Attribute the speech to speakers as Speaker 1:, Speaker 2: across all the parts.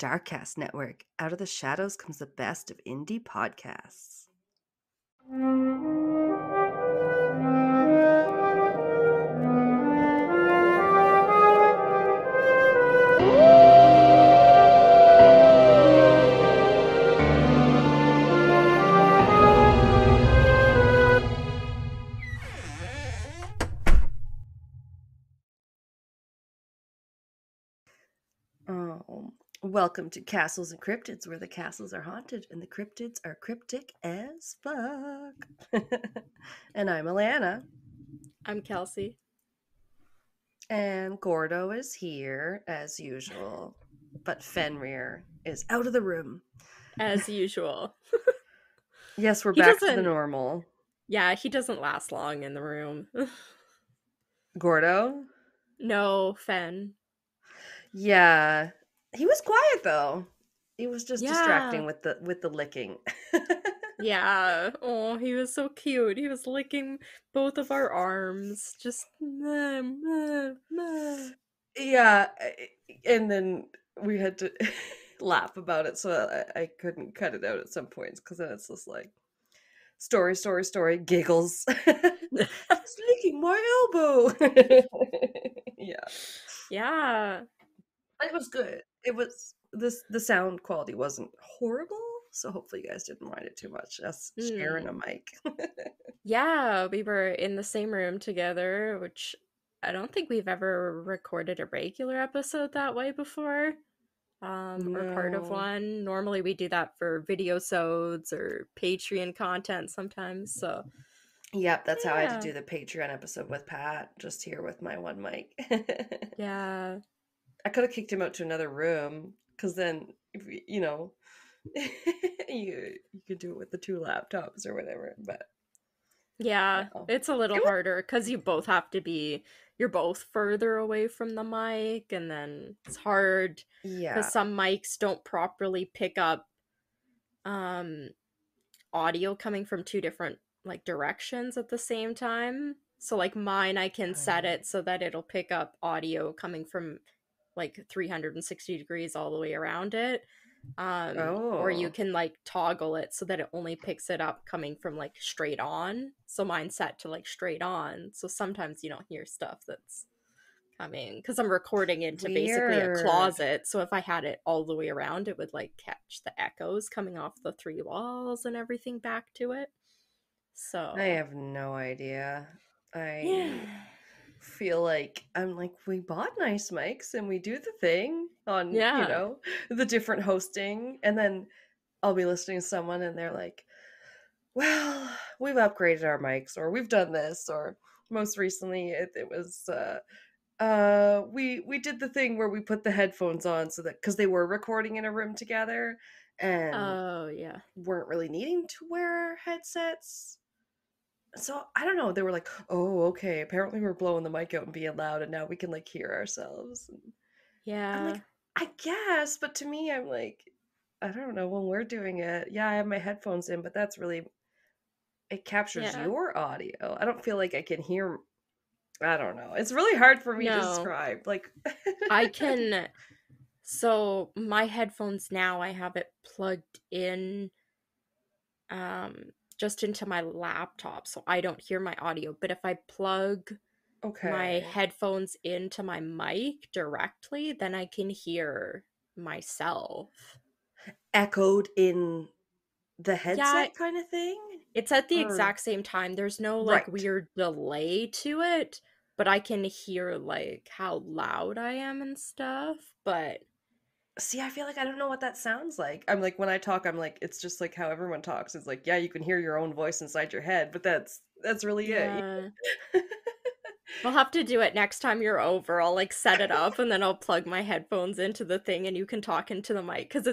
Speaker 1: Darkcast Network. Out of the shadows comes the best of indie podcasts. Oh, welcome to Castles and Cryptids, where the castles are haunted and the cryptids are cryptic as fuck. And I'm Alanna.
Speaker 2: I'm Kelsey.
Speaker 1: And Gordo is here, as usual. But Fenrir is out of the room.
Speaker 2: As usual.
Speaker 1: Yes, we're
Speaker 2: He
Speaker 1: back to the
Speaker 2: doesn't,
Speaker 1: normal.
Speaker 2: yeah, he doesn't last long in the room.
Speaker 1: Gordo?
Speaker 2: No, Fen.
Speaker 1: Yeah. He was quiet though. He was just
Speaker 2: Yeah.
Speaker 1: distracting with the licking.
Speaker 2: Yeah. Oh, he was so cute. He was licking both of our arms. Just meh, meh, meh.
Speaker 1: Yeah, and then we had to laugh about it, so I couldn't cut it out at some points because then it's just like story, giggles. He's licking my elbow. Yeah,
Speaker 2: Yeah.
Speaker 1: it was good. It was the sound quality wasn't horrible, so hopefully you guys didn't mind it too much. Us sharing a
Speaker 2: Mm.
Speaker 1: mic.
Speaker 2: Yeah, we were in the same room together, which I don't think we've ever recorded a regular episode that way before. Or part of
Speaker 1: No.
Speaker 2: one. Normally we do that for video-sodes or Patreon content sometimes. So
Speaker 1: Yep, that's how I had to
Speaker 2: yeah.
Speaker 1: do the Patreon episode with Pat, just here with my one mic.
Speaker 2: Yeah.
Speaker 1: I could have kicked him out to another room because then, if you could do it with the two laptops or whatever. But
Speaker 2: Yeah.
Speaker 1: no,
Speaker 2: It's a little
Speaker 1: it was
Speaker 2: harder because you both have to be you're both further away from the mic, and then it's hard because
Speaker 1: yeah.
Speaker 2: some mics don't properly pick up um audio coming from two different like directions at the same time. So like mine I can set
Speaker 1: Oh.
Speaker 2: it so that it'll pick up audio coming from like 360 degrees all the way around it. Or you
Speaker 1: Oh.
Speaker 2: can like toggle it so that it only picks it up coming from like straight on. So mine's set to like straight on. So sometimes you don't hear stuff that's coming because I'm recording into basically a
Speaker 1: Weird.
Speaker 2: closet. So if I had it all the way around, it would like catch the echoes coming off the three walls and everything back to it.
Speaker 1: I
Speaker 2: So
Speaker 1: have no idea.
Speaker 2: yeah.
Speaker 1: I feel like I'm like, we bought nice mics and we do the thing on,
Speaker 2: Yeah.
Speaker 1: the different hosting. And then I'll be listening to someone and they're like, well, we've upgraded our mics or we've done this or most recently it was we did the thing where we put the headphones on so that because they were recording in a room together and
Speaker 2: Oh yeah.
Speaker 1: weren't really needing to wear headsets. So I don't know, they were like, oh, okay, apparently we're blowing the mic out and being loud and now we can like hear ourselves. And I'm like,
Speaker 2: Yeah.
Speaker 1: I guess, but to me I'm like, I don't know, when we're doing it, yeah, I have my headphones in, but that's really, it captures
Speaker 2: Yeah.
Speaker 1: your audio. I don't feel like I can hear. I don't know. It's really hard for me to
Speaker 2: No.
Speaker 1: describe. Like,
Speaker 2: I can so my headphones now I have it plugged in just into my laptop so I don't hear my audio. But if I plug my
Speaker 1: okay,
Speaker 2: headphones into my mic directly, then I can hear myself.
Speaker 1: echoed in the
Speaker 2: Yeah,
Speaker 1: headset kind of thing,
Speaker 2: it's at the
Speaker 1: or
Speaker 2: exact same time. There's no like
Speaker 1: right.
Speaker 2: weird delay to it, but I can hear like how loud I am and stuff. But
Speaker 1: See, I feel like I don't know what that sounds like. I'm like when I talk, I'm like it's just like how everyone talks. It's like yeah, you can hear your own voice inside your head, but that's really it.
Speaker 2: yeah. I'll have to do it next time you're over. I'll like set it up and then I'll plug my headphones into the thing and you can talk into the mic cuz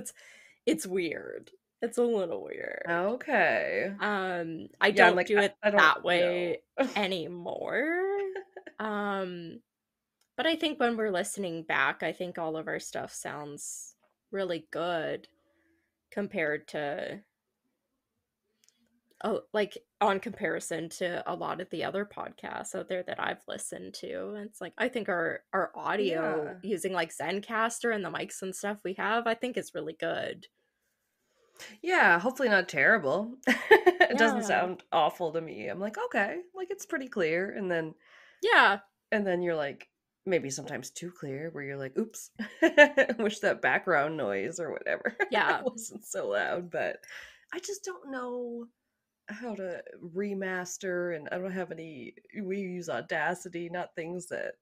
Speaker 2: it's weird. It's a little weird.
Speaker 1: Okay.
Speaker 2: I
Speaker 1: Yeah, I'm
Speaker 2: don't
Speaker 1: like
Speaker 2: do it
Speaker 1: I don't
Speaker 2: that
Speaker 1: know.
Speaker 2: way anymore. Um but I think when we're listening back, I think all of our stuff sounds really good compared to like on comparison to a lot of the other podcasts out there that I've listened to. It's like I think our audio
Speaker 1: Yeah.
Speaker 2: using like Zencaster and the mics and stuff we have, I think is really good.
Speaker 1: Yeah, hopefully not terrible. It doesn't
Speaker 2: Yeah.
Speaker 1: sound awful to me. I'm like, okay, like it's pretty clear.
Speaker 2: Yeah.
Speaker 1: And then you're like, maybe sometimes too clear, where you're like, oops, wish that background noise or whatever
Speaker 2: Yeah.
Speaker 1: wasn't so loud. But I just don't know how to remaster, and I don't have any. We use Audacity, not things that,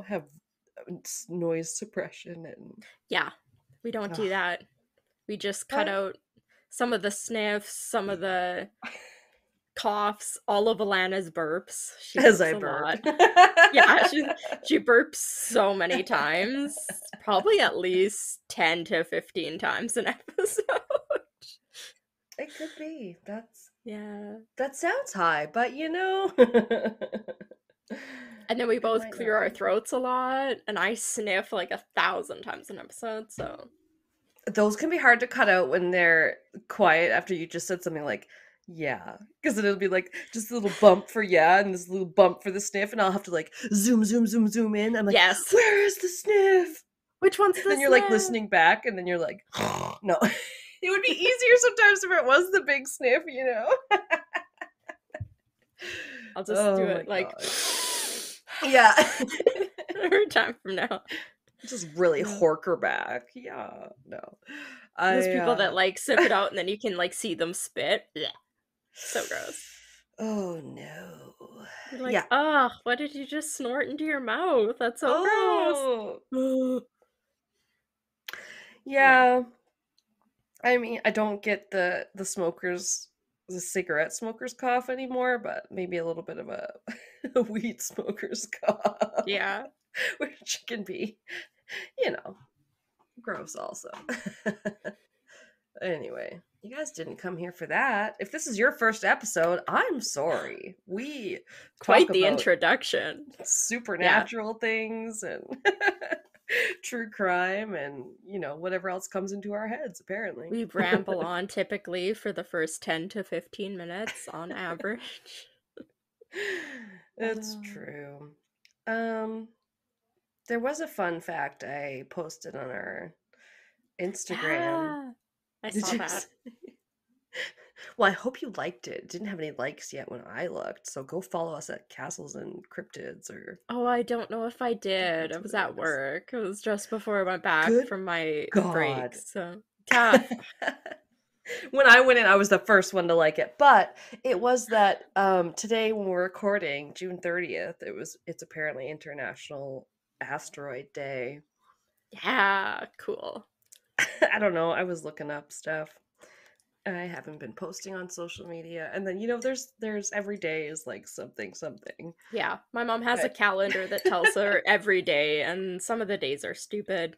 Speaker 1: have noise suppression and.
Speaker 2: Yeah. We don't do
Speaker 1: Ugh.
Speaker 2: that. We just cut
Speaker 1: But
Speaker 2: out some of the sniffs, some of the coughs, all of Alana's burps. She
Speaker 1: as
Speaker 2: burps
Speaker 1: I
Speaker 2: a
Speaker 1: burp.
Speaker 2: lot. Yeah, she burps so many times. Probably at least 10 to 15 times an episode.
Speaker 1: It could be.
Speaker 2: Yeah.
Speaker 1: That sounds high, but
Speaker 2: And then we
Speaker 1: it
Speaker 2: both
Speaker 1: might
Speaker 2: clear
Speaker 1: not
Speaker 2: our
Speaker 1: be.
Speaker 2: throats a lot, and I sniff like 1,000 times an episode, so.
Speaker 1: Those can be hard to cut out when they're quiet after you just said something like, yeah. Because it'll be like just a little bump for yeah and this little bump for the sniff, and I'll have to like zoom, zoom, zoom, zoom in. I'm like,
Speaker 2: Yes.
Speaker 1: where is the sniff?
Speaker 2: Which one's the
Speaker 1: Then you're like
Speaker 2: sniff?
Speaker 1: listening back, and then you're like, no. It would be easier sometimes if it was the big sniff.
Speaker 2: I'll just do
Speaker 1: Oh my
Speaker 2: it like
Speaker 1: god. Yeah.
Speaker 2: every time from now.
Speaker 1: Just really
Speaker 2: Yeah.
Speaker 1: horker back. Yeah. No.
Speaker 2: Those
Speaker 1: I
Speaker 2: people that like sip it out and then you can like see them spit. Yeah. So gross.
Speaker 1: Oh no.
Speaker 2: You're like,
Speaker 1: Yeah.
Speaker 2: oh, what did you just snort into your mouth? That's so gross.
Speaker 1: Oh.
Speaker 2: Yeah.
Speaker 1: Yeah. I mean, I don't get the cigarette smokers cough anymore, but maybe a little bit of a weed smokers cough,
Speaker 2: Yeah.
Speaker 1: which can be, you know, gross also. Anyway, you guys didn't come here for that. If this is your first episode, I'm sorry. We talk
Speaker 2: Quite the
Speaker 1: about
Speaker 2: introduction. Yeah.
Speaker 1: supernatural things and true crime and, whatever else comes into our heads, apparently.
Speaker 2: We ramble on typically for the first 10 to 15 minutes on average.
Speaker 1: It's true. Um, there was a fun fact I posted on our Instagram.
Speaker 2: Yeah. I
Speaker 1: Did
Speaker 2: saw
Speaker 1: you
Speaker 2: that.
Speaker 1: Well, I hope you liked it. It didn't have any likes yet when I looked, so go follow us at Castles and Cryptids or
Speaker 2: Oh, I don't know if I did. I
Speaker 1: that's what
Speaker 2: was
Speaker 1: it
Speaker 2: at
Speaker 1: is.
Speaker 2: work. It was just before I went back
Speaker 1: Good
Speaker 2: from my break.
Speaker 1: God.
Speaker 2: So, tough.
Speaker 1: When I went in, I was the first one to like it. But it was that today when we're recording, June 30th, it's apparently International Asteroid Day.
Speaker 2: Yeah, cool.
Speaker 1: I don't know. I was looking up stuff. I haven't been posting on social media. And then, there's every day is like something something.
Speaker 2: Yeah, my mom has a
Speaker 1: But
Speaker 2: calendar that tells her every day, and some of the days are stupid.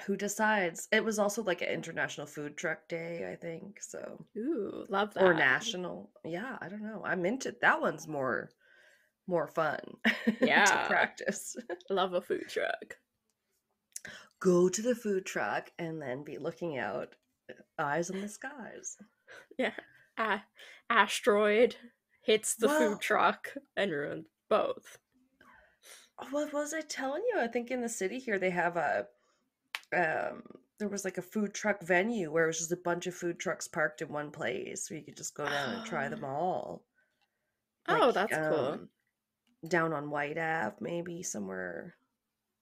Speaker 1: who decides? It was also like an International Food Truck Day, I think. So,
Speaker 2: Ooh, love
Speaker 1: or
Speaker 2: that.
Speaker 1: national. Yeah, I don't know. I'm into that one's more fun to
Speaker 2: Yeah,
Speaker 1: practice.
Speaker 2: love a food truck.
Speaker 1: Go to the food truck and then be looking out, eyes on the skies.
Speaker 2: Yeah. Asteroid hits the food
Speaker 1: Well,
Speaker 2: truck and ruins both.
Speaker 1: what was I telling you? I think in the city here they have um there was like a food truck venue where it was just a bunch of food trucks parked in one place, so you could just go down and try them all.
Speaker 2: Oh,
Speaker 1: Like
Speaker 2: that's cool.
Speaker 1: down on White Ave, maybe somewhere,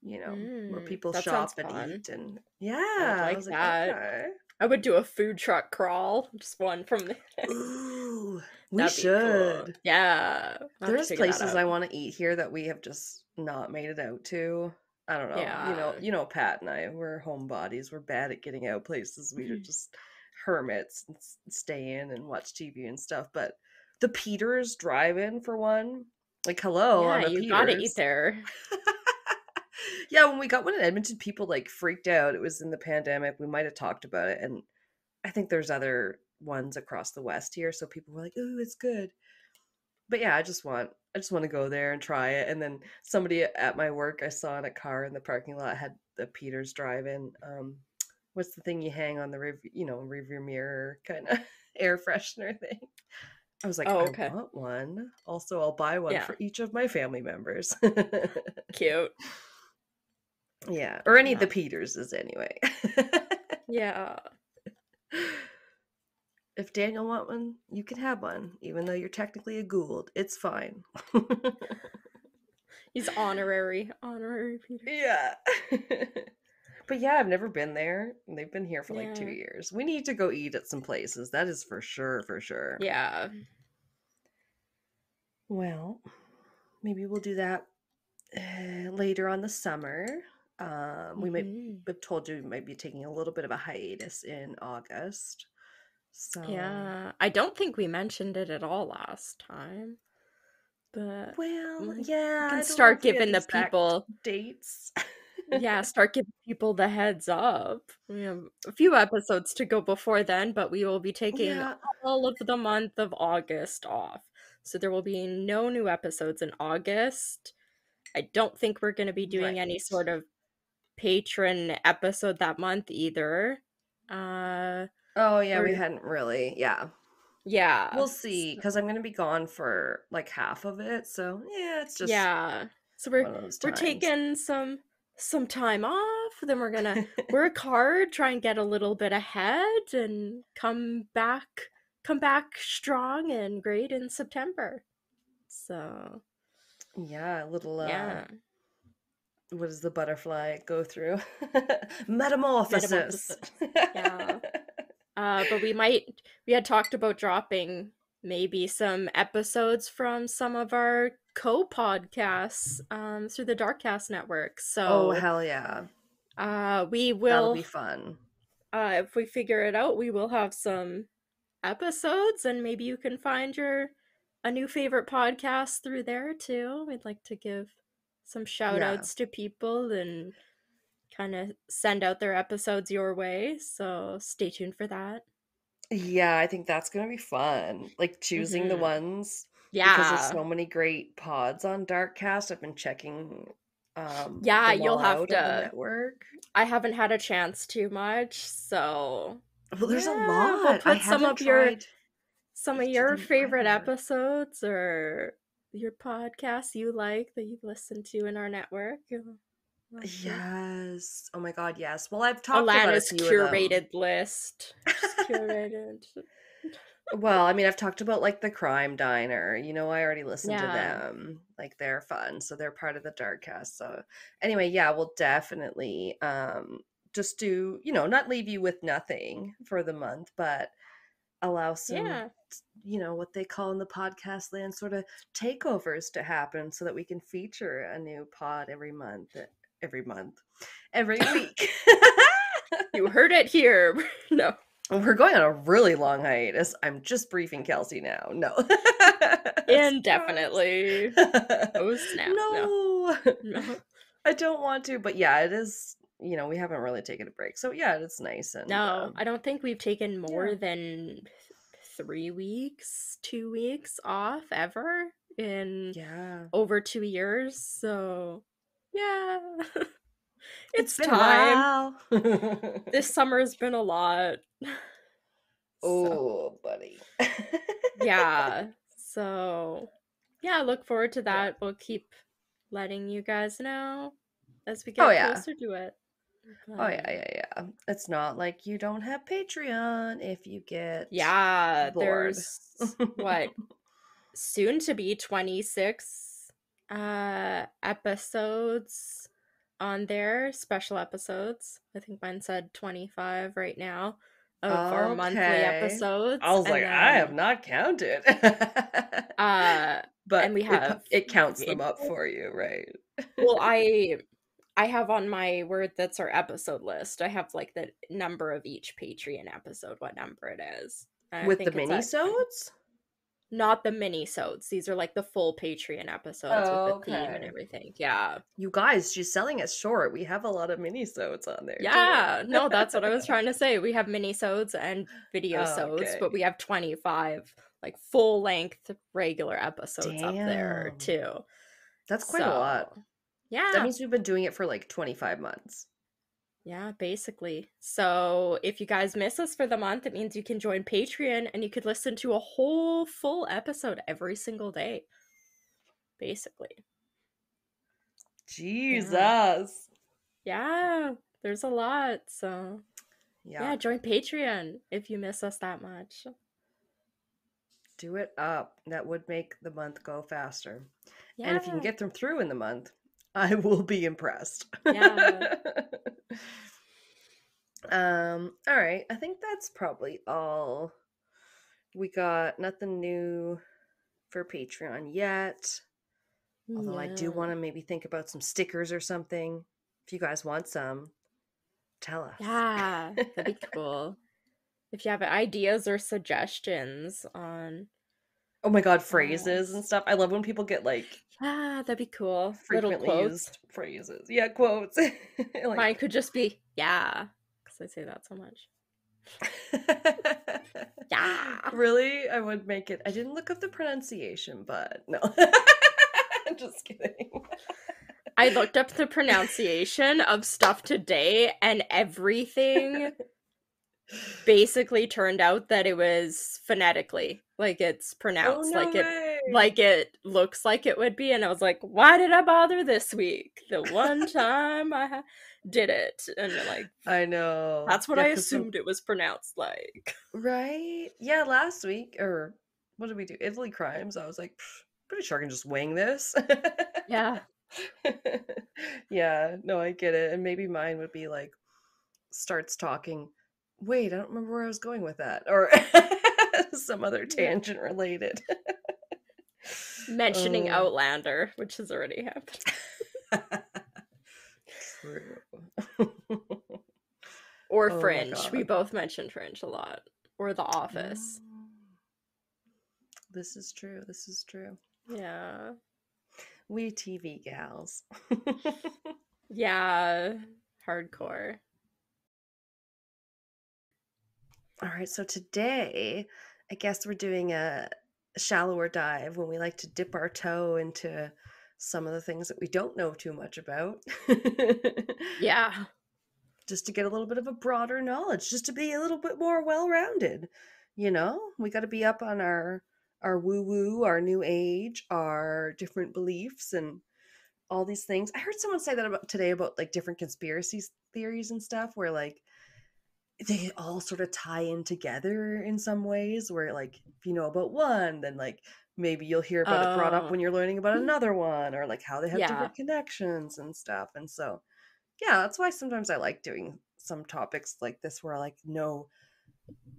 Speaker 1: where people
Speaker 2: That sounds
Speaker 1: shop and
Speaker 2: fun.
Speaker 1: eat. And
Speaker 2: I would
Speaker 1: yeah, I
Speaker 2: like
Speaker 1: was like,
Speaker 2: that.
Speaker 1: okay.
Speaker 2: I would do a food truck crawl, just one from the.
Speaker 1: Ooh, we
Speaker 2: That'd be cool.
Speaker 1: should.
Speaker 2: Yeah, I'll have to
Speaker 1: There's
Speaker 2: figure that
Speaker 1: places
Speaker 2: out.
Speaker 1: I want to eat here that we have just not made it out to. I don't know.
Speaker 2: Yeah.
Speaker 1: Pat and I, we're homebodies. We're bad at getting out places. We are just hermits and stay in and watch TV and stuff. But the Peters drive-in for one, like hello,
Speaker 2: Yeah,
Speaker 1: I'm a
Speaker 2: you gotta eat
Speaker 1: Peters.
Speaker 2: there.
Speaker 1: Yeah, when we got one in Edmonton, people like freaked out. It was in the pandemic. We might have talked about it, and I think there's other ones across the West here, so people were like, "Ooh, it's good." But yeah, I just want to go there and try it. And then somebody at my work I saw in a car in the parking lot had the Peters drive-in. what's the thing you hang on the rearview mirror kind of air freshener thing. I was like,
Speaker 2: Oh,
Speaker 1: I
Speaker 2: okay.
Speaker 1: want one. Also, I'll buy one
Speaker 2: Yeah.
Speaker 1: for each of my family members.
Speaker 2: Cute.
Speaker 1: Yeah, or any of the
Speaker 2: Yeah.
Speaker 1: Peterses anyway.
Speaker 2: Yeah.
Speaker 1: If Daniel want one, you can have one, even though you're technically a Gould. It's fine.
Speaker 2: He's honorary. Honorary Peter.
Speaker 1: Yeah. But yeah, I've never been there. They've been here for like 2
Speaker 2: Yeah.
Speaker 1: years. We need to go eat at some places. That is for sure, for sure.
Speaker 2: Yeah.
Speaker 1: Well, maybe we'll do that later on the summer. We might
Speaker 2: Hmm.
Speaker 1: have told you we might be taking a little bit of a hiatus in August. So,
Speaker 2: Yeah. I don't think we mentioned it at all last time, but
Speaker 1: well,
Speaker 2: we
Speaker 1: yeah,
Speaker 2: can
Speaker 1: I don't know
Speaker 2: start
Speaker 1: if we had
Speaker 2: giving the
Speaker 1: exact
Speaker 2: people,
Speaker 1: dates.
Speaker 2: yeah, start giving people the heads up. We have a few episodes to go before then, but we will be taking
Speaker 1: Yeah.
Speaker 2: all of the month of August off. So there will be no new episodes in August. I don't think we're going to be doing any
Speaker 1: Right.
Speaker 2: sort of patron episode that month either. Uh,
Speaker 1: Oh, yeah, we
Speaker 2: we're
Speaker 1: hadn't really. Yeah.
Speaker 2: yeah,
Speaker 1: We'll see, because I'm going to be gone for like half of it. So, yeah, it's just
Speaker 2: yeah. So
Speaker 1: one of those
Speaker 2: we're
Speaker 1: times.
Speaker 2: taking some time off. Then we're gonna work hard, try and get a little bit ahead, and come back strong and great in September. So
Speaker 1: Yeah, a little
Speaker 2: yeah,
Speaker 1: what does the butterfly go through? Metamorphosis.
Speaker 2: metamorphosis. Yeah. But we had talked about dropping maybe some episodes from some of our co-podcasts through the Darkcast network.
Speaker 1: Oh,
Speaker 2: So
Speaker 1: hell yeah.
Speaker 2: we
Speaker 1: That'll
Speaker 2: will,
Speaker 1: be fun.
Speaker 2: if we figure it out, we will have some episodes, and maybe you can find your a new favorite podcast through there too. We'd like to give some shout
Speaker 1: Yeah.
Speaker 2: outs to people and kind of send out their episodes your way. So stay tuned for that.
Speaker 1: Yeah, I think that's gonna be fun. Like choosing the
Speaker 2: Mm-hmm.
Speaker 1: ones because there's
Speaker 2: Yeah.
Speaker 1: so many great pods on Darkcast. I've been checking
Speaker 2: Yeah,
Speaker 1: them
Speaker 2: you'll
Speaker 1: all
Speaker 2: have
Speaker 1: out on the
Speaker 2: to.
Speaker 1: network.
Speaker 2: I haven't had a chance too much, so
Speaker 1: Well, there's a
Speaker 2: yeah, we'll
Speaker 1: lot. I
Speaker 2: put
Speaker 1: haven't tried
Speaker 2: some of
Speaker 1: each of
Speaker 2: your
Speaker 1: them
Speaker 2: favorite
Speaker 1: either.
Speaker 2: episodes or your podcasts you like that you've listened to in our network. You'll love to.
Speaker 1: Yes. Oh my God, yes. Well, I've talked about a
Speaker 2: Alana's
Speaker 1: few of them.
Speaker 2: curated list. Just curated.
Speaker 1: Well, I mean, I've talked about like the Crime Diner. I already listened to
Speaker 2: Yeah.
Speaker 1: them. Like they're fun, so they're part of the Darkcast. So anyway, yeah, we'll definitely just do, not leave you with nothing for the month, but allow some,
Speaker 2: Yeah.
Speaker 1: what they call in the podcast land sort of takeovers to happen so that we can feature a new pod every month, every week.
Speaker 2: You heard it here. No.
Speaker 1: We're going on a really long hiatus. I'm just briefing Kelsey now. No. Surprise.
Speaker 2: Indefinitely. Oh snap. No.
Speaker 1: No.
Speaker 2: No.
Speaker 1: I don't want to, but yeah, it is, we haven't really taken a break. So yeah, it's nice and
Speaker 2: No, I don't think we've taken
Speaker 1: yeah.
Speaker 2: more than 3 weeks, 2 weeks off ever in
Speaker 1: Yeah.
Speaker 2: over 2 years. So, yeah,
Speaker 1: It's
Speaker 2: it's
Speaker 1: been a
Speaker 2: time.
Speaker 1: while.
Speaker 2: This summer's been a lot. So,
Speaker 1: Oh, buddy.
Speaker 2: yeah. So, yeah, look forward to
Speaker 1: Yeah.
Speaker 2: that. We'll keep letting you guys know as we
Speaker 1: Oh
Speaker 2: get
Speaker 1: yeah.
Speaker 2: closer to it.
Speaker 1: Oh yeah,
Speaker 2: But
Speaker 1: yeah, yeah. It's not like you don't have Patreon if you get
Speaker 2: yeah,
Speaker 1: bored.
Speaker 2: there's what soon to be 26 episodes on there, special episodes. I think mine said 25 right now of our monthly
Speaker 1: Okay. I
Speaker 2: episodes,
Speaker 1: was
Speaker 2: and
Speaker 1: like, I have
Speaker 2: then
Speaker 1: not counted.
Speaker 2: uh
Speaker 1: But
Speaker 2: and we have
Speaker 1: it counts them up
Speaker 2: video.
Speaker 1: for you, right?
Speaker 2: Well, I have on my word that's our episode list. I have like the number of each Patreon episode, what number it is. And I
Speaker 1: With the
Speaker 2: think it's at 20.
Speaker 1: mini-sodes?
Speaker 2: Not the mini-sodes. These are like the full Patreon episodes with the theme and
Speaker 1: Okay.
Speaker 2: everything. Yeah.
Speaker 1: You guys, she's selling us short. We have a lot of mini-sodes on there too.
Speaker 2: Yeah. No, that's what I was trying to say. We have mini-sodes and video-sodes, but we
Speaker 1: Okay.
Speaker 2: have 25 like full-length regular episodes up there
Speaker 1: Damn.
Speaker 2: too.
Speaker 1: That's quite a lot.
Speaker 2: So,
Speaker 1: That
Speaker 2: yeah.
Speaker 1: means we've been doing it for like 25 months.
Speaker 2: Yeah, basically. So if you guys miss us for the month, it means you can join Patreon and you could listen to a whole full episode every single day, basically. Yeah.
Speaker 1: Jesus.
Speaker 2: Yeah, there's a lot. So
Speaker 1: Yeah.
Speaker 2: yeah, join Patreon if you miss us that much.
Speaker 1: Do it up. That would make the month go faster. And if you can
Speaker 2: Yeah.
Speaker 1: get them through in the month, I will be impressed.
Speaker 2: Yeah.
Speaker 1: All right. I think that's probably all. We got nothing new for Patreon yet. Although I do
Speaker 2: No.
Speaker 1: want to maybe think about some stickers or something. If you guys want some, tell us.
Speaker 2: Yeah, that'd be cool. If you have ideas or suggestions on
Speaker 1: Oh my god, phrases and
Speaker 2: us.
Speaker 1: stuff. I love when people get like
Speaker 2: Yeah, that'd be cool. Little
Speaker 1: frequently
Speaker 2: quotes.
Speaker 1: used phrases. Yeah, quotes.
Speaker 2: Mine
Speaker 1: Like
Speaker 2: could just be, yeah, because I say that so much. Yeah.
Speaker 1: really? I would make it. I didn't look up the pronunciation, but no. I'm just kidding.
Speaker 2: I looked up the pronunciation of stuff today, and everything basically turned out that it was phonetically. Like it's
Speaker 1: Oh
Speaker 2: pronounced
Speaker 1: no way.
Speaker 2: like it looks like it would be, and I was like, why did I bother this week? The one time did it. And like
Speaker 1: I know.
Speaker 2: that's what
Speaker 1: Yeah,
Speaker 2: I
Speaker 1: because
Speaker 2: assumed it was pronounced like.
Speaker 1: right? Yeah, last week or what did we do? Italy crimes. I was like, pretty sure I can just wing this.
Speaker 2: Yeah.
Speaker 1: Yeah, no, I get it. And maybe mine would be like starts talking. Wait, I don't remember where I was going with that, or some other
Speaker 2: Yeah.
Speaker 1: tangent related.
Speaker 2: Mentioning
Speaker 1: Oh,
Speaker 2: Outlander, which has already happened.
Speaker 1: true.
Speaker 2: Or
Speaker 1: Oh my
Speaker 2: Fringe. We
Speaker 1: god.
Speaker 2: both mentioned Fringe a lot. Or The Office.
Speaker 1: Mm, this is true. This is true.
Speaker 2: Yeah.
Speaker 1: We TV gals.
Speaker 2: Yeah. Hardcore.
Speaker 1: All right, so today, I guess we're doing a shallower dive when we like to dip our toe into some of the things that we don't know too much about.
Speaker 2: Yeah.
Speaker 1: Just to get a little bit of a broader knowledge, just to be a little bit more well-rounded. You know, we got to be up on our woo-woo, our new age, our different beliefs and all these things. I heard someone say that about today about like different conspiracy theories and stuff where like they all sort of tie in together in some ways where like if you know about one then like maybe you'll hear about it brought up
Speaker 2: Oh.
Speaker 1: when you're learning about another one or like how they have
Speaker 2: Yeah.
Speaker 1: different connections and stuff. And so yeah, that's why sometimes I like doing some topics like this where I like know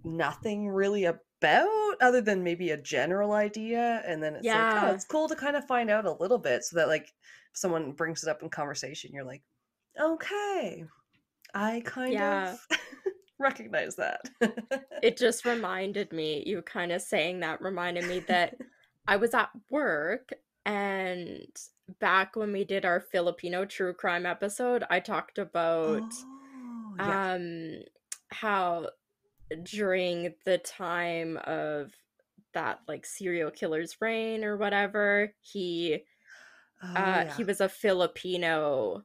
Speaker 1: nothing really about other than maybe a general idea, and then it's like, oh,
Speaker 2: Yeah.
Speaker 1: it's cool to kind of find out a little bit so that like if someone brings it up in conversation you're like, okay, I kind of
Speaker 2: Yeah.
Speaker 1: recognize that.
Speaker 2: It just reminded me, you kind of saying that reminded me that I was at work, and back when we did our Filipino true crime episode, I talked about
Speaker 1: Oh, yeah.
Speaker 2: um how during the time of that like serial killer's reign or whatever,
Speaker 1: Oh,
Speaker 2: he
Speaker 1: yeah.
Speaker 2: was a Filipino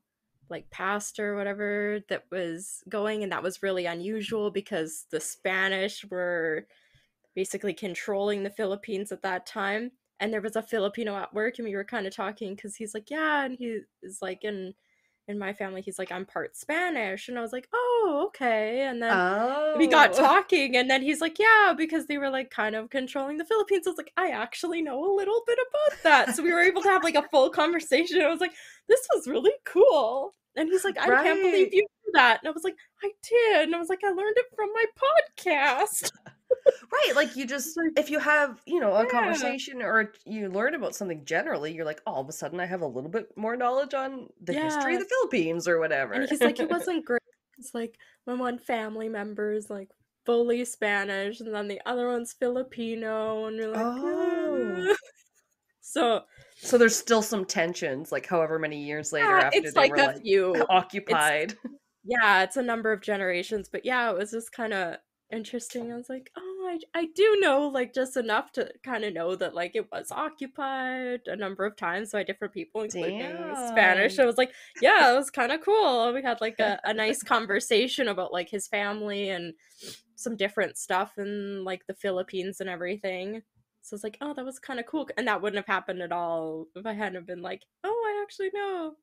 Speaker 2: like pastor or whatever that was going, and that was really unusual because the Spanish were basically controlling the Philippines at that time. And there was a Filipino at work, and we were kind of talking because he's like, yeah, and he is like in my family, he's like, I'm part Spanish, and I was like, oh, okay. And then we got
Speaker 1: Oh.
Speaker 2: talking, and then he's like, yeah, because they were like kind of controlling the Philippines. I was like, I actually know a little bit about that. So we were able to have like a full conversation. I was like, this was really cool. And he's like, I can't believe
Speaker 1: Right.
Speaker 2: you knew that. And I was like, I did. And I was like, I learned it from my podcast.
Speaker 1: Right, like you
Speaker 2: He's
Speaker 1: just
Speaker 2: like,
Speaker 1: if you have, you know, a
Speaker 2: yeah,
Speaker 1: conversation or you learn about something generally, you're like, all of a sudden I have a little bit more knowledge on the history of
Speaker 2: yeah.
Speaker 1: the Philippines or
Speaker 2: And
Speaker 1: whatever.
Speaker 2: he's like, it wasn't great. It's like my one family member is like fully Spanish, and then the other one's Filipino, and you're like,
Speaker 1: Oh.
Speaker 2: So
Speaker 1: So there's still some tensions, like however many years later
Speaker 2: yeah,
Speaker 1: after
Speaker 2: it's
Speaker 1: they
Speaker 2: like
Speaker 1: were
Speaker 2: a
Speaker 1: like
Speaker 2: few. It's
Speaker 1: occupied.
Speaker 2: yeah, it's a number of generations, but yeah, it was just kind of interesting. I was like, oh, I do know like just enough to kind of know that like it was occupied a number of times by different people, including Spanish.
Speaker 1: Damn.
Speaker 2: I was like, yeah, it was kind of cool. We had like a nice conversation about like his family and some different stuff in like the Philippines and everything. So it's like, oh, that was kind of cool. And that wouldn't have happened at all if I hadn't been like, oh, I actually know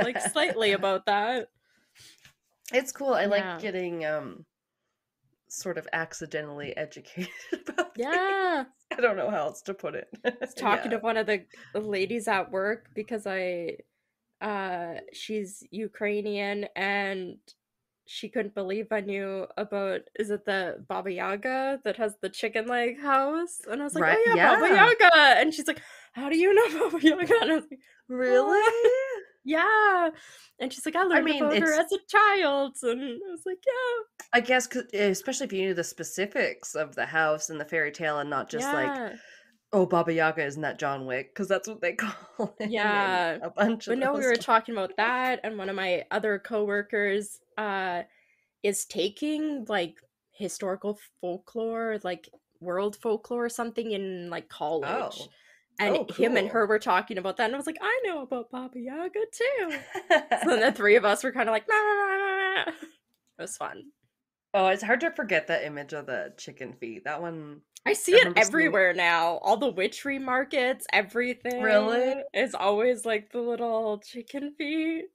Speaker 2: like slightly about that.
Speaker 1: It's cool. I like
Speaker 2: Yeah.
Speaker 1: getting sort of accidentally educated about things.
Speaker 2: Yeah.
Speaker 1: I don't know how else to put it.
Speaker 2: Was talking to
Speaker 1: Yeah.
Speaker 2: one of the ladies at work because she's Ukrainian and she couldn't believe I knew about, is it the Baba Yaga that has the chicken leg house? And I was like,
Speaker 1: Right?
Speaker 2: oh yeah, Baba
Speaker 1: Yeah.
Speaker 2: Yaga. And she's like, how do you know Baba Yaga? And I was like,
Speaker 1: Really?
Speaker 2: yeah. And she's like, I
Speaker 1: I
Speaker 2: learned
Speaker 1: mean,
Speaker 2: about her
Speaker 1: it's
Speaker 2: as a child. And I was like,
Speaker 1: I guess especially if you knew the specifics of the house and the fairy tale and not just like,
Speaker 2: yeah,
Speaker 1: oh, Baba Yaga isn't that John Wick? Because that's what they call him in
Speaker 2: yeah.
Speaker 1: a bunch of
Speaker 2: But no, we
Speaker 1: those
Speaker 2: were
Speaker 1: stories.
Speaker 2: talking about that, and one of my other coworkers is taking like historical folklore, like world folklore or something in like college.
Speaker 1: Oh.
Speaker 2: And
Speaker 1: Oh,
Speaker 2: him and
Speaker 1: cool.
Speaker 2: her were talking about that, and I was like, I know about Baba Yaga too. So then the three of us were kind of like, it was fun.
Speaker 1: Oh, it's hard to forget that image of the chicken feet. That one,
Speaker 2: I see
Speaker 1: I
Speaker 2: it
Speaker 1: remember seeing it.
Speaker 2: everywhere now. All the witchery markets,
Speaker 1: Really?
Speaker 2: everything is always like the little chicken feet.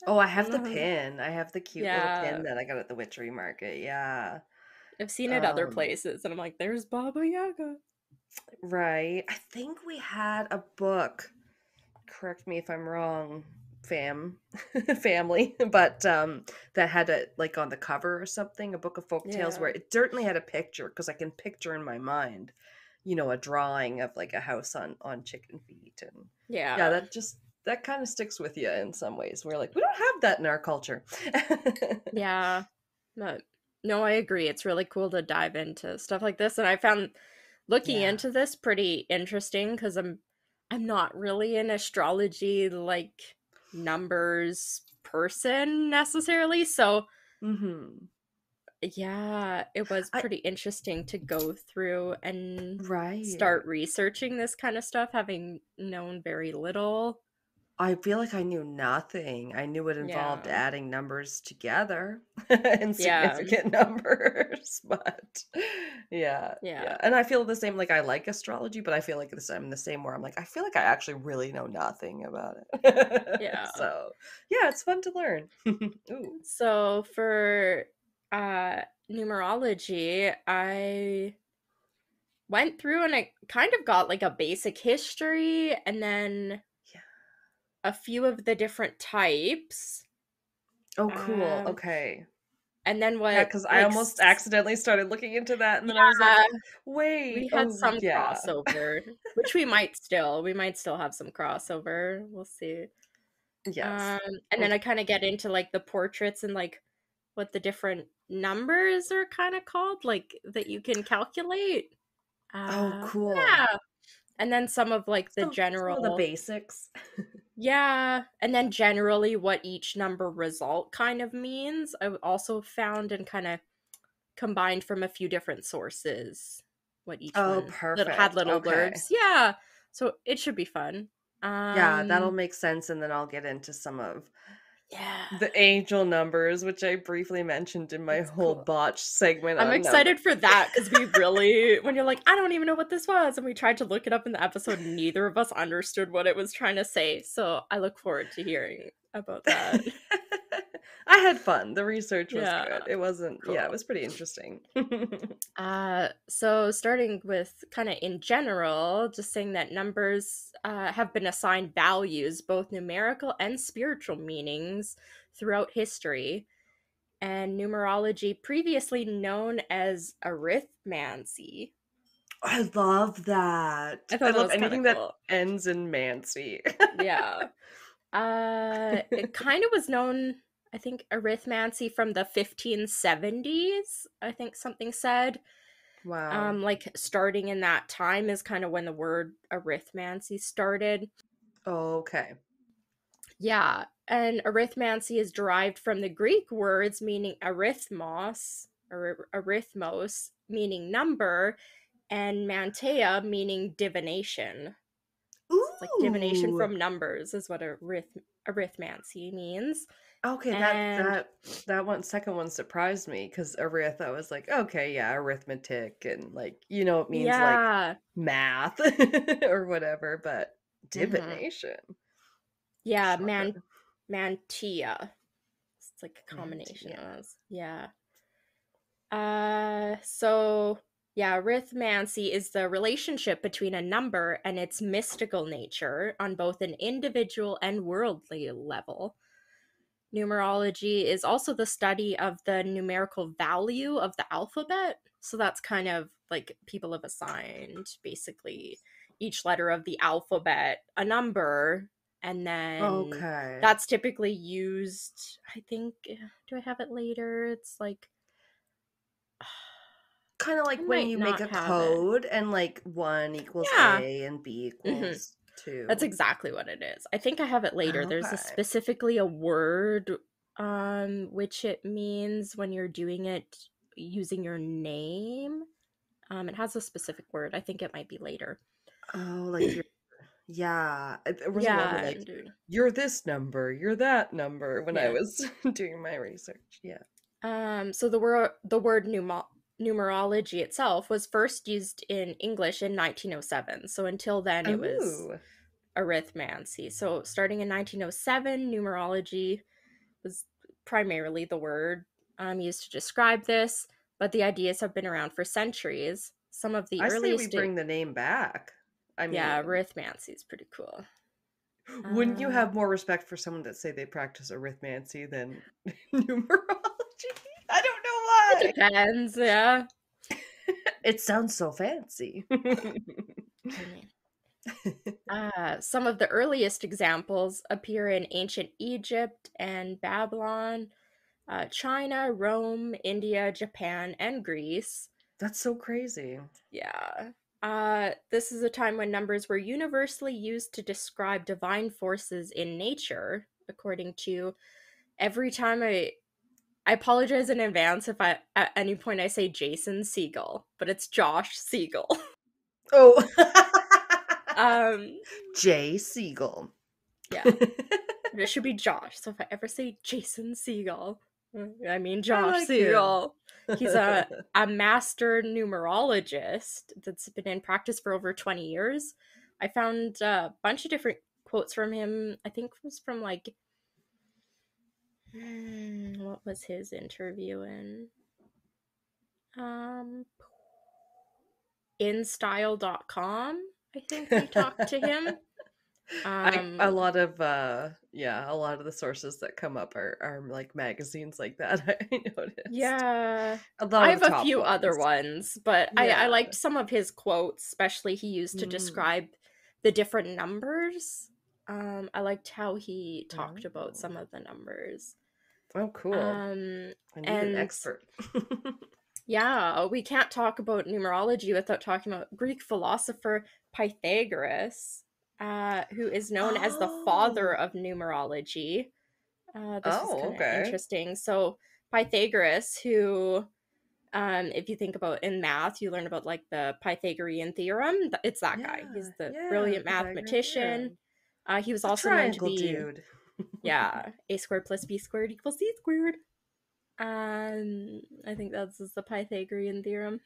Speaker 1: Oh, I have the
Speaker 2: Mhm.
Speaker 1: pin. I have the cute little
Speaker 2: Yeah,
Speaker 1: pin that I got at the witchery market. Yeah.
Speaker 2: I've seen it other
Speaker 1: Um,
Speaker 2: places, and I'm like, there's Baba Yaga.
Speaker 1: right. I think we had a book. Correct me if I'm wrong, fam, family, but that had a like on the cover or something, a book of folk tales where
Speaker 2: Yeah,
Speaker 1: it certainly had a picture because I can picture in my mind, a drawing of like a house on chicken feet and yeah,
Speaker 2: yeah,
Speaker 1: that kind of sticks with you in some ways. We're like, we don't have that in our culture.
Speaker 2: yeah. But no, I agree. It's really cool to dive into stuff like this, and I found looking
Speaker 1: Yeah.
Speaker 2: into this pretty interesting because I'm not really an astrology like numbers person necessarily. So
Speaker 1: Mm-hmm.
Speaker 2: yeah, it was
Speaker 1: I
Speaker 2: pretty interesting to go through and
Speaker 1: right.
Speaker 2: start researching this kind of stuff, having known very little.
Speaker 1: I feel like I knew nothing. I knew it involved
Speaker 2: Yeah.
Speaker 1: adding numbers together in
Speaker 2: Yeah.
Speaker 1: significant numbers, but yeah,
Speaker 2: Yeah.
Speaker 1: yeah. And I feel the same. Like I like astrology, but I feel like I'm the same where I'm like, I feel like I actually really know nothing about it.
Speaker 2: Yeah.
Speaker 1: So yeah, it's fun to learn. Ooh.
Speaker 2: So for numerology, I went through and I kind of got like a basic history and then
Speaker 1: Yeah.
Speaker 2: a few of the different types.
Speaker 1: Oh, cool.
Speaker 2: Um
Speaker 1: Okay.
Speaker 2: and then
Speaker 1: Yeah,
Speaker 2: what
Speaker 1: because I
Speaker 2: like
Speaker 1: almost accidentally started looking into that, and then I was like,
Speaker 2: yeah,
Speaker 1: wait,
Speaker 2: we had
Speaker 1: oh
Speaker 2: some
Speaker 1: yeah.
Speaker 2: crossover, which we might still have some crossover. We'll see.
Speaker 1: Yes.
Speaker 2: Um and then I kind of get into like the portraits and like what the different numbers are kind of called, like that you can calculate.
Speaker 1: Oh,
Speaker 2: Uh
Speaker 1: cool.
Speaker 2: yeah. And then some of like the
Speaker 1: Some of the
Speaker 2: general,
Speaker 1: basics.
Speaker 2: yeah, and then generally what each number result kind of means. I also found and kind of combined from a few different sources what each
Speaker 1: Oh,
Speaker 2: one that had
Speaker 1: perfect.
Speaker 2: little
Speaker 1: Okay.
Speaker 2: blurbs. Yeah. So it should be fun.
Speaker 1: Yeah, that'll
Speaker 2: Um
Speaker 1: make sense, and then I'll get into some of
Speaker 2: yeah,
Speaker 1: the angel numbers, which I briefly mentioned in my
Speaker 2: it's
Speaker 1: whole
Speaker 2: cool.
Speaker 1: botch segment
Speaker 2: I'm
Speaker 1: on numbers.
Speaker 2: excited for that because we really, when you're like, I don't even know what this was, and we tried to look it up in the episode, neither of us understood what it was trying to say. So I look forward to hearing about that.
Speaker 1: I had fun. The research was
Speaker 2: Yeah,
Speaker 1: good. It wasn't, yeah, it
Speaker 2: cool.
Speaker 1: was pretty interesting.
Speaker 2: So starting with kind of in general, just saying that numbers have been assigned values, both numerical and spiritual meanings throughout history. And numerology, previously known as arithmancy.
Speaker 1: I love that.
Speaker 2: I
Speaker 1: I
Speaker 2: thought that
Speaker 1: love
Speaker 2: was kind of
Speaker 1: anything that
Speaker 2: cool.
Speaker 1: ends in Mancy.
Speaker 2: Yeah. It kind of was known, I think, arithmancy from the 1570s. I think something said.
Speaker 1: Wow.
Speaker 2: Like starting in that time is kind of when the word arithmancy started.
Speaker 1: Okay.
Speaker 2: Yeah, and arithmancy is derived from the Greek words meaning arithmos. arithmos, meaning number, and mantea, meaning divination. So it's like divination
Speaker 1: Ooh.
Speaker 2: from numbers is what arithmancy means.
Speaker 1: Okay,
Speaker 2: And
Speaker 1: that one second one surprised me because arith, I was like, okay, yeah, arithmetic and like it means like
Speaker 2: yeah,
Speaker 1: math or whatever, but
Speaker 2: hmm
Speaker 1: divination.
Speaker 2: yeah,
Speaker 1: Shocker.
Speaker 2: mantia. It's like a combination
Speaker 1: Mantia.
Speaker 2: of those. Yeah. So yeah, arithmancy is the relationship between a number and its mystical nature on both an individual and worldly level. Numerology is also the study of the numerical value of the alphabet. So that's kind of like people have assigned basically each letter of the alphabet a number, and then
Speaker 1: Okay.
Speaker 2: that's typically used, I think, do I have it later? It's like
Speaker 1: Kind of
Speaker 2: I
Speaker 1: like when
Speaker 2: might
Speaker 1: you make
Speaker 2: not
Speaker 1: a
Speaker 2: have it.
Speaker 1: code and like 1 equals
Speaker 2: Yeah.
Speaker 1: A and B
Speaker 2: hmm
Speaker 1: equals
Speaker 2: That's
Speaker 1: 2.
Speaker 2: exactly what it is. I think I have it later. There's a
Speaker 1: Okay.
Speaker 2: specifically a word which it means when you're doing it using your name. It has a specific word. I think it might be later.
Speaker 1: Oh, like yeah. There was a lot of
Speaker 2: Yeah,
Speaker 1: like,
Speaker 2: and
Speaker 1: you're this number, you're that number when I
Speaker 2: yeah.
Speaker 1: was doing my research. Yeah.
Speaker 2: So the word numerology itself was first used in English in 1907. So until then it was
Speaker 1: Oh,
Speaker 2: arithmancy. So starting in 1907, numerology was primarily the word used to describe this, but the ideas have been around for centuries. Some of the
Speaker 1: I say we
Speaker 2: earliest,
Speaker 1: bring the name back. I
Speaker 2: yeah,
Speaker 1: mean,
Speaker 2: arithmancy is pretty cool.
Speaker 1: wouldn't you
Speaker 2: Uh,
Speaker 1: have more respect for someone that say they practice arithmancy than numerology? I don't know
Speaker 2: it
Speaker 1: why.
Speaker 2: depends, yeah.
Speaker 1: It sounds so fancy.
Speaker 2: I mean, some of the earliest examples appear in ancient Egypt and Babylon, China, Rome, India, Japan, and Greece.
Speaker 1: That's so crazy.
Speaker 2: Yeah. This is a time when numbers were universally used to describe divine forces in nature, according to every time I apologize in advance if I at any point I say Jason Siegel, but it's Josh Siegel.
Speaker 1: Oh.
Speaker 2: um
Speaker 1: Jay Siegel.
Speaker 2: yeah. It should be Josh. So if I ever say Jason Siegel, I mean
Speaker 1: I
Speaker 2: Josh
Speaker 1: like him.
Speaker 2: Siegel. He's a master numerologist that's been in practice for over 20 years. I found a bunch of different quotes from him. I think it was from like what was his interview in? Um InStyle.com. I think they talked to him.
Speaker 1: A
Speaker 2: Um
Speaker 1: lot of yeah, a lot of the sources that come up are like magazines like that. I noticed.
Speaker 2: Yeah.
Speaker 1: A lot
Speaker 2: I
Speaker 1: of the
Speaker 2: have a
Speaker 1: top
Speaker 2: few other
Speaker 1: ones.
Speaker 2: ones, but I
Speaker 1: Yeah.
Speaker 2: liked some of his quotes, especially he used to
Speaker 1: Mm.
Speaker 2: describe the different numbers. I liked how he talked about
Speaker 1: Oh.
Speaker 2: some of the numbers.
Speaker 1: Oh, cool.
Speaker 2: Um,
Speaker 1: I need an
Speaker 2: and
Speaker 1: expert.
Speaker 2: yeah, we can't talk about numerology without talking about Greek philosopher Pythagoras, who is known as the father
Speaker 1: Oh.
Speaker 2: of numerology. This was
Speaker 1: Oh,
Speaker 2: kind of
Speaker 1: okay.
Speaker 2: interesting. So Pythagoras, who if you think about in math, you learn about like the Pythagorean theorem. It's that guy.
Speaker 1: Yeah,
Speaker 2: He's the
Speaker 1: yeah,
Speaker 2: brilliant
Speaker 1: Pythagorean
Speaker 2: mathematician.
Speaker 1: theorem.
Speaker 2: He was
Speaker 1: The
Speaker 2: also known to
Speaker 1: triangle
Speaker 2: be,
Speaker 1: dude.
Speaker 2: yeah, a squared plus b squared equals c squared. I think that's just the Pythagorean theorem.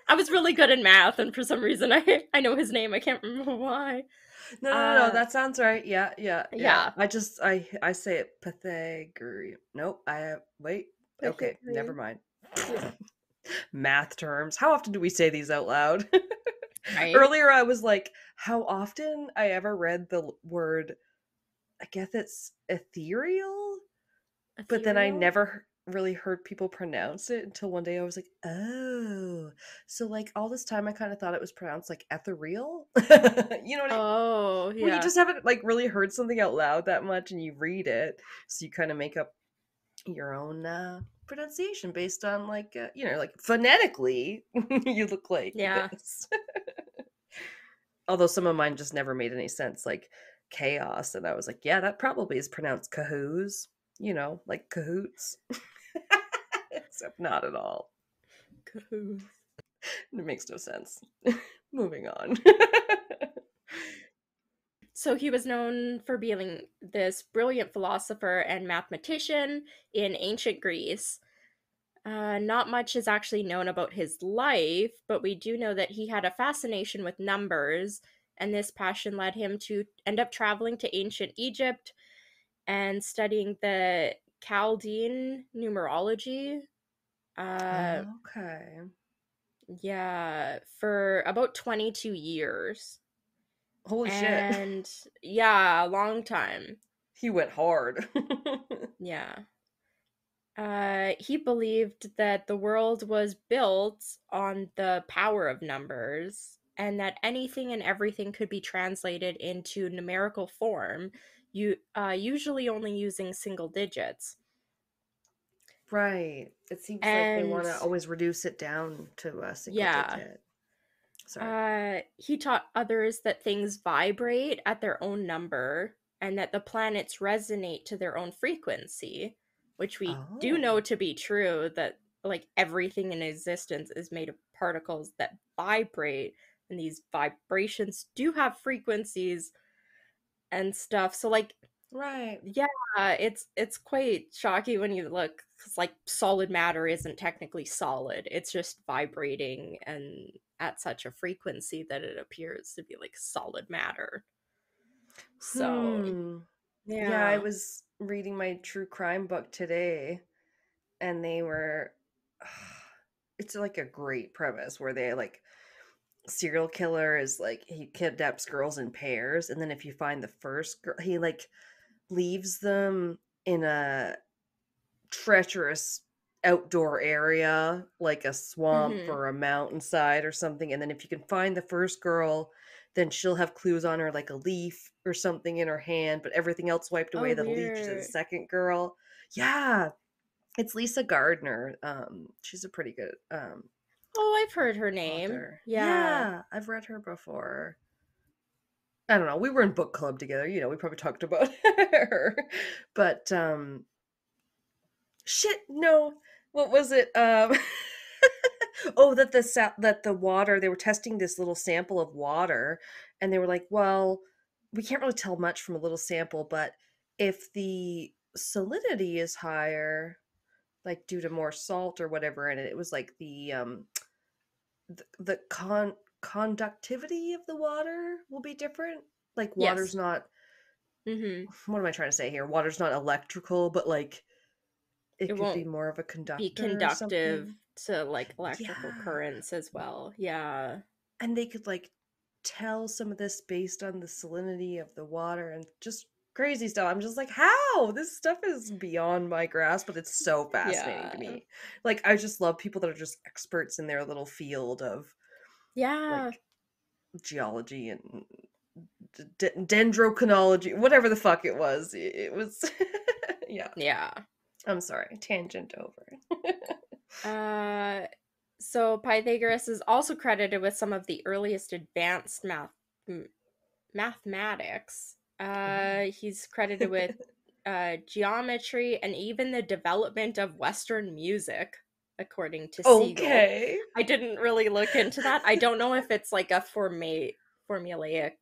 Speaker 2: I was really good in math, and for some reason, I know his name. I can't remember why.
Speaker 1: No, no, no,
Speaker 2: Uh,
Speaker 1: that sounds right. Yeah, yeah, yeah.
Speaker 2: yeah,
Speaker 1: I say it Pythagorean. Nope, I have wait. Okay, never
Speaker 2: Pythagorean.
Speaker 1: mind.
Speaker 2: Yeah,
Speaker 1: Math terms. How often do we say these out loud?
Speaker 2: right.
Speaker 1: Earlier I was like, how often I ever read the word, I guess it's ethereal, but then I
Speaker 2: Ethereal.
Speaker 1: never really heard people pronounce it until one day I was like, "Oh." So like all this time I kind of thought it was pronounced like ethereal. You know what I
Speaker 2: Oh,
Speaker 1: Well, you
Speaker 2: yeah.
Speaker 1: just haven't like really heard something out loud that much and you read it, so you kind of make up your own pronunciation based on like like phonetically you look like
Speaker 2: Yeah.
Speaker 1: this. Although some of mine just never made any sense, like chaos, and I was like, yeah, that probably is pronounced cahoos, like cahoots. Except not at all.
Speaker 2: Cahoots.
Speaker 1: It makes no sense. Moving on.
Speaker 2: So he was known for being this brilliant philosopher and mathematician in ancient Greece. Not much is actually known about his life, but we do know that he had a fascination with numbers, and this passion led him to end up traveling to ancient Egypt and studying the Chaldean numerology. Uh,
Speaker 1: Okay.
Speaker 2: yeah, for about 22 years.
Speaker 1: Holy shit.
Speaker 2: And yeah, a long time.
Speaker 1: He went hard.
Speaker 2: Yeah. He believed that the world was built on the power of numbers and that anything and everything could be translated into numerical form, usually only using single digits.
Speaker 1: Right. It seems like they
Speaker 2: And
Speaker 1: want to always reduce it down to a single
Speaker 2: yeah,
Speaker 1: digit. Sorry.
Speaker 2: he taught others that things vibrate at their own number and that the planets resonate to their own frequency, which we do know
Speaker 1: Oh.
Speaker 2: to be true, that like everything in existence is made of particles that vibrate, and these vibrations do have frequencies and stuff. So like
Speaker 1: Right.
Speaker 2: yeah, it's quite shocking when you look, because like solid matter isn't technically solid. It's just vibrating and at such a frequency that it appears to be like solid matter. So
Speaker 1: Hmm. Yeah, I
Speaker 2: yeah.
Speaker 1: was reading my true crime book today, and they were. It's like a great premise where they like serial killer is like he kidnaps girls in pairs, and then if you find the first girl, he like leaves them in a treacherous outdoor area like a swamp
Speaker 2: Mm-hmm.
Speaker 1: or a mountainside or something, and then if you can find the first girl, then she'll have clues on her like a leaf or something in her hand, but everything else wiped
Speaker 2: Oh,
Speaker 1: away that'll lead you to the
Speaker 2: weird.
Speaker 1: second girl. Yeah, it's Lisa Gardner. She's a pretty good
Speaker 2: Oh, I've heard her name.
Speaker 1: author.
Speaker 2: Yeah.
Speaker 1: Yeah, I've read her before. I don't know, we were in book club together, we probably talked about her. But shit, no. What was it? Oh, that the water, they were testing this little sample of water, and they were like, well, we can't really tell much from a little sample, but if the salinity is higher, like due to more salt or whatever in it, it was like the conductivity of the water will be different. Like water's
Speaker 2: Yes.
Speaker 1: not,
Speaker 2: Mm-hmm.
Speaker 1: what am I trying to say here? Water's not electrical, but like
Speaker 2: It
Speaker 1: it could be
Speaker 2: won't
Speaker 1: more of a
Speaker 2: be
Speaker 1: conductor or
Speaker 2: conductive
Speaker 1: something.
Speaker 2: to like electrical
Speaker 1: Yeah.
Speaker 2: currents as well. Yeah.
Speaker 1: And they could like tell some of this based on the salinity of the water and just crazy stuff. I'm just like, how? This stuff is beyond my grasp, but it's so fascinating to
Speaker 2: Yeah.
Speaker 1: me. Like, I just love people that are just experts in their little field of
Speaker 2: Yeah.
Speaker 1: like geology and dendrochronology, whatever the fuck it was. It was, yeah.
Speaker 2: Yeah.
Speaker 1: I'm sorry, tangent over.
Speaker 2: Uh, so Pythagoras is also credited with some of the earliest advanced mathematics.
Speaker 1: Ooh.
Speaker 2: He's credited with geometry and even the development of Western music, according to Siegel.
Speaker 1: Okay.
Speaker 2: I didn't really look into that. I don't know if it's like a formulaic,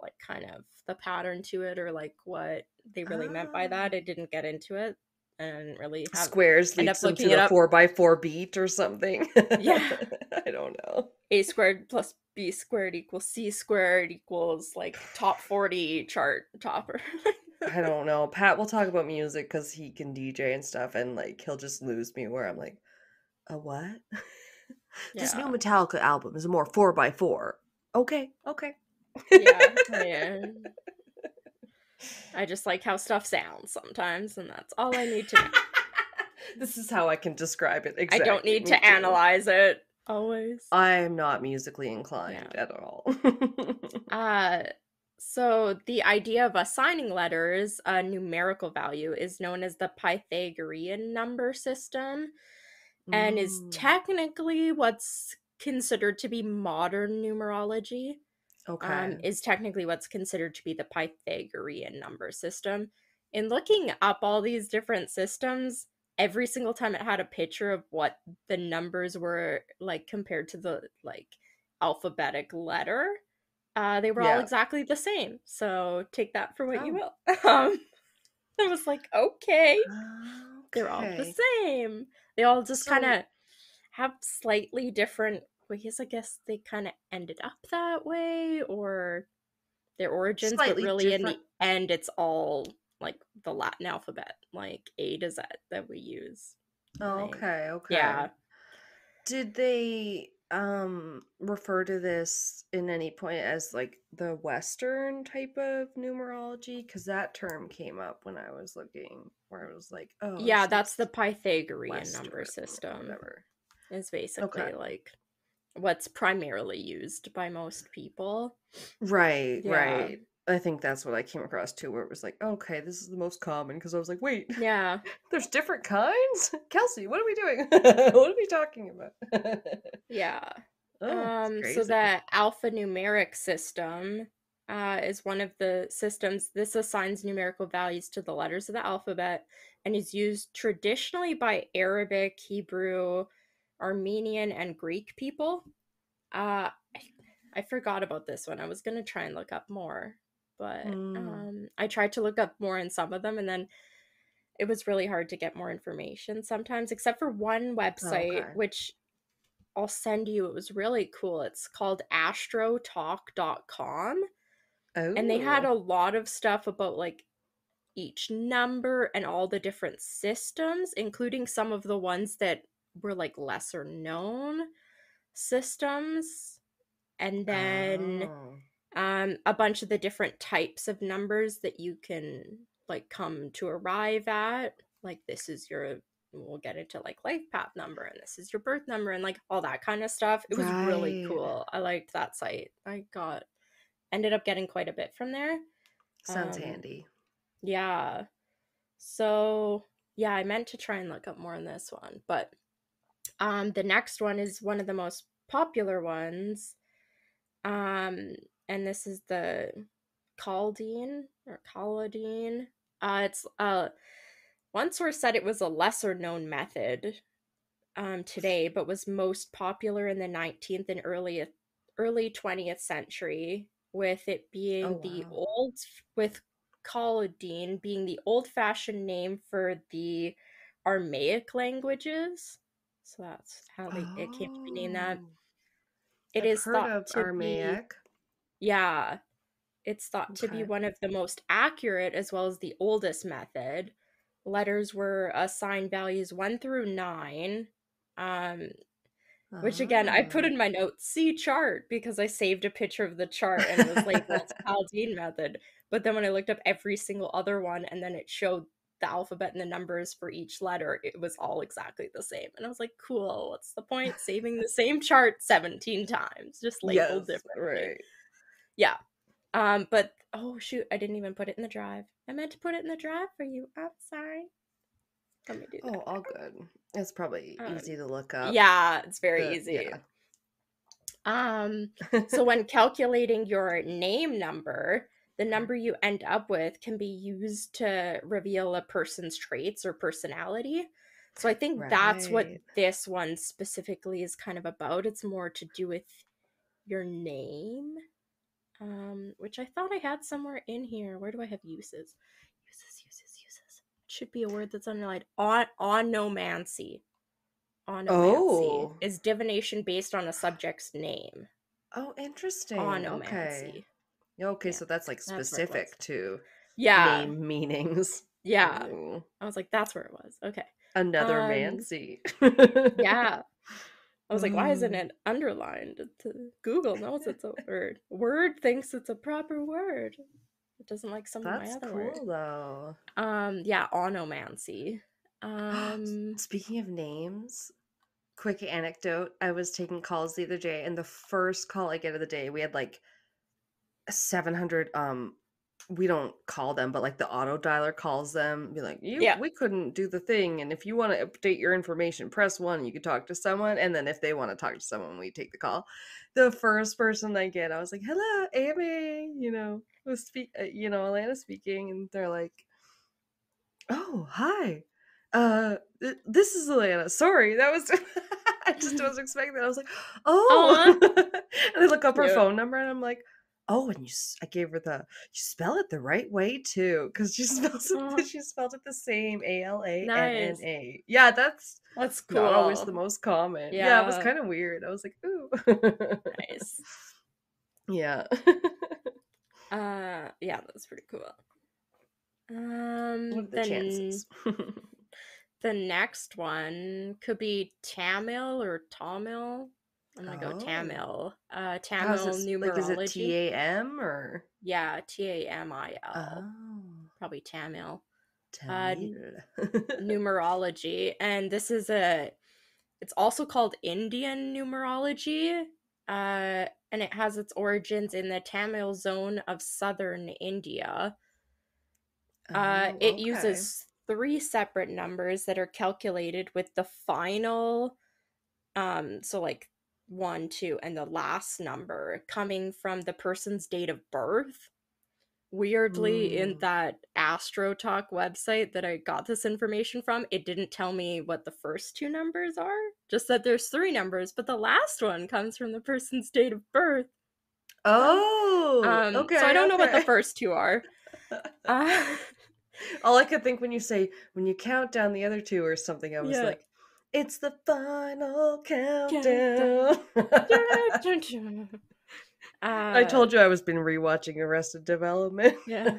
Speaker 2: like kind of the pattern to it, or like what they really meant by
Speaker 1: Ah.
Speaker 2: that. I didn't get into it. I didn't really have
Speaker 1: Squares
Speaker 2: end
Speaker 1: leads
Speaker 2: up
Speaker 1: them
Speaker 2: looking
Speaker 1: to
Speaker 2: it
Speaker 1: a
Speaker 2: up.
Speaker 1: 4x4 beat or something.
Speaker 2: Yeah.
Speaker 1: I don't know.
Speaker 2: A squared plus B squared equals C squared equals like top 40 chart topper.
Speaker 1: I don't know. Pat will talk about music because he can DJ and stuff, and like he'll just lose me where I'm like, a what? This new
Speaker 2: Yeah.
Speaker 1: Metallica album is more 4x4. Okay, okay.
Speaker 2: Yeah. I just like how stuff sounds sometimes, and that's all I need to know.
Speaker 1: This is how I can describe it
Speaker 2: I don't
Speaker 1: exactly.
Speaker 2: need
Speaker 1: Me
Speaker 2: to
Speaker 1: too.
Speaker 2: analyze it always.
Speaker 1: I'm not musically
Speaker 2: Yeah.
Speaker 1: inclined at all.
Speaker 2: Uh so the idea of assigning letters a numerical value is known as the Pythagorean number system and is
Speaker 1: Mm,
Speaker 2: technically what's considered to be modern numerology.
Speaker 1: okay.
Speaker 2: Is technically what's considered to be the Pythagorean number system. In looking up all these different systems, every single time it had a picture of what the numbers were like compared to the like alphabetic letter, they were all
Speaker 1: Yeah.
Speaker 2: exactly the same. So take that for what you
Speaker 1: Oh.
Speaker 2: will. I was like, okay, they're all the
Speaker 1: Okay.
Speaker 2: same. They all just kind
Speaker 1: So
Speaker 2: of have slightly different ways. I guess they kind of ended up that way, or their origins, but
Speaker 1: slightly
Speaker 2: really in
Speaker 1: different.
Speaker 2: the end, it's all like the Latin alphabet, like A to Z that we use.
Speaker 1: Oh,
Speaker 2: Like,
Speaker 1: okay, okay.
Speaker 2: yeah.
Speaker 1: Did they refer to this in any point as like the Western type of numerology? Because that term came up when I was looking, where it was like, oh,
Speaker 2: Yeah,
Speaker 1: this
Speaker 2: that's the
Speaker 1: looks
Speaker 2: Pythagorean number
Speaker 1: Western or
Speaker 2: system,
Speaker 1: whatever.
Speaker 2: is
Speaker 1: Okay.
Speaker 2: basically like what's primarily used by most people.
Speaker 1: Right,
Speaker 2: Yeah.
Speaker 1: right. I think that's what I came across too, where it was like, okay, this is the most common. Because I was like, wait,
Speaker 2: Yeah.
Speaker 1: there's different kinds? Kelsey, what are we doing? What are we talking about?
Speaker 2: Yeah.
Speaker 1: Oh, it's
Speaker 2: So
Speaker 1: crazy.
Speaker 2: the alphanumeric system is one of the systems. This assigns numerical values to the letters of the alphabet and is used traditionally by Arabic, Hebrew, Armenian, and Greek people. I forgot about this one. I was going to try and look up more, but
Speaker 1: Hmm.
Speaker 2: I tried to look up more in some of them, and then it was really hard to get more information sometimes, except for one website,
Speaker 1: Okay.
Speaker 2: which I'll send you. It was really cool. It's called astrotalk.com. And they had
Speaker 1: Oh.
Speaker 2: a lot of stuff about like each number and all the different systems, including some of the ones that were like lesser known systems. And then
Speaker 1: Oh.
Speaker 2: a bunch of the different types of numbers that you can like come to arrive at. Like this is your, we'll get into like life path number, and this is your birth number, and like all that kind of stuff. It was really
Speaker 1: Right.
Speaker 2: cool. I liked that site. I got ended up getting quite a bit from there.
Speaker 1: Sounds
Speaker 2: um
Speaker 1: handy.
Speaker 2: yeah. So yeah, I meant to try and look up more on this one, but the next one is one of the most popular ones. And this is the Chaldean or Chaldean. It's one source said it was a lesser known method today, but was most popular in the 19th and early 20th century, with it
Speaker 1: Oh
Speaker 2: being the
Speaker 1: wow.
Speaker 2: old with Chaldean being the old-fashioned name for the Aramaic languages. So that's how it came to be named that.
Speaker 1: Oh.
Speaker 2: It
Speaker 1: I've
Speaker 2: is
Speaker 1: heard
Speaker 2: thought
Speaker 1: of
Speaker 2: to be,
Speaker 1: Aramaic.
Speaker 2: yeah, it's thought to be
Speaker 1: Okay.
Speaker 2: one of the most accurate as well as the oldest method. Letters were assigned values 1 through 9. Um, which again, I put
Speaker 1: Oh.
Speaker 2: in my notes, see chart, because I saved a picture of the chart and it was labeled Chaldean method. But then when I looked up every single other one and then it showed the alphabet and the numbers for each letter, it was all exactly the same. And I was like, cool, what's the point? Saving the same chart 17 times, just labeled
Speaker 1: Yes,
Speaker 2: differently.
Speaker 1: right.
Speaker 2: Yeah. But oh shoot, I didn't even put it in the drive. I meant to put it in the drive for you. I'm sorry. Let me do
Speaker 1: Oh, all good. It's probably
Speaker 2: that.
Speaker 1: easy to look up.
Speaker 2: Yeah, it's very
Speaker 1: The
Speaker 2: easy.
Speaker 1: yeah.
Speaker 2: Um, so when calculating your name number, the
Speaker 1: Okay.
Speaker 2: number you end up with can be used to reveal a person's traits or personality. So I think that's what
Speaker 1: Right.
Speaker 2: this one specifically is kind of about. It's more to do with your name. Which I thought I had somewhere in here. Where do I have uses? Uses. It should be a word that's underlined. Onomancy. Onomancy
Speaker 1: Oh.
Speaker 2: is divination based on a subject's name.
Speaker 1: Oh, interesting. Okay.
Speaker 2: Onomancy.
Speaker 1: Okay,
Speaker 2: Yeah,
Speaker 1: so that's like
Speaker 2: that's where it was.
Speaker 1: specific to
Speaker 2: Yeah,
Speaker 1: name meanings.
Speaker 2: yeah.
Speaker 1: Ooh.
Speaker 2: I was like, that's where it was. Okay.
Speaker 1: Another
Speaker 2: Um,
Speaker 1: Mancy.
Speaker 2: yeah. I was like, why isn't
Speaker 1: Oh,
Speaker 2: it underlined? Google knows it's a word. Word thinks it's a proper word. It doesn't like some of my
Speaker 1: that's
Speaker 2: other words.
Speaker 1: cool though.
Speaker 2: Yeah, onomancy. Um,
Speaker 1: Speaking of names, quick anecdote. I was taking calls the other day, and the first call I get of the day, we had like 700 we don't call them, but like the auto dialer calls them, be like, you
Speaker 2: yeah.
Speaker 1: we couldn't do the thing, and if you want to update your information, press one. You could talk to someone, and then if they want to talk to someone, we take the call. The first person I get, I was like, hello, Amy, was Alanna speaking, and they're like, oh, hi. This is Alanna. Sorry, that was I just wasn't expecting that. I was like, oh,
Speaker 2: Aw,
Speaker 1: and I look up her
Speaker 2: cute.
Speaker 1: phone number, and I'm like, oh, and I gave her you spell it the right way too, because she spells
Speaker 2: Aw,
Speaker 1: it she spelled it the same,
Speaker 2: nice.
Speaker 1: Alanna. Yeah, that's
Speaker 2: That's
Speaker 1: not always the
Speaker 2: cool.
Speaker 1: most common. Yeah, it was
Speaker 2: Yeah,
Speaker 1: kind of weird. I was like, ooh,
Speaker 2: nice.
Speaker 1: yeah.
Speaker 2: Yeah, that's pretty cool.
Speaker 1: What are the
Speaker 2: Then
Speaker 1: chances?
Speaker 2: the next one could be Tamil or Tamil. I'm gonna go
Speaker 1: Oh,
Speaker 2: Tamil.
Speaker 1: how's
Speaker 2: Tamil
Speaker 1: it? Like, is it
Speaker 2: numerology.
Speaker 1: TAM or?
Speaker 2: Yeah, Tamil.
Speaker 1: Oh.
Speaker 2: Probably Tamil. Uh,
Speaker 1: Tamil.
Speaker 2: numerology, and this is it's also called Indian numerology. And it has its origins in the Tamil zone of southern India.
Speaker 1: Oh,
Speaker 2: It
Speaker 1: okay.
Speaker 2: uses three separate numbers that are calculated with the final, so like one, two, and the last number coming from the person's date of birth. Weirdly, in
Speaker 1: Mm.
Speaker 2: that Astro Talk website that I got this information from, it didn't tell me what the first two numbers are, just that there's three numbers, but the last one comes from the person's date of birth. Fun.
Speaker 1: Oh,
Speaker 2: So I
Speaker 1: okay,
Speaker 2: don't know what the
Speaker 1: okay.
Speaker 2: first two are. Uh,
Speaker 1: All I could think when you count down the other two or something, I was
Speaker 2: yeah.
Speaker 1: like, it's the final
Speaker 2: Countdown.
Speaker 1: countdown. I
Speaker 2: uh,
Speaker 1: told you I was been rewatching Arrested Development.
Speaker 2: yeah.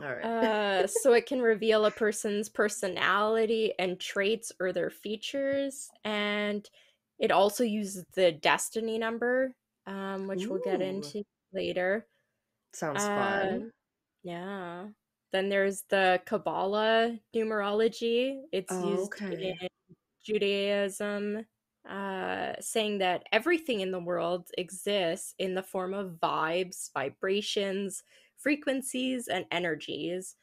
Speaker 1: All right.
Speaker 2: So it can reveal a person's personality and traits or their features, and it also uses the destiny number, which we'll get
Speaker 1: Ooh,
Speaker 2: into later.
Speaker 1: sounds
Speaker 2: Uh,
Speaker 1: fun.
Speaker 2: yeah. Then there's the Kabbalah numerology. It's
Speaker 1: Oh,
Speaker 2: used
Speaker 1: okay.
Speaker 2: in Judaism, saying that everything in the world exists in the form of vibes, vibrations, frequencies, and energies,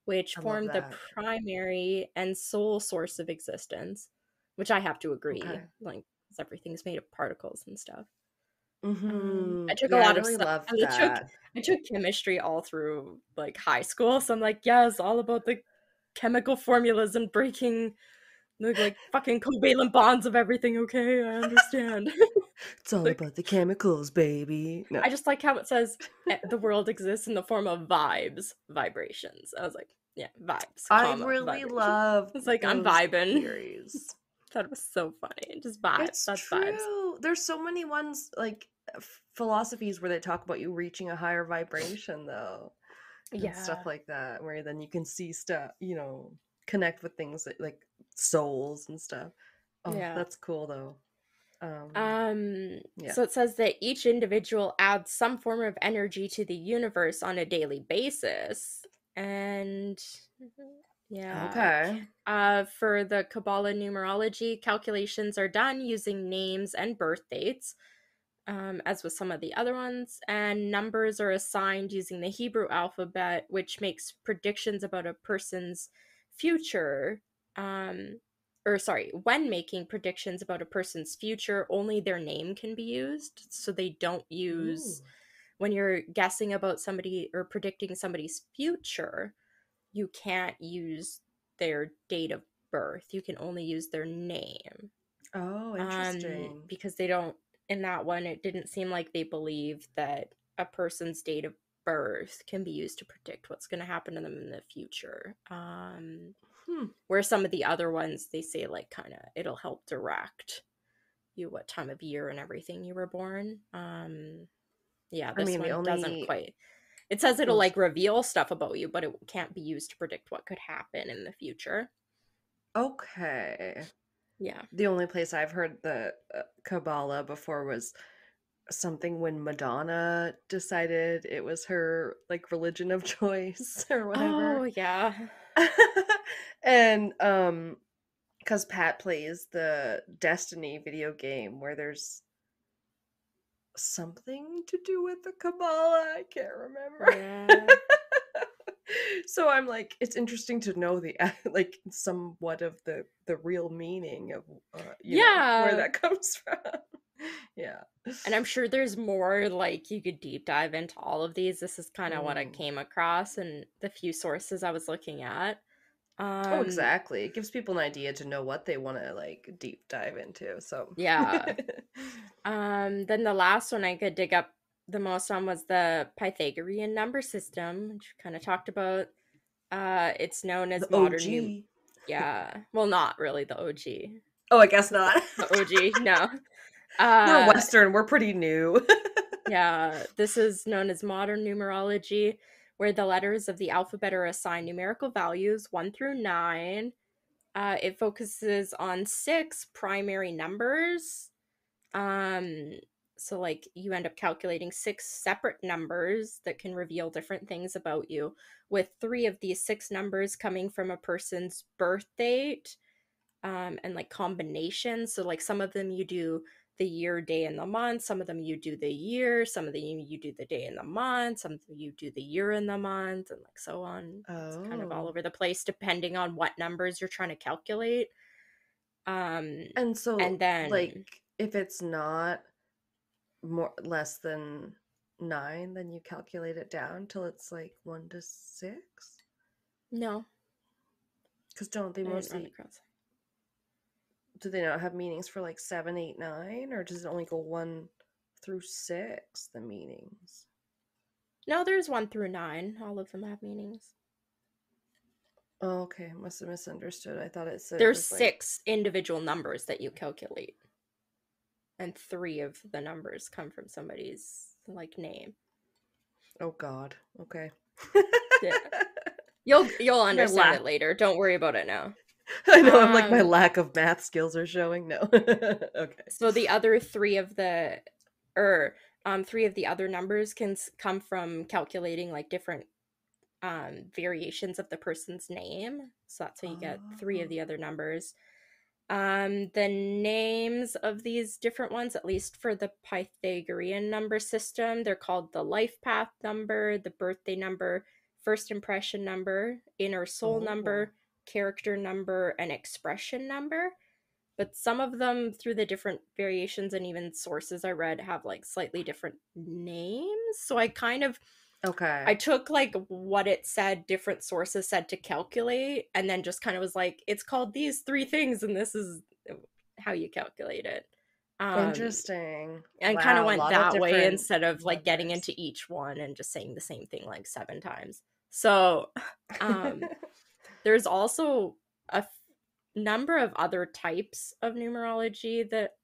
Speaker 2: which
Speaker 1: I love
Speaker 2: form the
Speaker 1: that.
Speaker 2: primary and sole source of existence, which I have to agree,
Speaker 1: Okay.
Speaker 2: like, 'cause everything's made of particles and stuff. I
Speaker 1: Mm-hmm.
Speaker 2: took a
Speaker 1: Yeah, I
Speaker 2: lot of
Speaker 1: really
Speaker 2: stuff.
Speaker 1: love
Speaker 2: I
Speaker 1: that.
Speaker 2: took chemistry all through like high school, so I'm like, yeah, it's all about the chemical formulas and breaking like fucking covalent bonds of everything. Okay, I understand.
Speaker 1: It's all
Speaker 2: Like,
Speaker 1: about the chemicals, baby. No.
Speaker 2: I just like how it says the world exists in the form of vibes, vibrations. I was like, yeah, vibes,
Speaker 1: I
Speaker 2: comma,
Speaker 1: really
Speaker 2: vibration.
Speaker 1: love
Speaker 2: It's like I'm
Speaker 1: those
Speaker 2: vibing.
Speaker 1: theories.
Speaker 2: Thought it was so funny. Just vibes.
Speaker 1: It's
Speaker 2: That's vibes.
Speaker 1: true. There's so many ones like philosophies where they talk about you reaching a higher vibration though and stuff
Speaker 2: Yeah.
Speaker 1: like that where then you can see stuff, connect with things like souls and stuff. Oh,
Speaker 2: Yeah.
Speaker 1: that's cool though. Um yeah.
Speaker 2: So it says that each individual adds some form of energy to the universe on a daily basis. And yeah.
Speaker 1: Okay.
Speaker 2: For the Kabbalah numerology, calculations are done using names and birth dates, as with some of the other ones, and numbers are assigned using the Hebrew alphabet, which makes predictions about a person's future. Um, or sorry, when making predictions about a person's future, only their name can be used. So they don't
Speaker 1: Ooh.
Speaker 2: use, when you're guessing about somebody or predicting somebody's future, you can't use their date of birth. You can only use their name.
Speaker 1: Oh, interesting.
Speaker 2: Because they don't, in that one, it didn't seem like they believed that a person's date of birth can be used to predict what's going to happen to them in the future.
Speaker 1: Hmm.
Speaker 2: Where some of the other ones, they say, like, kind of, it'll help direct you what time of year and everything you were born. Yeah,
Speaker 1: I
Speaker 2: this
Speaker 1: mean, the
Speaker 2: one doesn't
Speaker 1: only
Speaker 2: quite. It says it'll,
Speaker 1: those
Speaker 2: like, reveal stuff about you, but it can't be used to predict what could happen in the future.
Speaker 1: okay.
Speaker 2: Yeah.
Speaker 1: The only place I've heard the Kabbalah before was something when Madonna decided it was her like religion of choice or
Speaker 2: Oh,
Speaker 1: whatever.
Speaker 2: yeah.
Speaker 1: And because Pat plays the Destiny video game where there's something to do with the Kabbalah, I can't remember.
Speaker 2: Yeah.
Speaker 1: So I'm like, it's interesting to know the like somewhat of the real meaning of where
Speaker 2: Yeah.
Speaker 1: that comes from. Yeah.
Speaker 2: And I'm sure there's more, like, you could deep dive into all of these. This is kind of what I
Speaker 1: Mm.
Speaker 2: came across and the few sources I was looking at.
Speaker 1: Oh,
Speaker 2: Um,
Speaker 1: exactly. It gives people an idea to know what they want to like deep dive into. So,
Speaker 2: yeah. Then the last one I could dig up the most on was the Pythagorean number system, which we kind of talked about. It's known
Speaker 1: the
Speaker 2: as modern
Speaker 1: OG.
Speaker 2: yeah. Well, not really the OG.
Speaker 1: Oh, I guess not.
Speaker 2: The OG, no.
Speaker 1: We're
Speaker 2: Uh,
Speaker 1: Western. We're pretty new.
Speaker 2: yeah, this is known as modern numerology, where the letters of the alphabet are assigned numerical values 1 through 9. It focuses on 6 primary numbers. Um, so like you end up calculating 6 separate numbers that can reveal different things about you, with 3 of these 6 numbers coming from a person's birth date, and like combinations. So like some of them you do the year, day, and the month. Some of them you do the year. Some of them you do the day and the month. Some of them you do the year and the month, and like so on. It's kind of all
Speaker 1: Oh.
Speaker 2: over the place depending on what numbers you're trying to calculate. Um,
Speaker 1: And
Speaker 2: and
Speaker 1: so, like,
Speaker 2: then
Speaker 1: if it's not more less than 9, then you calculate it down till it's like 1 to 6?
Speaker 2: no,
Speaker 1: Because don't they
Speaker 2: I didn't run
Speaker 1: mostly,
Speaker 2: across.
Speaker 1: do they not have meanings for like 7, 8, 9? Or does it only go 1 through 6, the meanings?
Speaker 2: No, there's 1 through 9. All of them have meanings.
Speaker 1: Oh, okay. Must have misunderstood. I thought it said it
Speaker 2: There's
Speaker 1: was like,
Speaker 2: 6 individual numbers that you calculate, and 3 of the numbers come from somebody's like name.
Speaker 1: oh God. Okay.
Speaker 2: Yeah. You'll
Speaker 1: My
Speaker 2: understand it
Speaker 1: lack.
Speaker 2: later. Don't worry about it now.
Speaker 1: I know. I'm like, my
Speaker 2: Um
Speaker 1: lack of math skills are showing. No. Okay.
Speaker 2: so the other 3 of the or 3 of the other numbers can come from calculating like different variations of the person's name. So that's how you get 3 of
Speaker 1: Oh.
Speaker 2: the other numbers. The names of these different ones, at least for the Pythagorean number system, they're called the life path number, the birthday number, first impression number, inner soul
Speaker 1: Oh.
Speaker 2: number, character number, and expression number. But some of them, through the different variations and even sources I read, have like slightly different names. So I
Speaker 1: Okay.
Speaker 2: took like what it said, different sources said to calculate, and then just kind of was like, it's called these 3 things, and this is how you calculate it. Um,
Speaker 1: Interesting.
Speaker 2: and kind of
Speaker 1: Wow. A
Speaker 2: went
Speaker 1: lot of
Speaker 2: that way
Speaker 1: different
Speaker 2: instead of like getting
Speaker 1: numbers.
Speaker 2: into each one and just saying the same thing like 7 times. So, um, there's also a number of other types of numerology that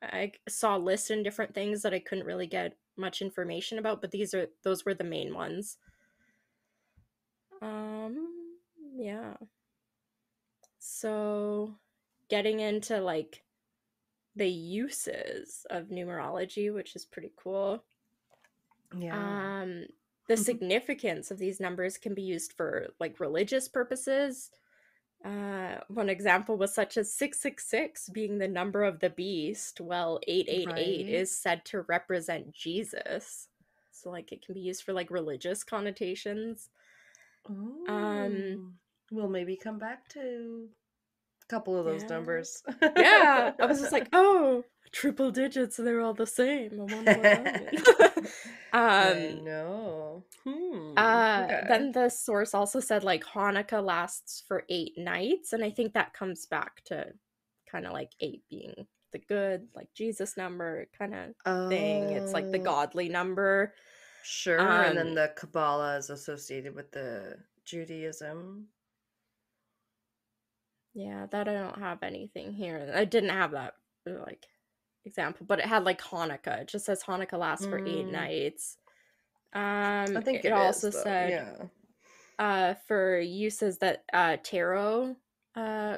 Speaker 2: I saw listed in different things that I couldn't really get much information about, but those were the main ones. Um, yeah. So getting into like the uses of numerology, which is pretty cool.
Speaker 1: Yeah.
Speaker 2: Um, the significance of these numbers can be used for like religious purposes. One example was such as 666 being the number of the beast, while 888
Speaker 1: Right.
Speaker 2: is said to represent Jesus. So like it can be used for like religious connotations. Um,
Speaker 1: Oh. We'll maybe come back to a couple of those
Speaker 2: yeah.
Speaker 1: numbers.
Speaker 2: Yeah, I was just like, oh, triple digits, they're all the same. I wonder what that means.
Speaker 1: I
Speaker 2: um,
Speaker 1: know. Okay.
Speaker 2: then the source also said like Hanukkah lasts for 8 nights, and I think that comes back to kind of like 8 being the good, like Jesus number kind of thing. It's like the
Speaker 1: Oh,
Speaker 2: godly number.
Speaker 1: sure. And
Speaker 2: Um,
Speaker 1: then the Kabbalah is associated with the Judaism.
Speaker 2: yeah, that I don't have anything here. I didn't have that like example, but it had like Hanukkah. It just says Hanukkah lasts for 8 nights.
Speaker 1: I think
Speaker 2: It
Speaker 1: it is,
Speaker 2: also
Speaker 1: though.
Speaker 2: said
Speaker 1: Yeah.
Speaker 2: for uses that tarot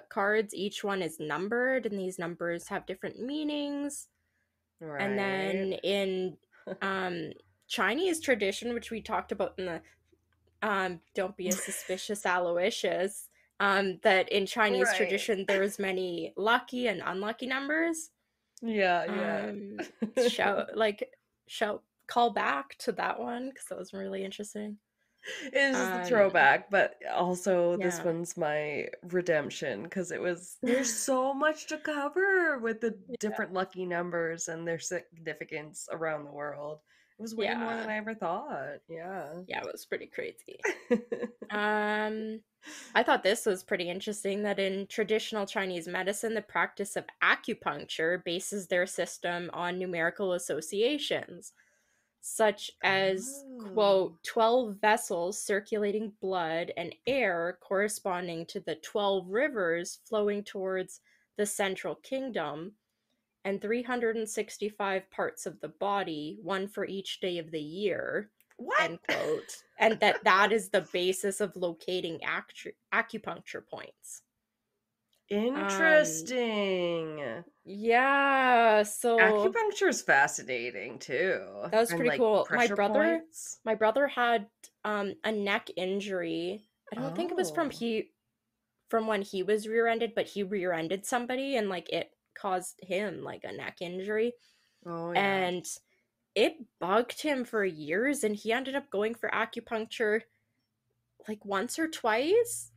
Speaker 2: cards, each one is numbered, and these numbers have different meanings. And
Speaker 1: Right.
Speaker 2: then in um, Chinese tradition, which we talked about in the "Don't be a suspicious Aloysius," that in Chinese
Speaker 1: Right.
Speaker 2: tradition there's many lucky and unlucky numbers.
Speaker 1: Yeah, yeah.
Speaker 2: Um, shout call back to that one because that was really interesting.
Speaker 1: It's just a
Speaker 2: Um,
Speaker 1: throwback, but also this
Speaker 2: yeah.
Speaker 1: one's my redemption because there's so much to cover with the different lucky numbers and their significance around the world. It was way more than
Speaker 2: Yeah.
Speaker 1: I ever thought. Yeah.
Speaker 2: Yeah, it was pretty crazy. Um, I thought this was pretty interesting that in traditional Chinese medicine, the practice of acupuncture bases their system on numerical associations, such as,
Speaker 1: Oh.
Speaker 2: quote, 12 vessels circulating blood and air corresponding to the 12 rivers flowing towards the central kingdom, and 365 parts of the body, one for each day of the year,
Speaker 1: What?
Speaker 2: end quote. And that is the basis of locating acupuncture points. Um,
Speaker 1: Interesting.
Speaker 2: yeah, so
Speaker 1: Acupuncture is fascinating too.
Speaker 2: that was
Speaker 1: And
Speaker 2: pretty
Speaker 1: like
Speaker 2: cool. My
Speaker 1: pressure
Speaker 2: brother,
Speaker 1: points.
Speaker 2: my brother had a neck injury. I don't think it was
Speaker 1: Oh.
Speaker 2: from when he was rear-ended, but he rear-ended somebody and like it caused him like a neck injury.
Speaker 1: Oh yeah.
Speaker 2: And it bugged him for years, and he ended up going for acupuncture like once or twice,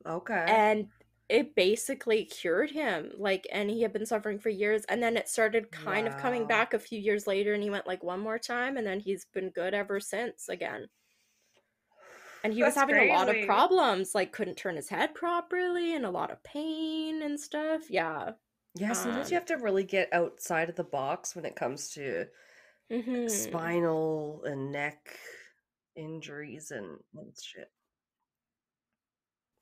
Speaker 1: Okay.
Speaker 2: and it basically cured him, like, and he had been suffering for years, and then it started kind of coming
Speaker 1: Wow.
Speaker 2: back a few years later, and he went like one more time, and then he's been good ever since again. And he was
Speaker 1: That's
Speaker 2: having a lot of
Speaker 1: crazy.
Speaker 2: problems, like couldn't turn his head properly and a lot of pain and stuff. Yeah.
Speaker 1: Yeah, sometimes you
Speaker 2: um
Speaker 1: have to really get outside of the box when it comes to
Speaker 2: mhm.
Speaker 1: spinal and neck injuries and all this shit.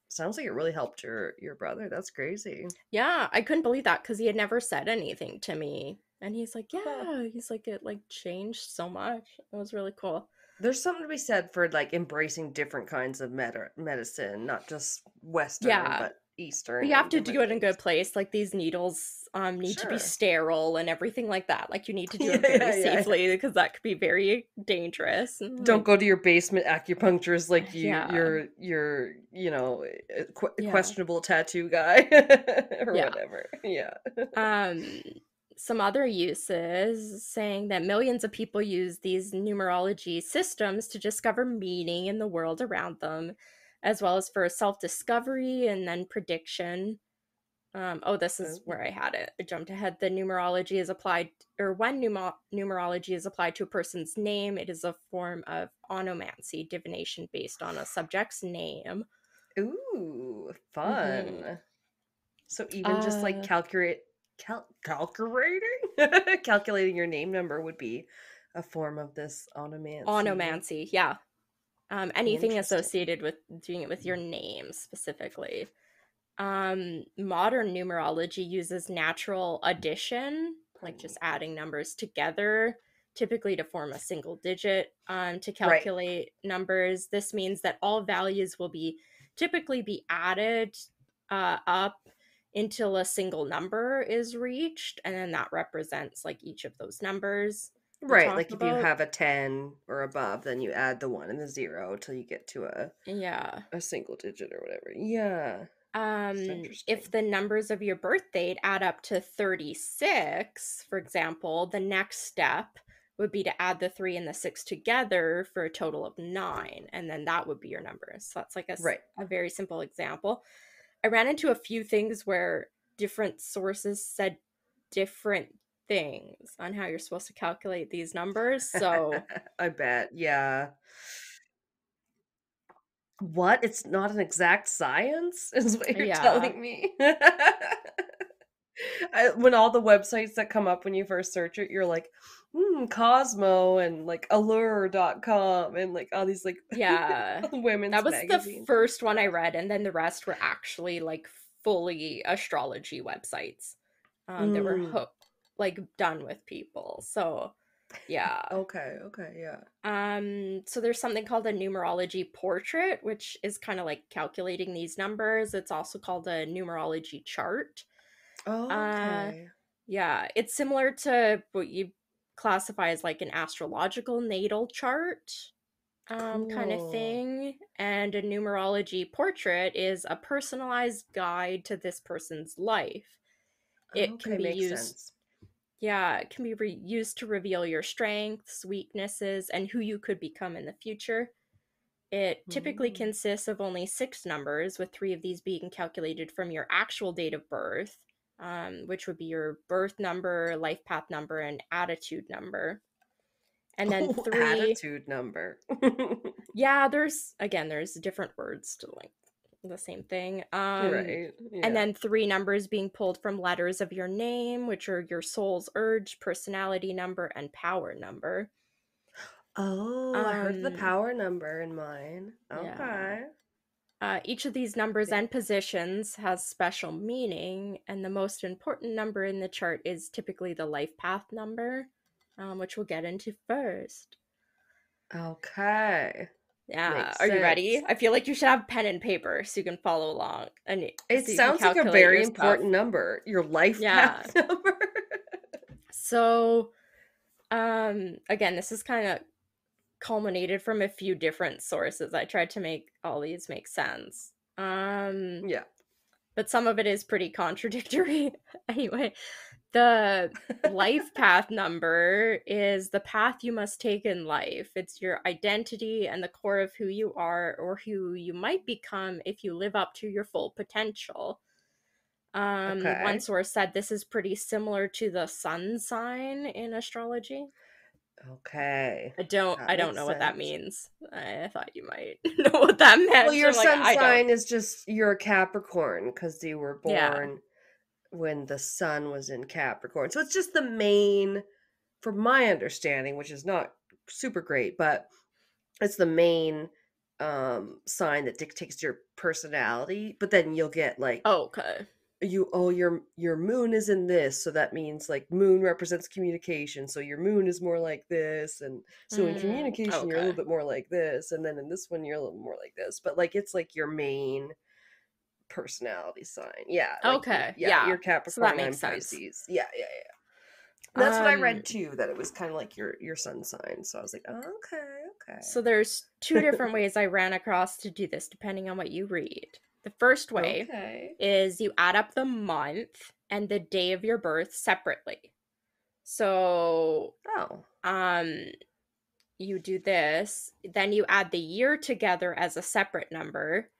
Speaker 1: Sounds like it really helped your brother. That's crazy.
Speaker 2: Yeah, I couldn't believe that because he had never said anything to me. And he's like,
Speaker 1: Huh.
Speaker 2: yeah, he's like, it like changed so much. It was really cool.
Speaker 1: There's something to be said for like embracing different kinds of medicine, not just Western,
Speaker 2: Yeah.
Speaker 1: but
Speaker 2: But
Speaker 1: Eastern
Speaker 2: you have
Speaker 1: and
Speaker 2: to do
Speaker 1: different
Speaker 2: it in a
Speaker 1: things.
Speaker 2: good place. Like these needles need to be
Speaker 1: Sure.
Speaker 2: sterile and everything like that. Like you need to do
Speaker 1: Yeah,
Speaker 2: it very
Speaker 1: yeah, yeah.
Speaker 2: safely because that could be very dangerous. And
Speaker 1: Don't
Speaker 2: like,
Speaker 1: go to your basement acupuncturist like
Speaker 2: yeah, yeah,
Speaker 1: questionable tattoo guy or
Speaker 2: yeah.
Speaker 1: whatever. Yeah.
Speaker 2: Um, some other uses saying that millions of people use these numerology systems to discover meaning in the world around them, as well as for self discovery and then prediction. Oh, this is
Speaker 1: Oh.
Speaker 2: where I had it. I jumped ahead. The numerology is applied, or when numerology is applied to a person's name, it is a form of onomancy, divination based on a subject's name.
Speaker 1: Ooh,
Speaker 2: Hmm.
Speaker 1: fun. So even just like
Speaker 2: Uh,
Speaker 1: calculating calculating your name number would be a form of this onomancy.
Speaker 2: Onomancy, yeah. Anything
Speaker 1: Interesting.
Speaker 2: associated with doing it with your name specifically. Modern numerology uses natural addition, like
Speaker 1: Pardon
Speaker 2: just
Speaker 1: me.
Speaker 2: adding numbers together, typically to form a single digit, to
Speaker 1: Right.
Speaker 2: calculate numbers. This means that all values will be typically be added up until a single number is reached, and then that represents like each of those numbers we
Speaker 1: Right.
Speaker 2: talk
Speaker 1: Like if you
Speaker 2: about.
Speaker 1: have a 10 or above, then you add the 1 and the 0 till you get to
Speaker 2: Yeah.
Speaker 1: a single digit or whatever. Yeah. It's
Speaker 2: If
Speaker 1: interesting.
Speaker 2: the numbers of your birth date add up to 36, for example, the next step would be to add the 3 and the 6 together for a total of 9, and then that would be your number. So that's like
Speaker 1: Right.
Speaker 2: a very simple example. I ran into a few things where different sources said different things on how you're supposed to calculate these numbers. So,
Speaker 1: I bet. Yeah. What? It's not an exact science, is what you're
Speaker 2: yeah.
Speaker 1: telling me? When all the websites that come up when you first search it, you're like, Cosmo and like Allure.com and like all these like
Speaker 2: Yeah. That
Speaker 1: women's
Speaker 2: was the
Speaker 1: magazines and
Speaker 2: first one I
Speaker 1: stuff.
Speaker 2: read, and then the rest were actually like fully astrology websites that were
Speaker 1: Mm.
Speaker 2: like done with people. So, yeah.
Speaker 1: Okay, okay, yeah.
Speaker 2: So there's something called a numerology portrait, which is kind of like calculating these numbers. It's also called a numerology chart. Uh,
Speaker 1: Okay.
Speaker 2: yeah, it's similar to what you classify as like an astrological natal chart kind of
Speaker 1: Cool.
Speaker 2: thing. And a numerology portrait is a personalized guide to this person's life. It can
Speaker 1: Okay,
Speaker 2: be
Speaker 1: makes
Speaker 2: used,
Speaker 1: sense.
Speaker 2: yeah, it can be used to reveal your strengths, weaknesses, and who you could become in the future. It typically
Speaker 1: Mm.
Speaker 2: consists of only 6 numbers, with 3 of these being calculated from your actual date of birth, which would be your birth number, life path number, and attitude number. And then
Speaker 1: Oh,
Speaker 2: 3,
Speaker 1: attitude number.
Speaker 2: yeah, there's different words to like the same thing.
Speaker 1: Right.
Speaker 2: And
Speaker 1: Yeah.
Speaker 2: then 3 numbers being pulled from letters of your name, which are your soul's urge, personality number, and power number.
Speaker 1: Oh, I heard the
Speaker 2: Um,
Speaker 1: power number in mine.
Speaker 2: yeah.
Speaker 1: Okay.
Speaker 2: Each of these numbers
Speaker 1: Yeah.
Speaker 2: and positions has special meaning, and the most important number in the chart is typically the life path number, which we'll get into first.
Speaker 1: Okay.
Speaker 2: Yeah,
Speaker 1: Makes
Speaker 2: are you ready?
Speaker 1: sense.
Speaker 2: I feel like you should have pen and paper so you can follow along and
Speaker 1: It
Speaker 2: so you can
Speaker 1: sounds like a
Speaker 2: calculate
Speaker 1: very
Speaker 2: your stuff.
Speaker 1: important number. Your life
Speaker 2: Yeah.
Speaker 1: path number.
Speaker 2: So, again, this is kind of culminated from a few different sources. I tried to make all these make sense.
Speaker 1: Yeah.
Speaker 2: But some of it is pretty contradictory. Anyway, the life path number is the path you must take in life. It's your identity and the core of who you are or who you might become if you live up to your full potential. One
Speaker 1: Okay.
Speaker 2: source said this is pretty similar to the sun sign in astrology.
Speaker 1: Okay. That
Speaker 2: I don't
Speaker 1: makes
Speaker 2: know what that
Speaker 1: sense.
Speaker 2: means. I thought you might know what that
Speaker 1: Well,
Speaker 2: meant.
Speaker 1: your
Speaker 2: I'm like,
Speaker 1: sun
Speaker 2: I don't.
Speaker 1: sign is just you're a Capricorn because you were
Speaker 2: Yeah.
Speaker 1: born when the sun was in Capricorn. So it's just the main, from my understanding, which is not super great, but it's the main sign that dictates your personality. But then you'll get like
Speaker 2: Okay.
Speaker 1: your moon is in this, so that means like moon represents communication, so your moon is more like this, and so in communication you're a little
Speaker 2: Okay.
Speaker 1: bit more like this, and then in this one you're a little more like this, but like it's like your main personality sign. Yeah, like
Speaker 2: Okay.
Speaker 1: yeah,
Speaker 2: Yeah.
Speaker 1: you're
Speaker 2: So that
Speaker 1: Capricorn, I'm
Speaker 2: makes sense.
Speaker 1: Pisces. Yeah, yeah, yeah. That's what I
Speaker 2: Um,
Speaker 1: read too, that it was kind of like your sun sign, so I was like, oh, okay,
Speaker 2: so there's two
Speaker 1: okay.
Speaker 2: different ways I ran across to do this, depending on what you read. The first way
Speaker 1: Okay.
Speaker 2: is you add up the month and the day of your birth separately. So,
Speaker 1: Oh,
Speaker 2: um, you do this, then you add the year together as a separate number.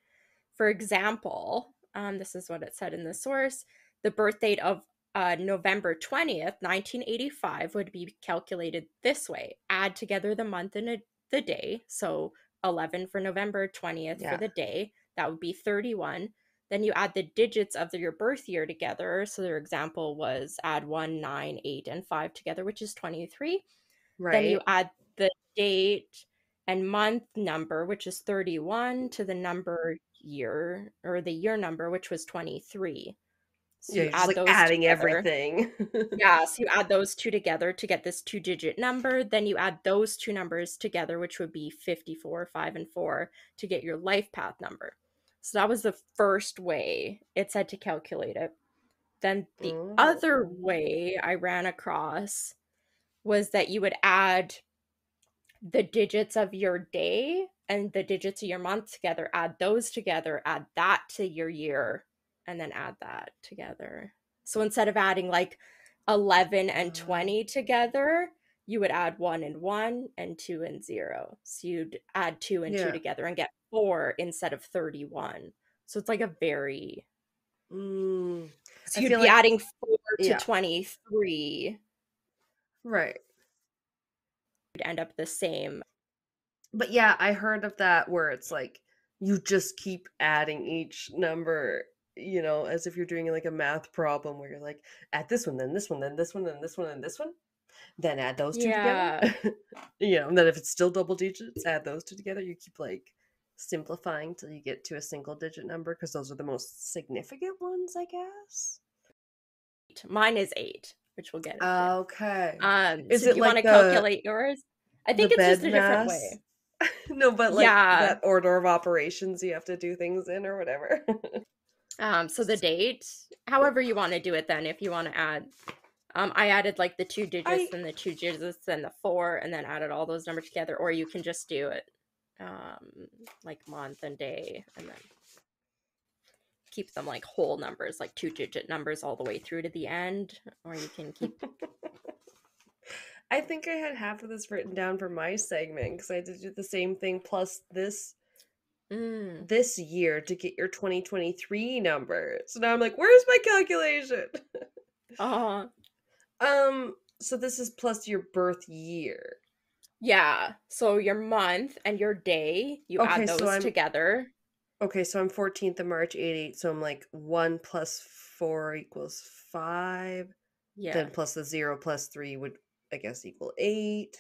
Speaker 2: For example, this is what it said in the source. The birth date of November 20th, 1985 would be calculated this way. Add together the month and the day. So 11 for November, 20th for
Speaker 1: yeah.
Speaker 2: the day. That would be 31. Then you add the digits of your birth year together. So their example was add 1, 9, 8, and 5 together, which is 23. Then you
Speaker 1: Right.
Speaker 2: add the date and month number, which is 31, to the number year or the year number, which was 23. So
Speaker 1: Yeah,
Speaker 2: you
Speaker 1: you're just
Speaker 2: add
Speaker 1: like
Speaker 2: those
Speaker 1: adding
Speaker 2: together.
Speaker 1: everything.
Speaker 2: Yeah, so you add those two together to get this 2-digit number. Then you add those two numbers together, which would be 54, 5, and 4, to get your life path number. So that was the first way it said to calculate it. Then the
Speaker 1: Oh.
Speaker 2: other way I ran across was that you would add the digits of your day and the digits of your month together, add those together, add that to your year, and then add that together. So instead of adding like 11 and
Speaker 1: Uh,
Speaker 2: 20 together, you would add 1 and 1 and 2 and 0. So you'd add 2 and 2
Speaker 1: yeah.
Speaker 2: together and get 4 instead of 31. So it's like a very.
Speaker 1: Mm,
Speaker 2: So
Speaker 1: I
Speaker 2: you'd
Speaker 1: feel
Speaker 2: be
Speaker 1: like
Speaker 2: adding 4 to
Speaker 1: yeah,
Speaker 2: 23,
Speaker 1: right.
Speaker 2: would end up the same.
Speaker 1: But yeah, I heard of that where it's like you just keep adding each number, as if you're doing like a math problem where you're like, add this one, then this one, then this one, then this one, then this one, then add those two together.
Speaker 2: Yeah.
Speaker 1: And then if it's still double digits, add those two together. You keep like simplifying till you get to a single digit number because those are the most significant ones, I guess.
Speaker 2: Mine is 8, which we'll get into.
Speaker 1: Okay. Is
Speaker 2: So do
Speaker 1: it
Speaker 2: you want
Speaker 1: like
Speaker 2: to
Speaker 1: the
Speaker 2: calculate yours? I
Speaker 1: the
Speaker 2: think it's just
Speaker 1: bed
Speaker 2: a different
Speaker 1: mass?
Speaker 2: way.
Speaker 1: No, but like
Speaker 2: Yeah.
Speaker 1: that order of operations you have to do things in or whatever.
Speaker 2: So the date, however you want to do it then, if you want to add, I added like the two
Speaker 1: I
Speaker 2: digits and the two digits and the 4 and then added all those numbers together, or you can just do it, like month and day and then keep them like whole numbers, like 2-digit numbers all the way through to the end, or you can keep.
Speaker 1: I think I had half of this written down for my segment because I had to do the same thing plus
Speaker 2: Mm.
Speaker 1: this year to get your 2023 number. So now I'm like, where's my calculation?
Speaker 2: Oh,
Speaker 1: So this is plus your birth year.
Speaker 2: Yeah. So your month and your day, you
Speaker 1: Okay,
Speaker 2: add
Speaker 1: so
Speaker 2: those
Speaker 1: I'm
Speaker 2: together.
Speaker 1: okay, so I'm 14th of March, 88. So I'm like 1 plus 4 equals 5.
Speaker 2: Yeah.
Speaker 1: Then plus the 0 plus 3 would, I guess, equal 8.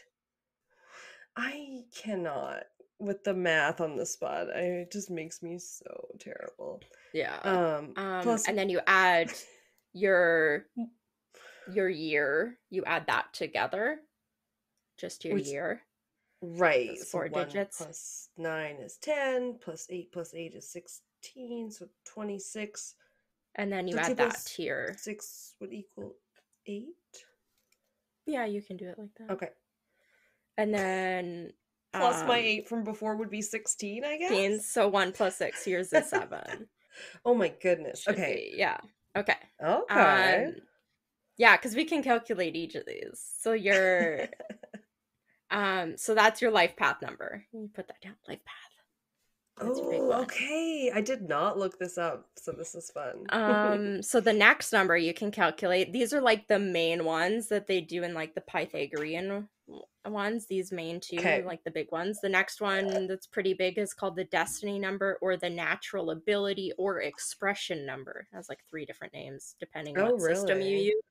Speaker 1: I cannot with the math on the spot. It just makes me so terrible.
Speaker 2: Yeah.
Speaker 1: Plus,
Speaker 2: And then you add your your year, you add that together, just your
Speaker 1: which,
Speaker 2: year,
Speaker 1: right.
Speaker 2: those
Speaker 1: So
Speaker 2: four
Speaker 1: 1
Speaker 2: digits.
Speaker 1: plus 9 is 10, plus 8 is 16. So 26.
Speaker 2: And then you
Speaker 1: So 2
Speaker 2: add that
Speaker 1: plus
Speaker 2: to your,
Speaker 1: 6 would equal 8.
Speaker 2: yeah, you can do it like that.
Speaker 1: Okay.
Speaker 2: And then
Speaker 1: Plus my
Speaker 2: um
Speaker 1: 8 from before would be 16, I
Speaker 2: 15,
Speaker 1: guess.
Speaker 2: so 1 plus 6, here's the 7.
Speaker 1: Oh my goodness.
Speaker 2: Should
Speaker 1: Okay.
Speaker 2: be, yeah. Okay.
Speaker 1: Okay.
Speaker 2: Um yeah, because we can calculate each of these. So your so that's your life path number. You put that down, life path. That's your big
Speaker 1: Oh,
Speaker 2: one.
Speaker 1: okay. I did not look this up, so this is fun.
Speaker 2: So the next number you can calculate, these are like the main ones that they do in like the Pythagorean ones, these main two,
Speaker 1: Okay.
Speaker 2: like the big ones. The next one that's pretty big is called the destiny number or the natural ability or expression number. It has like three different names depending
Speaker 1: Oh,
Speaker 2: what system you
Speaker 1: really?
Speaker 2: use.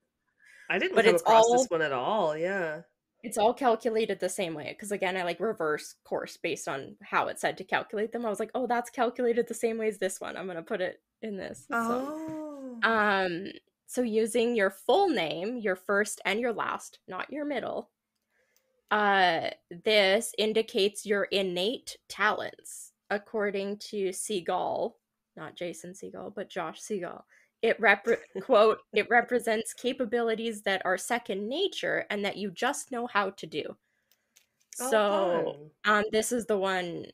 Speaker 1: I didn't
Speaker 2: But
Speaker 1: come across this one at all. Yeah.
Speaker 2: it's all calculated the same way because again I like reverse course based on how it said to calculate them. I was like, oh, that's calculated the same way as this one, I'm gonna put it in this. So
Speaker 1: Oh.
Speaker 2: um so using your full name, your first and your last, not your middle, this indicates your innate talents according to Seagal, not Jason Seagal but Josh Seagal. Quote, it represents capabilities that are second nature and that you just know how to do.
Speaker 1: Oh,
Speaker 2: So
Speaker 1: fun.
Speaker 2: this is the one.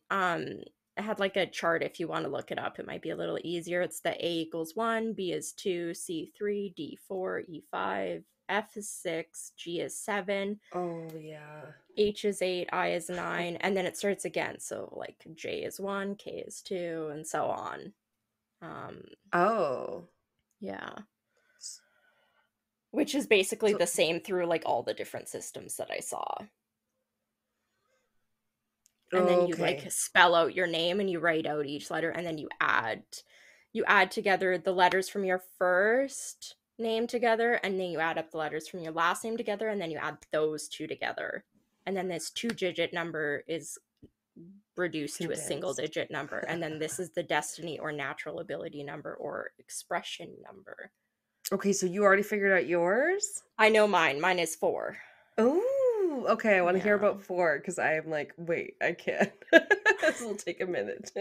Speaker 2: I had like a chart if you want to look it up. It might be a little easier. It's the A equals 1, B is 2, C 3, D 4, E 5, F is 6, G is 7,
Speaker 1: Oh, yeah.
Speaker 2: H is 8, I is 9, and then it starts again. So like J is 1, K is 2, and so on. Um,
Speaker 1: Oh.
Speaker 2: yeah. Which is basically
Speaker 1: So,
Speaker 2: the same through like all the different systems that I saw. And then you like
Speaker 1: okay.
Speaker 2: spell out your name and you write out each letter and then you add together the letters from your first name together and then you add up the letters from your last name together and then you add those two together. And then this two-digit number is reduced to a single
Speaker 1: Condensed.
Speaker 2: digit number. And then this is the destiny or natural ability number or expression number.
Speaker 1: Okay, so you already figured out yours?
Speaker 2: I know mine. Mine is 4.
Speaker 1: Oh, okay. I want to hear
Speaker 2: Yeah.
Speaker 1: about 4 because I am like, wait, I can't. This will take a minute.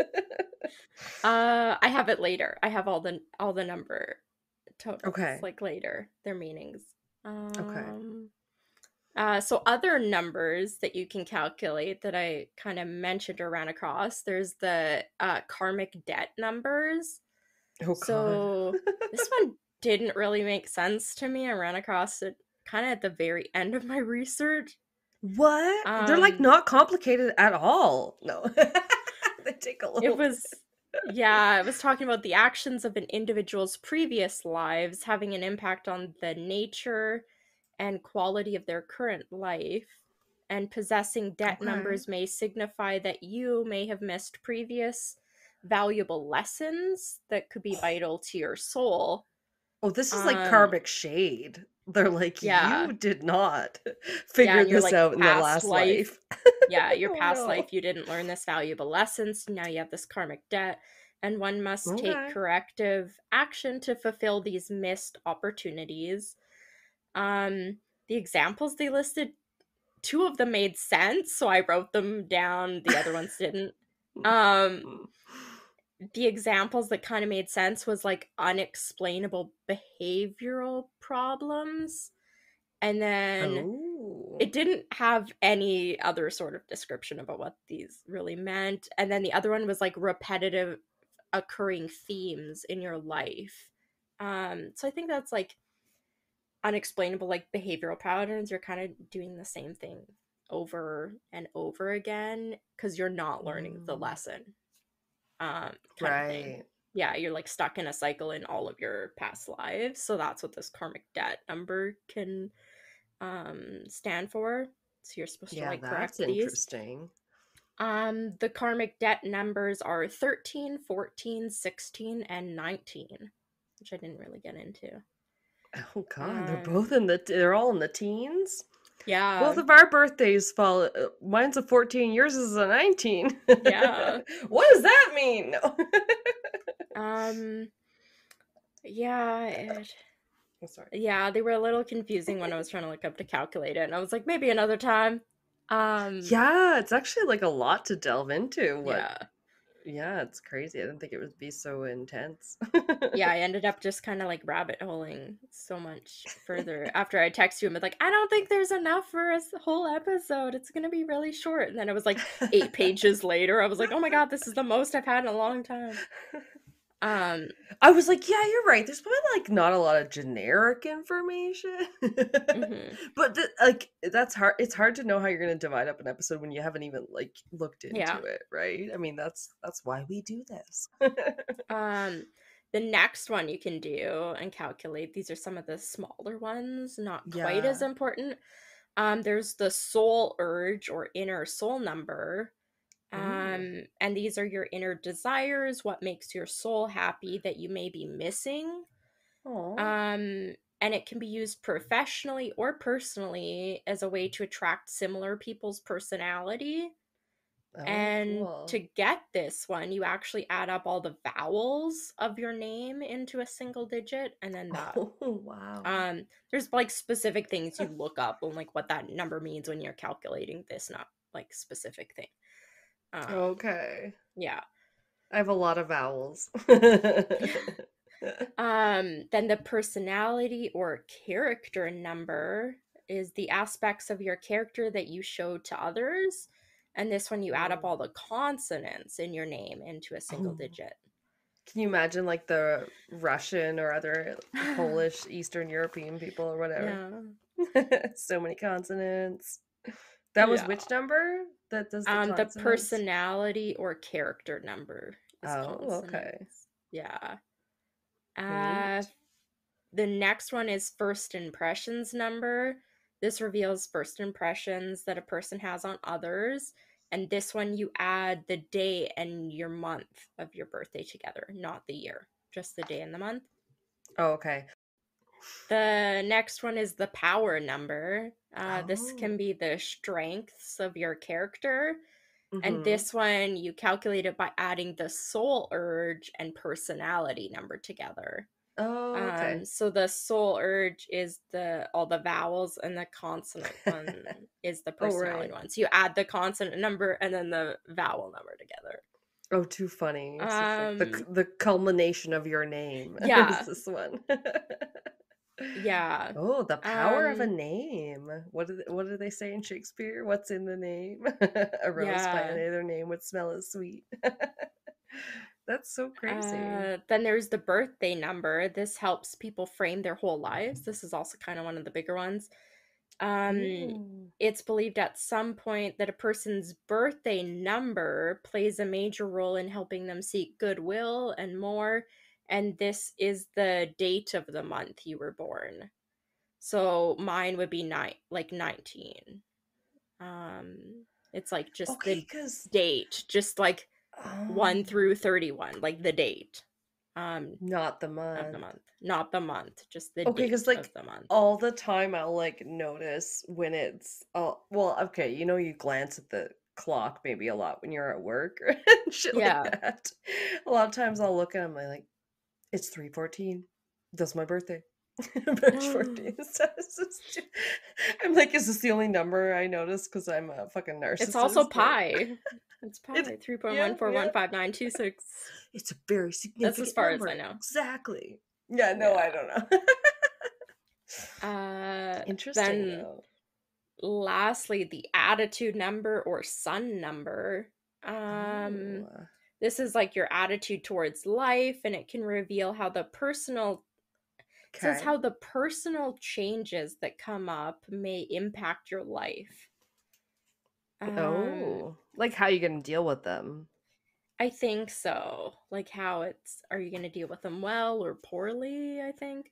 Speaker 2: I have it later. I have all the number totals
Speaker 1: Okay.
Speaker 2: like later, their meanings.
Speaker 1: Okay.
Speaker 2: Um so other numbers that you can calculate that I kind of mentioned or ran across, there's the karmic debt numbers.
Speaker 1: Oh God.
Speaker 2: So this one didn't really make sense to me. I ran across it kind of at the very end of my research.
Speaker 1: What? They're like
Speaker 2: Um
Speaker 1: not complicated at all. No. They take a
Speaker 2: It
Speaker 1: little
Speaker 2: was, yeah, it was talking about the actions of an individual's previous lives having an impact on the nature and quality of their current life. And possessing debt
Speaker 1: Okay.
Speaker 2: numbers may signify that you may have missed previous valuable lessons that could be vital to your soul.
Speaker 1: Oh, this is like
Speaker 2: Um,
Speaker 1: karmic shade. They're like,
Speaker 2: yeah,
Speaker 1: you did not
Speaker 2: yeah,
Speaker 1: figure
Speaker 2: and your
Speaker 1: this
Speaker 2: like
Speaker 1: out in the
Speaker 2: past
Speaker 1: last
Speaker 2: life,
Speaker 1: life.
Speaker 2: yeah, your
Speaker 1: Oh
Speaker 2: past
Speaker 1: no.
Speaker 2: life, you didn't learn this valuable lesson, so now you have this karmic debt, and one must take
Speaker 1: Okay.
Speaker 2: corrective action to fulfill these missed opportunities. Um, the examples they listed, two of them made sense, so I wrote them down. The other ones didn't. Um, the examples that kind of made sense was like unexplainable behavioral problems, and then
Speaker 1: Oh.
Speaker 2: it didn't have any other sort of description about what these really meant. And then the other one was like repetitive occurring themes in your life. So I think that's like unexplainable, like behavioral patterns. You're kind of doing the same thing over and over again because you're not learning the
Speaker 1: Mm,
Speaker 2: lesson, kind of thing.
Speaker 1: right.
Speaker 2: Yeah, you're like stuck in a cycle in all of your past lives. So that's what this karmic debt number can stand for. So you're supposed to
Speaker 1: Yeah,
Speaker 2: like
Speaker 1: that's
Speaker 2: correct these.
Speaker 1: interesting.
Speaker 2: The karmic debt numbers are 13, 14, 16, and 19, which I didn't really get into.
Speaker 1: Oh God,
Speaker 2: Um,
Speaker 1: they're all in the teens.
Speaker 2: yeah,
Speaker 1: Both of our birthdays fall. Mine's a 14. Yours is a 19.
Speaker 2: yeah.
Speaker 1: What does that mean? No.
Speaker 2: Um, yeah,
Speaker 1: I'm sorry.
Speaker 2: yeah, they were a little confusing when I was trying to look up to calculate it, and I was like, maybe another time. Um,
Speaker 1: Yeah, it's actually like a lot to delve into.
Speaker 2: yeah.
Speaker 1: Yeah, it's crazy. I didn't think it would be so intense.
Speaker 2: Yeah, I ended up just kind of like rabbit holing so much further after I texted you and was like, I don't think there's enough for a whole episode. It's gonna be really short. And then it was like 8 pages later. I was like, oh my god, this is the most I've had in a long time. Um,
Speaker 1: I was like, yeah, you're right. There's probably like not a lot of generic information.
Speaker 2: mhm.
Speaker 1: But like that's hard. It's hard to know how you're going to divide up an episode when you haven't even like looked into
Speaker 2: Yeah.
Speaker 1: it, right? I mean, that's why we do this.
Speaker 2: Um, the next one you can do and calculate. These are some of the smaller ones, not quite as
Speaker 1: Yeah.
Speaker 2: important. There's the soul urge or inner soul number.
Speaker 1: Ooh.
Speaker 2: And these are your inner desires, what makes your soul happy that you may be missing.
Speaker 1: Oh.
Speaker 2: And it can be used professionally or personally as a way to attract similar people's personality.
Speaker 1: Oh,
Speaker 2: And
Speaker 1: cool.
Speaker 2: to get this one, you actually add up all the vowels of your name into a single digit, and then that.
Speaker 1: Oh, wow.
Speaker 2: There's like specific things you look up on like what that number means when you're calculating this, not like specific thing.
Speaker 1: Okay.
Speaker 2: Yeah.
Speaker 1: I have a lot of vowels.
Speaker 2: Then the personality or character number is the aspects of your character that you show to others. And this one, you add up
Speaker 1: Ooh.
Speaker 2: all the consonants in your name into a single
Speaker 1: Oh.
Speaker 2: digit.
Speaker 1: Can you imagine like the Russian or other Polish, Eastern European people or whatever?
Speaker 2: Yeah.
Speaker 1: So many consonants. That was
Speaker 2: Yeah.
Speaker 1: which number that does the
Speaker 2: The
Speaker 1: consonants?
Speaker 2: personality or character number is
Speaker 1: Oh, okay.
Speaker 2: consonants. Yeah. Uh,
Speaker 1: Neat.
Speaker 2: The next one is first impressions number. This reveals first impressions that a person has on others. And this one, you add the day and your month of your birthday together, not the year, just the day and the month.
Speaker 1: Oh, okay.
Speaker 2: The next one is the power number. This can
Speaker 1: Oh.
Speaker 2: be the strengths of your character. And
Speaker 1: Mm-hmm.
Speaker 2: this one, you calculate it by adding the soul urge and personality number together.
Speaker 1: Oh, okay.
Speaker 2: So the soul urge is the all the vowels, and the consonant one is the
Speaker 1: Oh,
Speaker 2: personality
Speaker 1: right.
Speaker 2: one. So you add the consonant number and then the vowel number together.
Speaker 1: Oh, too funny. It's just like
Speaker 2: Um,
Speaker 1: the culmination of your name is
Speaker 2: yeah,
Speaker 1: this one.
Speaker 2: yeah.
Speaker 1: Oh, the power of a
Speaker 2: Um,
Speaker 1: name. What do they say in Shakespeare? What's in the name? A rose by
Speaker 2: yeah.
Speaker 1: any other name would smell as sweet. That's so crazy.
Speaker 2: Then there's the birthday number. This helps people frame their whole lives. This is also kind of one of the bigger ones. Um,
Speaker 1: Ooh.
Speaker 2: it's believed at some point that a person's birthday number plays a major role in helping them seek goodwill and more. And this is the date of the month you were born. So mine would be 19. It's like just
Speaker 1: Okay,
Speaker 2: the
Speaker 1: because
Speaker 2: date, just like 1
Speaker 1: oh,
Speaker 2: through 31, like the date.
Speaker 1: not the
Speaker 2: Of the
Speaker 1: month.
Speaker 2: month, not the month, just the
Speaker 1: Okay, because
Speaker 2: date of
Speaker 1: like
Speaker 2: the month.
Speaker 1: all the time I'll like notice when it's well, okay, you glance at the clock maybe a lot when you're at work or shit like
Speaker 2: Yeah.
Speaker 1: that. A lot of times I'll look at them like it's 3:14. That's my birthday. March 14th. I'm like, is this the only number I notice because I'm a fucking
Speaker 2: It's also
Speaker 1: narcissist? But
Speaker 2: pi. It's pi.
Speaker 1: it, yeah, yeah.
Speaker 2: 3.141592.6.
Speaker 1: It's a very
Speaker 2: That's as
Speaker 1: significant
Speaker 2: far as I
Speaker 1: number.
Speaker 2: know.
Speaker 1: Exactly. Yeah, no, I
Speaker 2: Yeah.
Speaker 1: don't know. Interesting
Speaker 2: Then
Speaker 1: though.
Speaker 2: lastly, the attitude number or sun number. Um,
Speaker 1: Oh,
Speaker 2: this is like your attitude towards life, and it can reveal how the personal says
Speaker 1: okay.
Speaker 2: how the personal changes that come up may impact your life. Um,
Speaker 1: Oh, like how you gonna deal with them?
Speaker 2: I think so. Like how it's are you going to deal with them well or poorly, I think.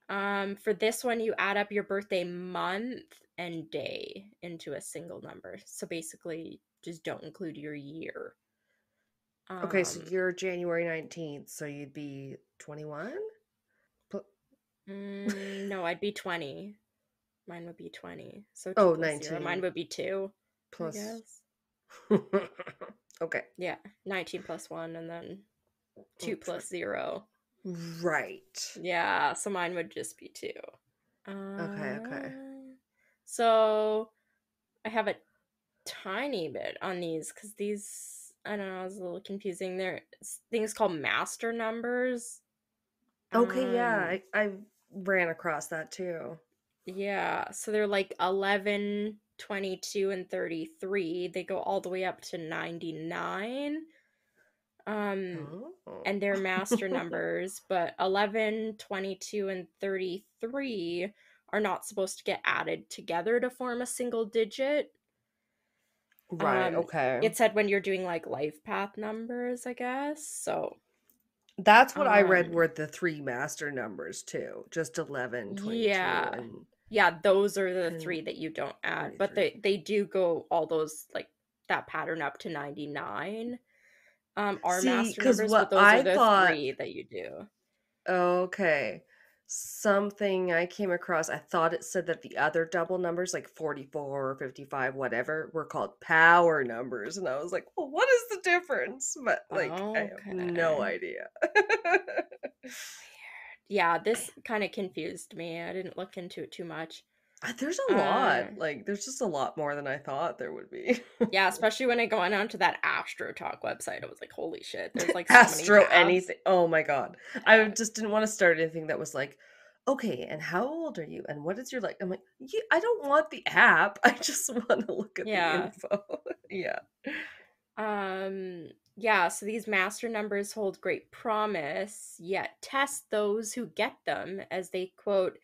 Speaker 2: For this one, you add up your birthday month and day into a single number. So basically, just don't include your year.
Speaker 1: Okay, so
Speaker 2: Um,
Speaker 1: you're January 19th, so you'd be 21?
Speaker 2: no, I'd be 20. Mine would be 20. So 2
Speaker 1: Oh,
Speaker 2: plus 0. Mine
Speaker 1: 19
Speaker 2: would be 2, I
Speaker 1: plus.
Speaker 2: guess.
Speaker 1: Okay.
Speaker 2: Yeah, 19 plus 1, and then 2 plus
Speaker 1: 20.
Speaker 2: 0.
Speaker 1: Right.
Speaker 2: Yeah, so mine would just be 2.
Speaker 1: Okay, okay.
Speaker 2: So I have a tiny bit on these because these, I don't know, it's a little confusing. There are things called master numbers.
Speaker 1: Okay, yeah,
Speaker 2: Um,
Speaker 1: I ran across that too.
Speaker 2: yeah, so they're like 11, 22, and 33. They go all the way up to 99. Um,
Speaker 1: Oh.
Speaker 2: and they're master numbers, but 11, 22, and 33 are not supposed to get added together to form a single digit.
Speaker 1: Right,
Speaker 2: Um,
Speaker 1: okay.
Speaker 2: it said when you're doing like life path numbers, I guess. So,
Speaker 1: That's what I read
Speaker 2: um,
Speaker 1: were the three master numbers too. Just 11, 22,
Speaker 2: yeah. Yeah, those are the
Speaker 1: and
Speaker 2: 3 that you don't add, but
Speaker 1: 33.
Speaker 2: they do go all those like that pattern up to 99. Are
Speaker 1: See,
Speaker 2: master
Speaker 1: because
Speaker 2: numbers, but
Speaker 1: what
Speaker 2: those are
Speaker 1: I
Speaker 2: the
Speaker 1: thought,
Speaker 2: 3 that you do.
Speaker 1: okay, something I came across, I thought it said that the other double numbers, like 44 or 55, whatever, were called power numbers. And I was like, well, what is the difference? But like, I have no
Speaker 2: Okay.
Speaker 1: idea.
Speaker 2: Yeah, this kind of confused me. I didn't look into it too much.
Speaker 1: There's a
Speaker 2: Uh,
Speaker 1: lot. Like, there's just a lot more than I thought there would be.
Speaker 2: yeah, especially when I go on to that Astro Talk website, I was like, holy shit, there's like so many
Speaker 1: Astro
Speaker 2: paths.
Speaker 1: anything. Oh my God. I
Speaker 2: Yeah.
Speaker 1: just didn't want to start anything that was like, okay, and how old are you? And what is your like? I'm like, I don't want the app. I just want to look at the
Speaker 2: Yeah.
Speaker 1: info. Yeah.
Speaker 2: Yeah, so these master numbers hold great promise, yet test those who get them as they quote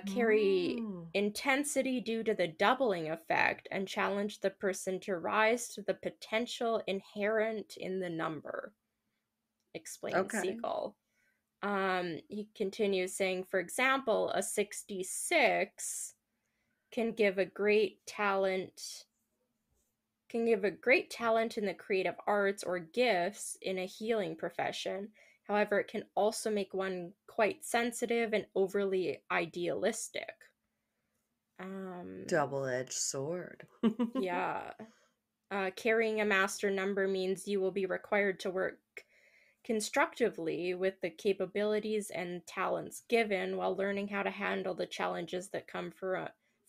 Speaker 2: carry
Speaker 1: Mm,
Speaker 2: intensity due to the doubling effect and challenge the person to rise to the potential inherent in the number, explains
Speaker 1: okay.
Speaker 2: Siegel. He continues saying, for example, a 66 can give a great talent in the creative arts or gifts in a healing profession. However, it can also make one quite sensitive and overly idealistic. Um,
Speaker 1: Double-edged sword.
Speaker 2: yeah. Carrying a master number means you will be required to work constructively with the capabilities and talents given while learning how to handle the challenges that come for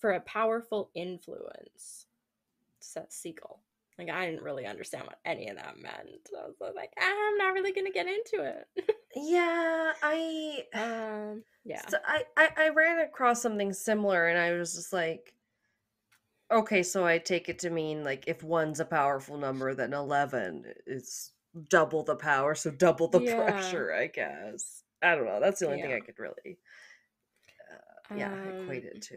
Speaker 2: a powerful influence, says Siegel. Like, I didn't really understand what any of that meant. I was like, I'm not really gonna get into it.
Speaker 1: Yeah,
Speaker 2: Yeah.
Speaker 1: so I ran across something similar and I was just like, okay, so I take it to mean like if one's a powerful number, then 11 is double the power, so double the
Speaker 2: Yeah.
Speaker 1: pressure, I guess. I don't know. That's the only thing
Speaker 2: Yeah.
Speaker 1: I could really, yeah, equate
Speaker 2: Um,
Speaker 1: it to.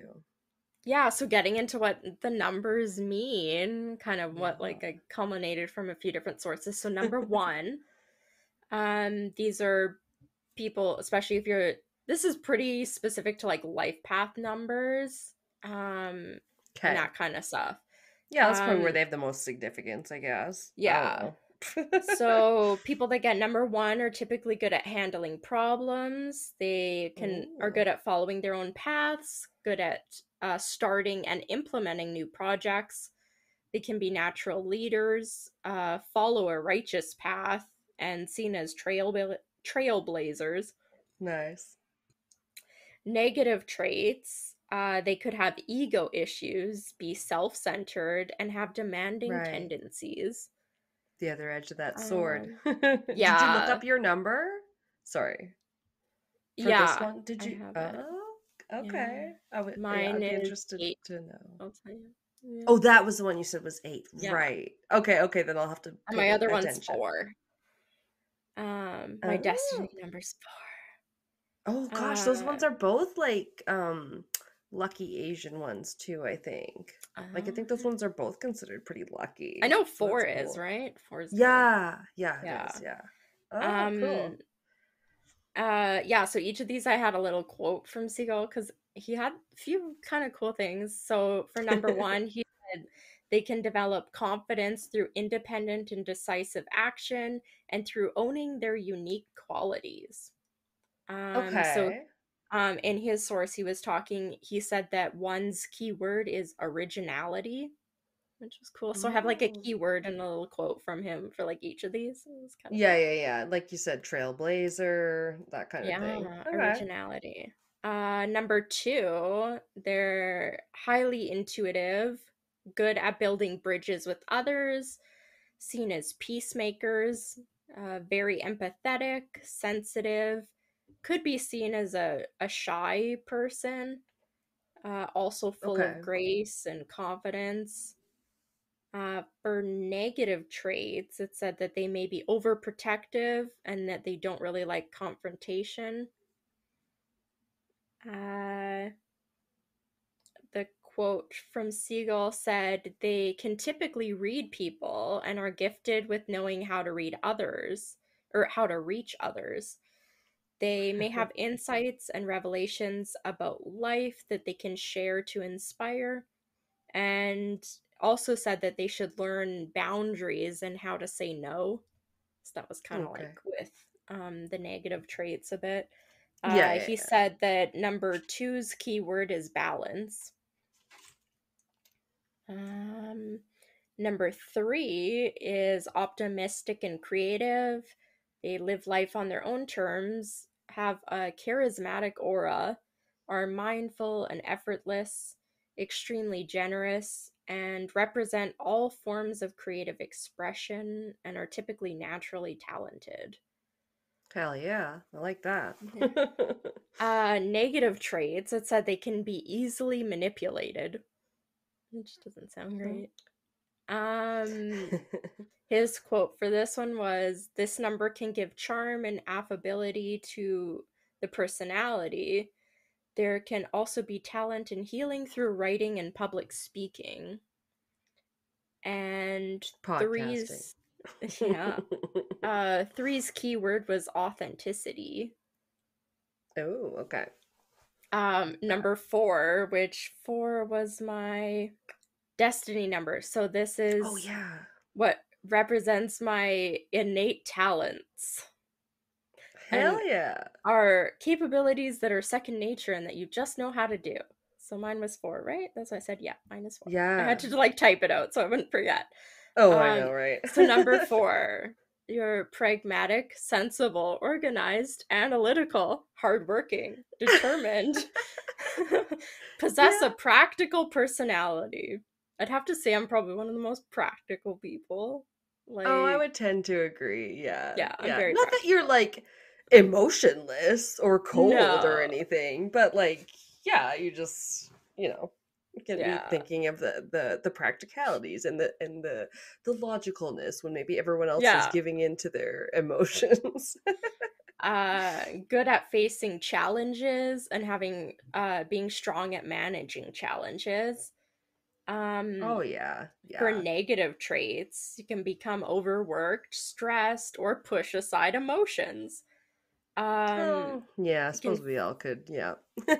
Speaker 2: yeah, so getting into what the numbers mean, kind of what
Speaker 1: Yeah.
Speaker 2: like I culminated from a few different sources. So number one, these are people, especially if you're this is pretty specific to like life path numbers, um, and
Speaker 1: Okay.
Speaker 2: that kind of stuff.
Speaker 1: Yeah, that's probably where
Speaker 2: Um,
Speaker 1: they have the most significance, I guess. I don't
Speaker 2: yeah.
Speaker 1: know.
Speaker 2: So people that get number one are typically good at handling problems. They are
Speaker 1: Ooh,
Speaker 2: good at following their own paths, good at starting and implementing new projects. They can be natural leaders, follow a righteous path, and seen as trailblazers.
Speaker 1: nice.
Speaker 2: Negative traits, they could have ego issues, be self centered, and have demanding
Speaker 1: Right.
Speaker 2: tendencies.
Speaker 1: The other edge of that sword.
Speaker 2: Um,
Speaker 1: Did you look
Speaker 2: yeah,
Speaker 1: up your number? Sorry. For this
Speaker 2: yeah,
Speaker 1: one, did
Speaker 2: I
Speaker 1: you?
Speaker 2: have it.
Speaker 1: Oh,
Speaker 2: Yeah.
Speaker 1: okay. Yeah,
Speaker 2: Mine
Speaker 1: I'd be
Speaker 2: is
Speaker 1: interested
Speaker 2: 8,
Speaker 1: to know.
Speaker 2: I'll tell you. Yeah.
Speaker 1: Oh, that was the one you said was 8.
Speaker 2: Yeah.
Speaker 1: Right. Okay, okay, then I'll have to
Speaker 2: And
Speaker 1: pay
Speaker 2: my other one's
Speaker 1: attention.
Speaker 2: 4. My
Speaker 1: Oh.
Speaker 2: destiny number's
Speaker 1: Oh
Speaker 2: 4.
Speaker 1: gosh, those ones are both like lucky Asian ones too, I think. Like I think those ones are both considered pretty
Speaker 2: I
Speaker 1: lucky.
Speaker 2: know
Speaker 1: So that's
Speaker 2: 4 is,
Speaker 1: cool.
Speaker 2: right? 4 is good.
Speaker 1: Yeah, yeah, it
Speaker 2: Yeah.
Speaker 1: is, yeah. Oh,
Speaker 2: Um,
Speaker 1: cool.
Speaker 2: Yeah, so each of these I had a little quote from Siegel because he had a few kind of cool things. So for number one, he said they can develop confidence through independent and decisive action and through owning their unique qualities. Um, so
Speaker 1: Okay.
Speaker 2: in his source, he said that one's keyword is originality, which was cool. So I have like a
Speaker 1: Mm.
Speaker 2: keyword and a little quote from him for like each of these. It was kind of
Speaker 1: Yeah,
Speaker 2: cool.
Speaker 1: yeah, yeah. Like you said, trailblazer, that kind of thing.
Speaker 2: Yeah,
Speaker 1: Okay.
Speaker 2: originality. Number two, they're highly intuitive, good at building bridges with others, seen as peacemakers, very empathetic, sensitive, could be seen as a shy person, also full of
Speaker 1: Okay.
Speaker 2: grace and confidence. For negative traits, it said that they may be overprotective and that they don't really like confrontation. Uh, the quote from Siegel said they can typically read people and are gifted with knowing how to read others or how to reach others. They may have insights and revelations about life that they can share to inspire, and also said that they should learn boundaries and how to say no. So that was kind of like
Speaker 1: Okay.
Speaker 2: with the negative traits a bit.
Speaker 1: Yeah, yeah,
Speaker 2: He
Speaker 1: yeah.
Speaker 2: said that number two's keyword is balance. Um, Number three is optimistic and creative. They live life on their own terms, have a charismatic aura, are mindful and effortless, extremely generous, and represent all forms of creative expression and are typically naturally talented.
Speaker 1: Hell yeah. I like that.
Speaker 2: Yeah. Negative traits, it said they can be easily manipulated, which doesn't sound great. Um, His quote for this one was, "This number can give charm and affability to the personality. There can also be talent in healing through writing and public speaking." And
Speaker 1: Podcasting.
Speaker 2: three's, yeah, three's keyword was authenticity.
Speaker 1: Oh, okay. That.
Speaker 2: Number four, which four was my destiny number. So this
Speaker 1: Oh
Speaker 2: is
Speaker 1: yeah.
Speaker 2: what represents my innate talents and
Speaker 1: Hell yeah.
Speaker 2: are capabilities that are second nature and that you just know how to do. So mine was four, right? That's why I said, yeah, mine is four. I had
Speaker 1: Yeah.
Speaker 2: to like type it out so I wouldn't forget.
Speaker 1: Oh, I
Speaker 2: Um,
Speaker 1: know, right?
Speaker 2: so number four, you're pragmatic, sensible, organized, analytical, hardworking, determined, possess a
Speaker 1: Yeah.
Speaker 2: practical personality. I'd have to say I'm probably one of the most practical people.
Speaker 1: Oh, I
Speaker 2: Like,
Speaker 1: would tend to agree. Yeah.
Speaker 2: yeah, I'm
Speaker 1: Yeah.
Speaker 2: very
Speaker 1: Not that you're
Speaker 2: practical.
Speaker 1: like emotionless or cold or
Speaker 2: No.
Speaker 1: anything, but like, yeah, you just, you can be
Speaker 2: Yeah.
Speaker 1: thinking of the practicalities and the logicalness when maybe everyone else is
Speaker 2: Yeah.
Speaker 1: giving in to their emotions.
Speaker 2: Good at facing challenges and having being strong at managing challenges.
Speaker 1: Oh
Speaker 2: Um,
Speaker 1: yeah.
Speaker 2: for
Speaker 1: Yeah.
Speaker 2: negative traits, you can become overworked, stressed, or push aside emotions. Um,
Speaker 1: Oh, yeah, I
Speaker 2: you can
Speaker 1: suppose we all could, yeah.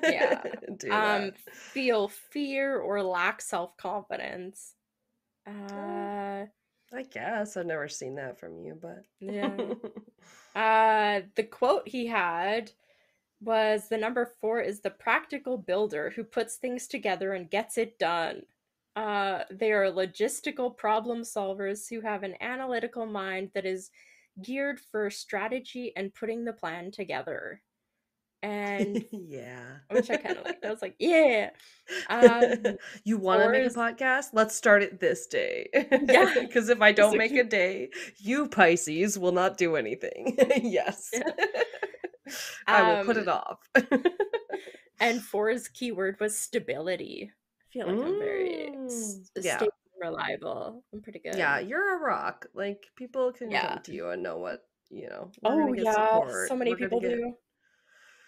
Speaker 2: yeah.
Speaker 1: Do
Speaker 2: Um,
Speaker 1: that.
Speaker 2: feel fear or lack self-confidence.
Speaker 1: Oh,
Speaker 2: Uh,
Speaker 1: I guess I've never seen that from you, but
Speaker 2: yeah. The quote he had was the number four is the practical builder who puts things together and gets it done. They are logistical problem solvers who have an analytical mind that is geared for strategy and putting the plan together. And
Speaker 1: yeah.
Speaker 2: which I kind of liked. I was like, yeah. Um,
Speaker 1: You want to
Speaker 2: four
Speaker 1: make a
Speaker 2: is
Speaker 1: podcast? Let's start it this day.
Speaker 2: yeah.
Speaker 1: Because if I
Speaker 2: It's
Speaker 1: don't
Speaker 2: so
Speaker 1: make a
Speaker 2: cute.
Speaker 1: day, you Pisces will not do anything. Yes.
Speaker 2: Yeah.
Speaker 1: I will put
Speaker 2: Um,
Speaker 1: it off.
Speaker 2: and four's keyword was stability. I feel like I'm very
Speaker 1: Yeah.
Speaker 2: stable and reliable. I'm pretty
Speaker 1: Yeah,
Speaker 2: good.
Speaker 1: you're a rock. Like people can
Speaker 2: Yeah.
Speaker 1: come to you and know we're
Speaker 2: Oh
Speaker 1: gonna get
Speaker 2: yeah,
Speaker 1: support.
Speaker 2: so many
Speaker 1: We're gonna
Speaker 2: people
Speaker 1: get,
Speaker 2: do.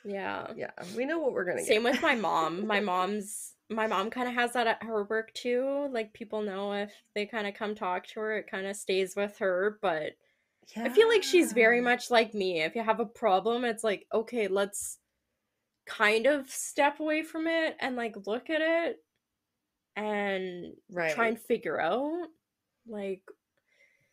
Speaker 2: Yeah.
Speaker 1: yeah, we know what we're gonna get.
Speaker 2: Same with my mom. My mom kind of has that at her work too. Like people know if they kind of come talk to her, it kind of stays with her, but I feel like she's very
Speaker 1: Yeah.
Speaker 2: much like me. If you have a problem, it's like, okay, let's kind of step away from it and like look at it and try
Speaker 1: Right.
Speaker 2: and figure out like,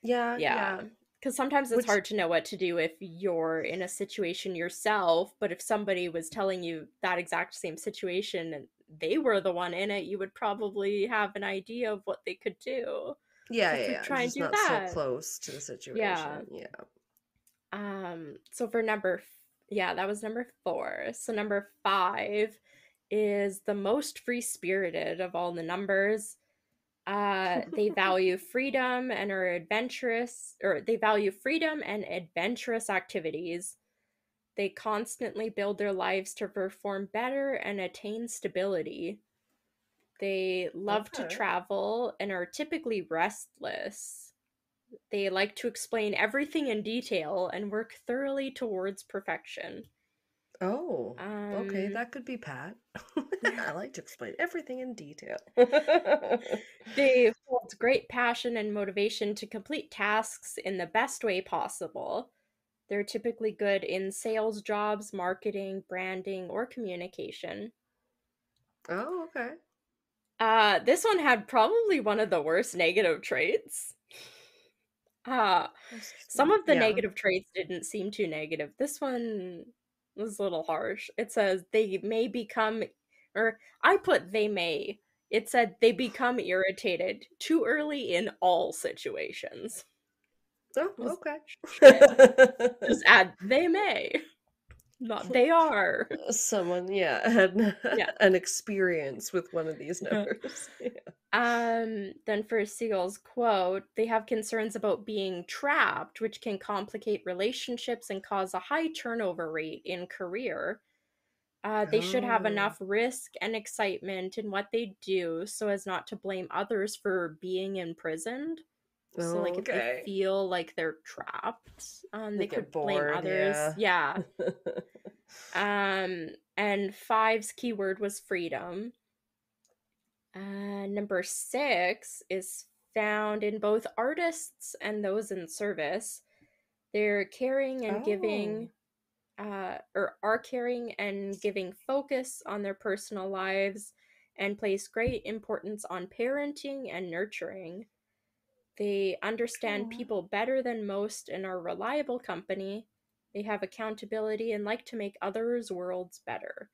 Speaker 1: Yeah,
Speaker 2: yeah,
Speaker 1: yeah.
Speaker 2: because sometimes it's
Speaker 1: Which,
Speaker 2: hard to know what to do if you're in a situation yourself, but if somebody was telling you that exact same situation and they were the one in it, you would probably have an idea of what they could do.
Speaker 1: yeah,
Speaker 2: So it's
Speaker 1: yeah,
Speaker 2: like
Speaker 1: yeah.
Speaker 2: try and
Speaker 1: Just
Speaker 2: do
Speaker 1: not so
Speaker 2: that.
Speaker 1: close to the
Speaker 2: Yeah.
Speaker 1: situation. Yeah.
Speaker 2: So for yeah, that was number 4. So number 5 is the most free-spirited of all the numbers. They value freedom and are adventurous, or they value freedom and adventurous activities. They constantly build their lives to perform better and attain stability. They love to
Speaker 1: Okay.
Speaker 2: travel and are typically restless. They like to explain everything in detail and work thoroughly towards perfection.
Speaker 1: Oh, okay.
Speaker 2: Um,
Speaker 1: That could be Pat. I like to explain everything in detail.
Speaker 2: they hold great passion and motivation to complete tasks in the best way possible. They're typically good in sales jobs, marketing, branding, or communication.
Speaker 1: Oh, okay.
Speaker 2: This one had probably one of the worst negative traits. Uh, some of the
Speaker 1: Yeah.
Speaker 2: negative traits didn't seem too negative. This one was a little harsh. It says they may become, or I put they may. It said they become irritated too early in all situations.
Speaker 1: Oh,
Speaker 2: I was
Speaker 1: okay.
Speaker 2: shit. Just add they may, not they are.
Speaker 1: Someone, yeah, had
Speaker 2: Yeah.
Speaker 1: an experience with one of these
Speaker 2: Yeah.
Speaker 1: numbers. Yeah.
Speaker 2: Then for Siegel's quote, they have concerns about being trapped, which can complicate relationships and cause a high turnover rate in career. They should have
Speaker 1: Oh,
Speaker 2: enough risk and excitement in what they do so as not to blame others for being imprisoned. So, like, if they
Speaker 1: okay.
Speaker 2: feel like they're trapped,
Speaker 1: They
Speaker 2: they could
Speaker 1: get
Speaker 2: blame
Speaker 1: bored,
Speaker 2: others.
Speaker 1: yeah.
Speaker 2: Yeah. And five's keyword was freedom. Number 6 is found in both artists and those in service. They're caring and
Speaker 1: Oh,
Speaker 2: giving, or are caring and giving focus on their personal lives and place great importance on parenting and nurturing. They understand
Speaker 1: oh,
Speaker 2: people better than most and are reliable company. They have accountability and like to make others' worlds better.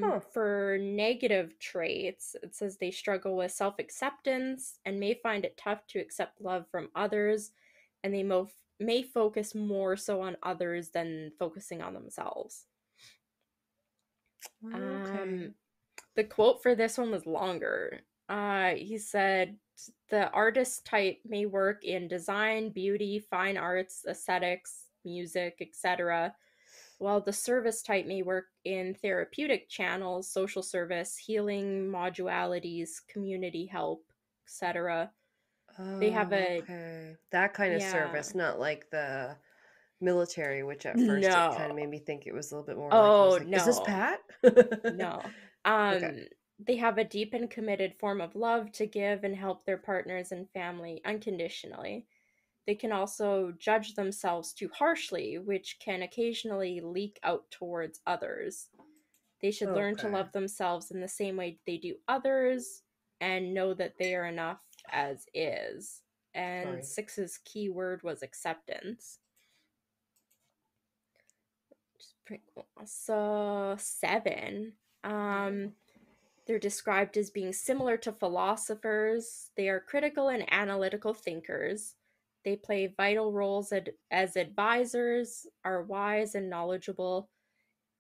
Speaker 1: huh.
Speaker 2: For negative traits, it says they struggle with self acceptance and may find it tough to accept love from others, and they may focus more so on others than focusing on themselves. Um,
Speaker 1: Okay.
Speaker 2: the quote for this one was longer. He said, the artist type may work in design, beauty, fine arts, aesthetics, music, etc., while the service type may work in therapeutic channels, social service, healing modalities, community help, etc. They have
Speaker 1: Oh,
Speaker 2: a,
Speaker 1: okay. That kind of
Speaker 2: yeah,
Speaker 1: service, not like the military, which at first it
Speaker 2: no.
Speaker 1: kind of made me think it was a little bit more like I was
Speaker 2: Oh,
Speaker 1: like, is this
Speaker 2: no,
Speaker 1: Pat?
Speaker 2: no.
Speaker 1: Okay.
Speaker 2: They have a deep and committed form of love to give and help their partners and family unconditionally. They can also judge themselves too harshly, which can occasionally leak out towards others. They should learn to
Speaker 1: Okay.
Speaker 2: love themselves in the same way they do others and know that they are enough as is. And
Speaker 1: Right.
Speaker 2: six's keyword was acceptance. Which is pretty cool. So seven. Um, they're described as being similar to philosophers. They are critical and analytical thinkers. They play vital roles as advisors, are wise and knowledgeable,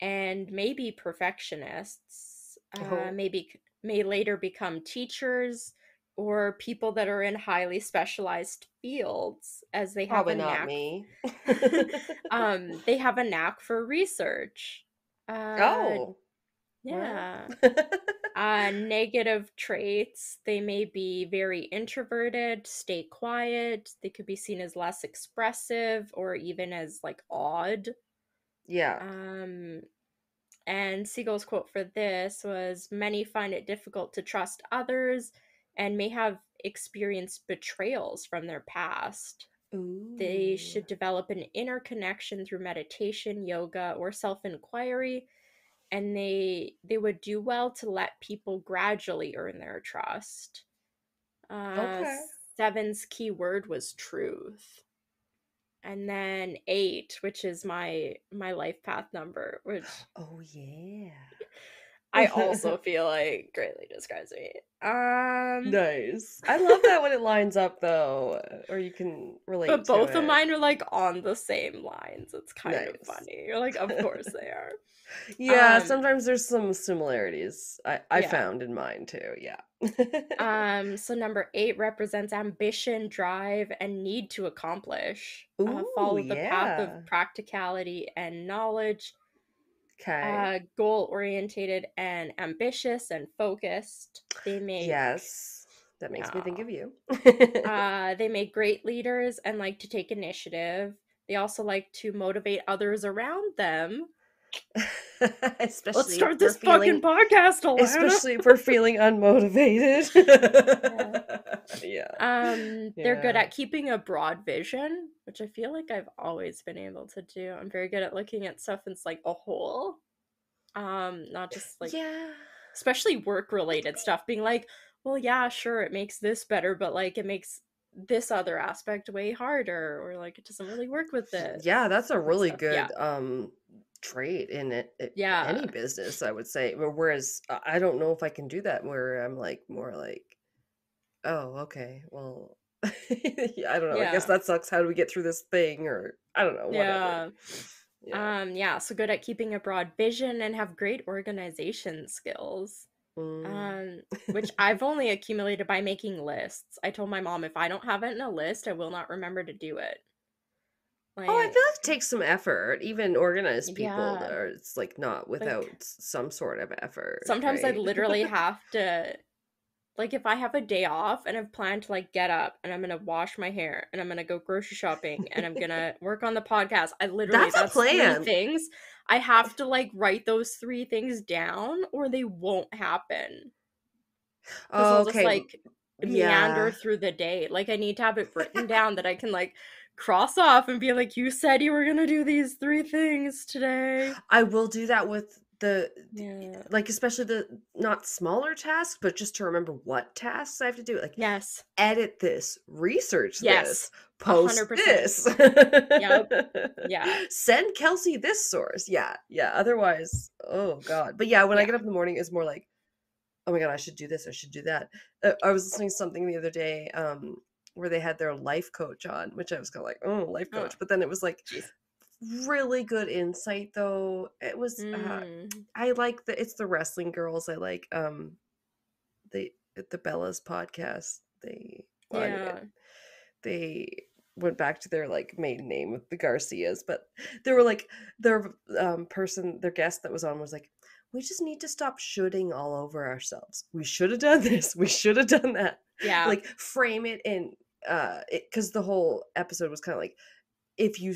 Speaker 2: and may be perfectionists.
Speaker 1: Oh,
Speaker 2: May later become teachers or people that are in highly specialized fields, as they have
Speaker 1: probably
Speaker 2: a
Speaker 1: not
Speaker 2: knack.
Speaker 1: me.
Speaker 2: They have a knack for research. Uh,
Speaker 1: Oh, well.
Speaker 2: yeah. Negative traits. They may be very introverted, stay quiet. They could be seen as less expressive or even as like odd.
Speaker 1: Yeah.
Speaker 2: Um, and Siegel's quote for this was, many find it difficult to trust others and may have experienced betrayals from their past. They
Speaker 1: Ooh.
Speaker 2: should develop an inner connection through meditation, yoga, or self-inquiry, and they would do well to let people gradually earn their trust. Uh,
Speaker 1: Okay.
Speaker 2: Seven's key word was truth. And then 8, which is my life path number, which
Speaker 1: Oh yeah.
Speaker 2: I also feel like greatly describes me.
Speaker 1: Nice. I love that when it lines up though, or you can relate
Speaker 2: But
Speaker 1: to
Speaker 2: both of
Speaker 1: it.
Speaker 2: mine are like on the same lines. It's kind of
Speaker 1: Nice.
Speaker 2: funny. You're like, of course they are.
Speaker 1: Yeah,
Speaker 2: Um,
Speaker 1: sometimes there's some similarities I
Speaker 2: yeah.
Speaker 1: found in mine too. Yeah.
Speaker 2: So number 8 represents ambition, drive, and need to accomplish.
Speaker 1: Ooh,
Speaker 2: Follow the path of
Speaker 1: yeah.
Speaker 2: practicality and knowledge.
Speaker 1: Okay.
Speaker 2: Goal orientated and ambitious and focused.
Speaker 1: Yes. That makes me think
Speaker 2: Yeah.
Speaker 1: of you.
Speaker 2: They make great leaders and like to take initiative. They also like to motivate others around them. Let's
Speaker 1: Especially if
Speaker 2: start
Speaker 1: we're
Speaker 2: this fucking
Speaker 1: feeling
Speaker 2: podcast, Alanna.
Speaker 1: especially if we're feeling unmotivated.
Speaker 2: Yeah.
Speaker 1: Yeah.
Speaker 2: They're good
Speaker 1: Yeah.
Speaker 2: at keeping a broad vision, which I feel like I've always been able to do. I'm very good at looking at stuff as like a whole. Not just like,
Speaker 1: Yeah.
Speaker 2: especially work related stuff, being like, well, yeah, sure, it makes this better, but like it makes this other aspect way harder, or like it doesn't really work with this,
Speaker 1: Yeah, that's a
Speaker 2: that kind of
Speaker 1: really
Speaker 2: stuff. Yeah.
Speaker 1: good trait in any
Speaker 2: Yeah.
Speaker 1: business, I would say. Whereas I don't know if I can do that where I'm like more like, oh, okay, well, yeah, I don't know. I guess
Speaker 2: Yeah.
Speaker 1: that sucks. How do we get through this thing? Or I don't know, whatever.
Speaker 2: Yeah.
Speaker 1: Yeah.
Speaker 2: Yeah, so good at keeping a broad vision and have great organization skills.
Speaker 1: Mm.
Speaker 2: Which I've only accumulated by making lists. I told my mom if I don't have it in a list, I will not remember to do it.
Speaker 1: Oh, I feel
Speaker 2: Like,
Speaker 1: like it takes some effort. Even organized people,
Speaker 2: yeah,
Speaker 1: are it's like not
Speaker 2: like
Speaker 1: without some sort of effort,
Speaker 2: sometimes I
Speaker 1: right?
Speaker 2: literally have to, like, if I have a day off and I've planned to like get up and I'm gonna wash my hair and I'm gonna go grocery shopping and I'm gonna work on the podcast, I literally,
Speaker 1: That's a
Speaker 2: that's 3
Speaker 1: plan.
Speaker 2: things. I have to like write those 3 things down or they won't happen. Because I'll just
Speaker 1: Okay,
Speaker 2: like meander
Speaker 1: yeah.
Speaker 2: through the day. Like I need to have it written down that I can like cross off and be like, you said you were gonna do these 3 things today.
Speaker 1: I will do that with
Speaker 2: Yeah.
Speaker 1: like, especially the not smaller tasks, but just to remember what tasks I have to do. Like,
Speaker 2: Yes.
Speaker 1: edit this, research
Speaker 2: Yes.
Speaker 1: this,
Speaker 2: A hundred
Speaker 1: post
Speaker 2: percent.
Speaker 1: this,
Speaker 2: Yep. Yeah.
Speaker 1: send Kelsey this source. Yeah, yeah. Otherwise, oh God. But yeah, when I
Speaker 2: Yeah.
Speaker 1: get up in the morning, it's more like, oh my God, I should do this, I should do that. I was listening to something the other day, where they had their life coach on, which I was kind of like, oh, life
Speaker 2: Oh,
Speaker 1: coach. But then it was like
Speaker 2: jeez.
Speaker 1: really good insight though. It was
Speaker 2: Mm.
Speaker 1: I like it's the wrestling girls. I like they at the Bellas podcast. Well, anyway,
Speaker 2: Yeah.
Speaker 1: they went back to their like maiden name with the Garcias, but they were like their their guest that was on was like, we just need to stop shoulding all over ourselves. We should have done this. We should have done that.
Speaker 2: Yeah.
Speaker 1: Like frame it in because the whole episode was kind of like, if you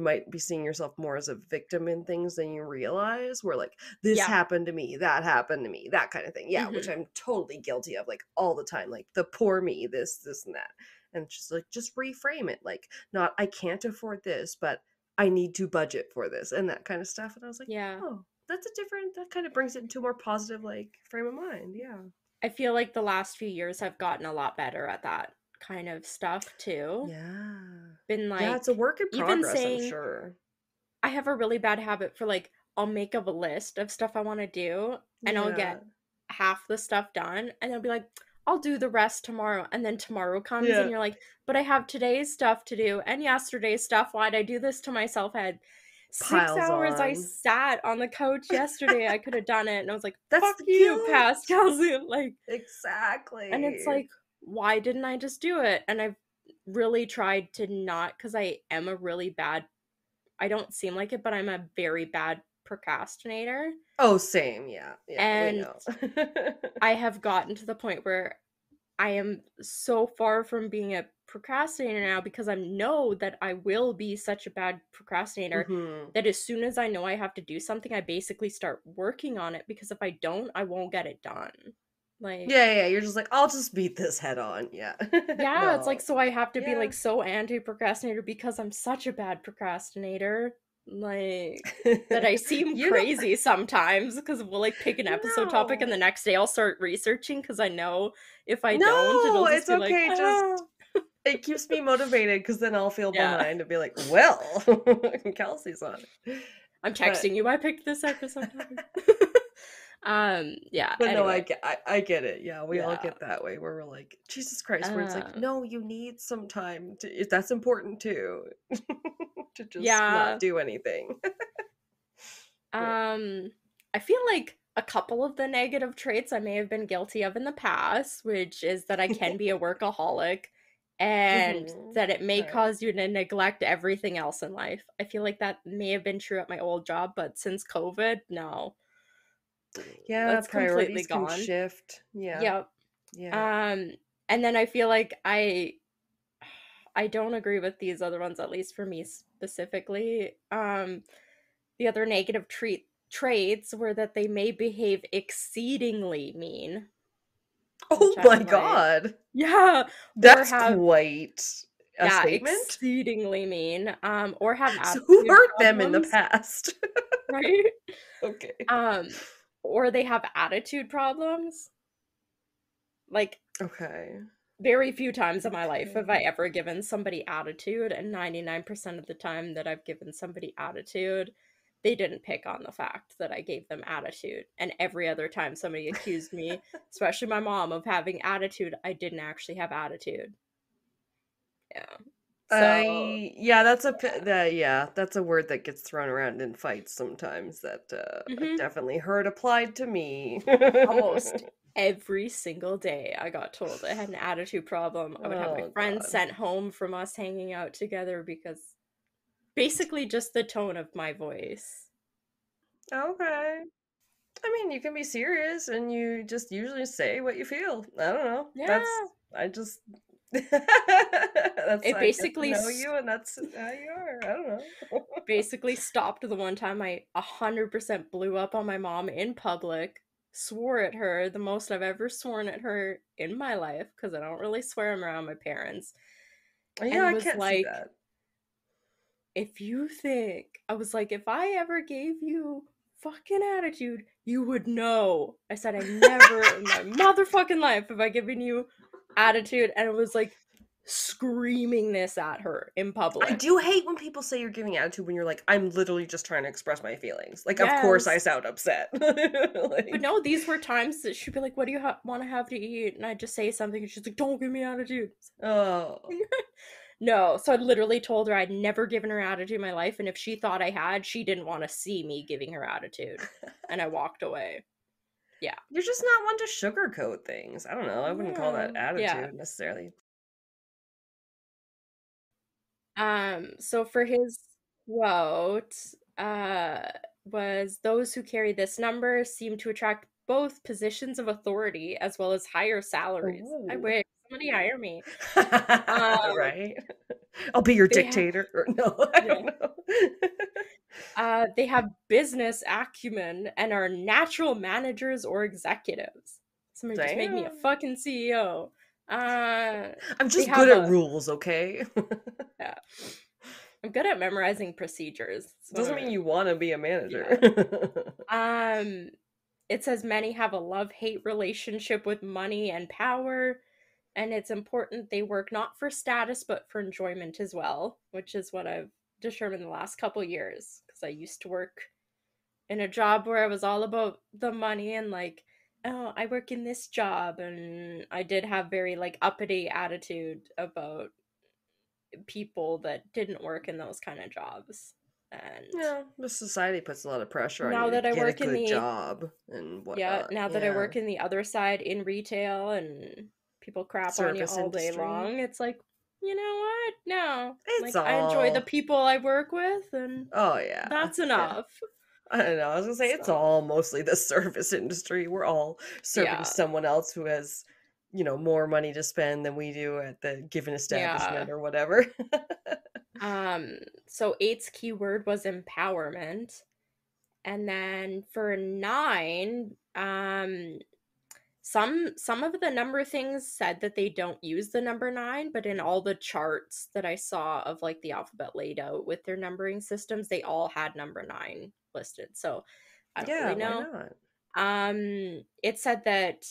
Speaker 1: might be seeing yourself more as a victim in things than you realize, where like this
Speaker 2: Yeah.
Speaker 1: happened to me, that happened to me, that kind of thing. Yeah, which
Speaker 2: Mm-hmm.
Speaker 1: I'm totally guilty of, like all the time, like the poor me, this and that. And just like, just reframe it, like, not I can't afford this, but I need to budget for this and that kind of stuff. And I was like,
Speaker 2: Yeah.
Speaker 1: oh, that kind of brings it into a more positive like frame of mind. Yeah.
Speaker 2: I feel like the last few years have gotten a lot better at that kind of stuff too.
Speaker 1: Yeah.
Speaker 2: Been
Speaker 1: Yeah, it's a
Speaker 2: like
Speaker 1: work in
Speaker 2: even
Speaker 1: progress, I'm
Speaker 2: saying
Speaker 1: sure.
Speaker 2: I have a really bad habit for like I'll make up a list of stuff I want to do and I'll
Speaker 1: Yeah.
Speaker 2: get half the stuff done and I'll be like I'll do the rest tomorrow and then tomorrow comes and
Speaker 1: Yeah.
Speaker 2: you're like but I have today's stuff to do and yesterday's stuff. Why'd I do this to myself? I had 6
Speaker 1: Piles
Speaker 2: hours I
Speaker 1: on.
Speaker 2: sat on the couch yesterday. I could have done it and I was like
Speaker 1: That's
Speaker 2: fuck
Speaker 1: the
Speaker 2: you past
Speaker 1: guilt.
Speaker 2: Kelsey like and it's
Speaker 1: Exactly.
Speaker 2: like why didn't I just do it? And I've really tried to not because I am a really bad I don't seem like it, but I'm a very bad procrastinator.
Speaker 1: Oh, same. Yeah. Yeah, we
Speaker 2: And
Speaker 1: know.
Speaker 2: I have gotten to the point where I am so far from being a procrastinator now because I know that I will be such a bad procrastinator
Speaker 1: Mhm.
Speaker 2: that as soon as I know I have to do something, I basically start working on it because if I don't, I won't get it done. Like,
Speaker 1: Yeah, you're just like, I'll just beat this head on. Yeah.
Speaker 2: yeah, it's like,
Speaker 1: No.
Speaker 2: so I have to be
Speaker 1: Yeah.
Speaker 2: like so anti-procrastinator because I'm such a bad procrastinator. Like, that I seem
Speaker 1: You know,
Speaker 2: crazy sometimes because we'll like pick an episode topic and the
Speaker 1: no.
Speaker 2: next day I'll start researching because I know if I don't,
Speaker 1: No,
Speaker 2: it'll just
Speaker 1: it's
Speaker 2: be like,
Speaker 1: okay. Just
Speaker 2: ah.
Speaker 1: it keeps me motivated because then I'll feel
Speaker 2: Yeah.
Speaker 1: behind and be like, well, Kelsey's on it.
Speaker 2: I'm
Speaker 1: But
Speaker 2: texting you, I picked this episode topic. Yeah,
Speaker 1: but no,
Speaker 2: anyway.
Speaker 1: I get it. Yeah, we all
Speaker 2: Yeah.
Speaker 1: get that way where we're like, Jesus Christ, where it's like,
Speaker 2: Uh,
Speaker 1: no, you need some time to that's important too. To just not
Speaker 2: yeah.
Speaker 1: do anything. But
Speaker 2: I feel like a couple of the negative traits I may have been guilty of in the past, which is that I can be a workaholic and that it may
Speaker 1: right.
Speaker 2: cause you to neglect everything else in life. I feel like that may have been true at my old job, but since COVID, no.
Speaker 1: Yeah,
Speaker 2: That's completely
Speaker 1: priorities can
Speaker 2: gone.
Speaker 1: shift. Yeah.
Speaker 2: Yep.
Speaker 1: Yeah.
Speaker 2: Um and then I feel like I don't agree with these other ones, at least for me specifically. The other negative traits were that they may behave exceedingly mean,
Speaker 1: Oh
Speaker 2: which I
Speaker 1: my
Speaker 2: was like,
Speaker 1: God.
Speaker 2: yeah, or
Speaker 1: That's
Speaker 2: have,
Speaker 1: quite a
Speaker 2: yeah,
Speaker 1: statement.
Speaker 2: exceedingly mean, or have
Speaker 1: So who
Speaker 2: attitude
Speaker 1: hurt them in the
Speaker 2: problems,
Speaker 1: past?
Speaker 2: right?
Speaker 1: Okay.
Speaker 2: Um, or they have attitude problems. Like,
Speaker 1: Okay.
Speaker 2: very few times in my life have I
Speaker 1: Okay.
Speaker 2: ever given somebody attitude, and 99% of the time that I've given somebody attitude, they didn't pick on the fact that I gave them attitude. And every other time somebody accused me, especially my mom, of having attitude, I didn't actually have attitude. Yeah. So,
Speaker 1: Yeah, that's that's a word that gets thrown around in fights sometimes that I've
Speaker 2: mhm,
Speaker 1: definitely heard applied to me.
Speaker 2: almost every single day I got told I had an attitude problem. I would have my
Speaker 1: Oh
Speaker 2: friends
Speaker 1: God.
Speaker 2: sent home from us hanging out together because basically just the tone of my voice.
Speaker 1: Okay. I mean, you can be serious and you just usually say what you feel. I don't know.
Speaker 2: Yeah.
Speaker 1: I just that's
Speaker 2: It
Speaker 1: I get to
Speaker 2: basically
Speaker 1: know you and that's how you are. I don't know.
Speaker 2: basically stopped the one time I 100% blew up on my mom in public, swore at her the most I've ever sworn at her in my life because I don't really swear around my parents,
Speaker 1: Yeah,
Speaker 2: and
Speaker 1: I
Speaker 2: was
Speaker 1: can't see
Speaker 2: like,
Speaker 1: that.
Speaker 2: if you think, I was like, if I ever gave you fucking attitude, you would know. I said, I never in my motherfucking life have I given you attitude, and it was like screaming this at her in
Speaker 1: I
Speaker 2: public.
Speaker 1: do hate when people say you're giving attitude when you're like, I'm literally just trying to express my feelings. Like, of course I
Speaker 2: Yes.
Speaker 1: sound upset.
Speaker 2: But
Speaker 1: Like,
Speaker 2: no, these were times that she'd be like, "What do you want to have to eat?" And I'd just say something, and she's like, "Don't give me attitude."
Speaker 1: oh.
Speaker 2: No, so I literally told her I'd never given her attitude in my life, and if she thought I had, she didn't want to see me giving her attitude, and I walked away. Yeah,
Speaker 1: You're just not one to sugarcoat things. I don't know. I wouldn't call that
Speaker 2: yeah.
Speaker 1: attitude necessarily.
Speaker 2: So for his quote, uh, was those who carry this number seem to attract both positions of authority as well as higher salaries. I
Speaker 1: Ooh.
Speaker 2: wish somebody hire me. Um,
Speaker 1: Right? I'll be your
Speaker 2: they have,
Speaker 1: dictator. Or no, I
Speaker 2: yeah.
Speaker 1: don't know.
Speaker 2: They have business acumen and are natural managers or executives. Somebody just make me a
Speaker 1: Damn.
Speaker 2: fucking CEO. Uh,
Speaker 1: I'm
Speaker 2: they
Speaker 1: just good
Speaker 2: have
Speaker 1: at
Speaker 2: a,
Speaker 1: rules, okay?
Speaker 2: yeah. I'm good at memorizing procedures.
Speaker 1: Doesn't
Speaker 2: So,
Speaker 1: mean you want to be a
Speaker 2: yeah.
Speaker 1: manager.
Speaker 2: Um, it says many have a love-hate relationship with money and power, and it's important they work not for status but for enjoyment as well, which is what I've determined the last couple years because I used to work in a job where I was all about the money and like, oh, I work in this job, and I did have very like uppity attitude about people that didn't work in those kind of jobs. And
Speaker 1: Yeah, the society puts a lot of pressure on
Speaker 2: now
Speaker 1: you to
Speaker 2: that I
Speaker 1: get a
Speaker 2: work in
Speaker 1: good
Speaker 2: the
Speaker 1: job and
Speaker 2: yeah,
Speaker 1: whatnot.
Speaker 2: now that I
Speaker 1: Yeah.
Speaker 2: work in the other side in retail and people crap on you
Speaker 1: Service
Speaker 2: all day
Speaker 1: industry.
Speaker 2: long, it's like, you know what? No.
Speaker 1: It's
Speaker 2: Like I enjoy the
Speaker 1: all.
Speaker 2: people I work with and
Speaker 1: Oh, yeah.
Speaker 2: that's
Speaker 1: Yeah.
Speaker 2: enough.
Speaker 1: I don't know. I was gonna say it's
Speaker 2: So,
Speaker 1: all mostly the service industry. We're all serving
Speaker 2: yeah.
Speaker 1: someone else who has, more money to spend than we do at the given
Speaker 2: Yeah.
Speaker 1: establishment or whatever.
Speaker 2: Um, so eight's keyword was empowerment. And then for nine, some of the number things said that they don't use the number 9, but in all the charts that I saw of like the alphabet laid out with their numbering systems, they all had number 9 listed. So I don't
Speaker 1: Yeah,
Speaker 2: really
Speaker 1: why
Speaker 2: know.
Speaker 1: not?
Speaker 2: It said that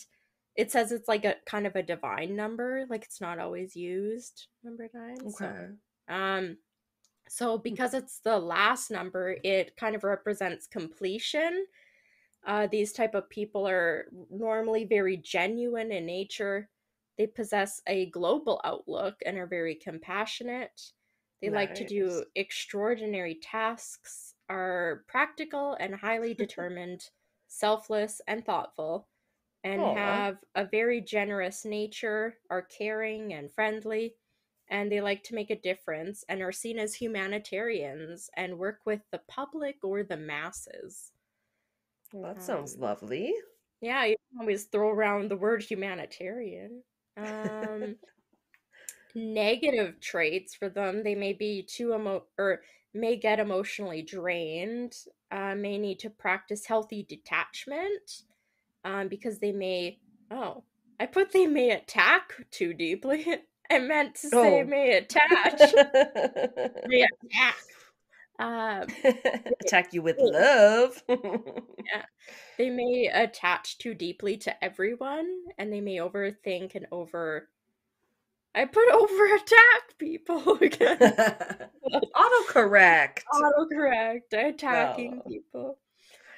Speaker 2: it says it's like a kind of a divine number, like it's not always used, number 9.
Speaker 1: Okay.
Speaker 2: So because it's the last number, it kind of represents completion. These type of people are normally very genuine in nature. They possess a global outlook and are very compassionate. They like to do
Speaker 1: Nice.
Speaker 2: extraordinary tasks, are practical and highly determined, selfless and thoughtful, and
Speaker 1: Aw,
Speaker 2: have a very generous nature, are caring and friendly, and they like to make a difference and are seen as humanitarians and work with the public or the masses.
Speaker 1: well, that sounds
Speaker 2: Um,
Speaker 1: lovely.
Speaker 2: yeah, you can always throw around the word humanitarian. Negative traits for them, they may be or may get emotionally drained, may need to practice healthy detachment, because they may, oh, I put they may attack too deeply. I meant to say
Speaker 1: Oh.
Speaker 2: may attach. May attack. Um,
Speaker 1: Attack you with love.
Speaker 2: yeah. They may attach too deeply to everyone, and they may overthink and I put over attack people again.
Speaker 1: Autocorrect.
Speaker 2: Autocorrect, attacking
Speaker 1: Oh.
Speaker 2: people.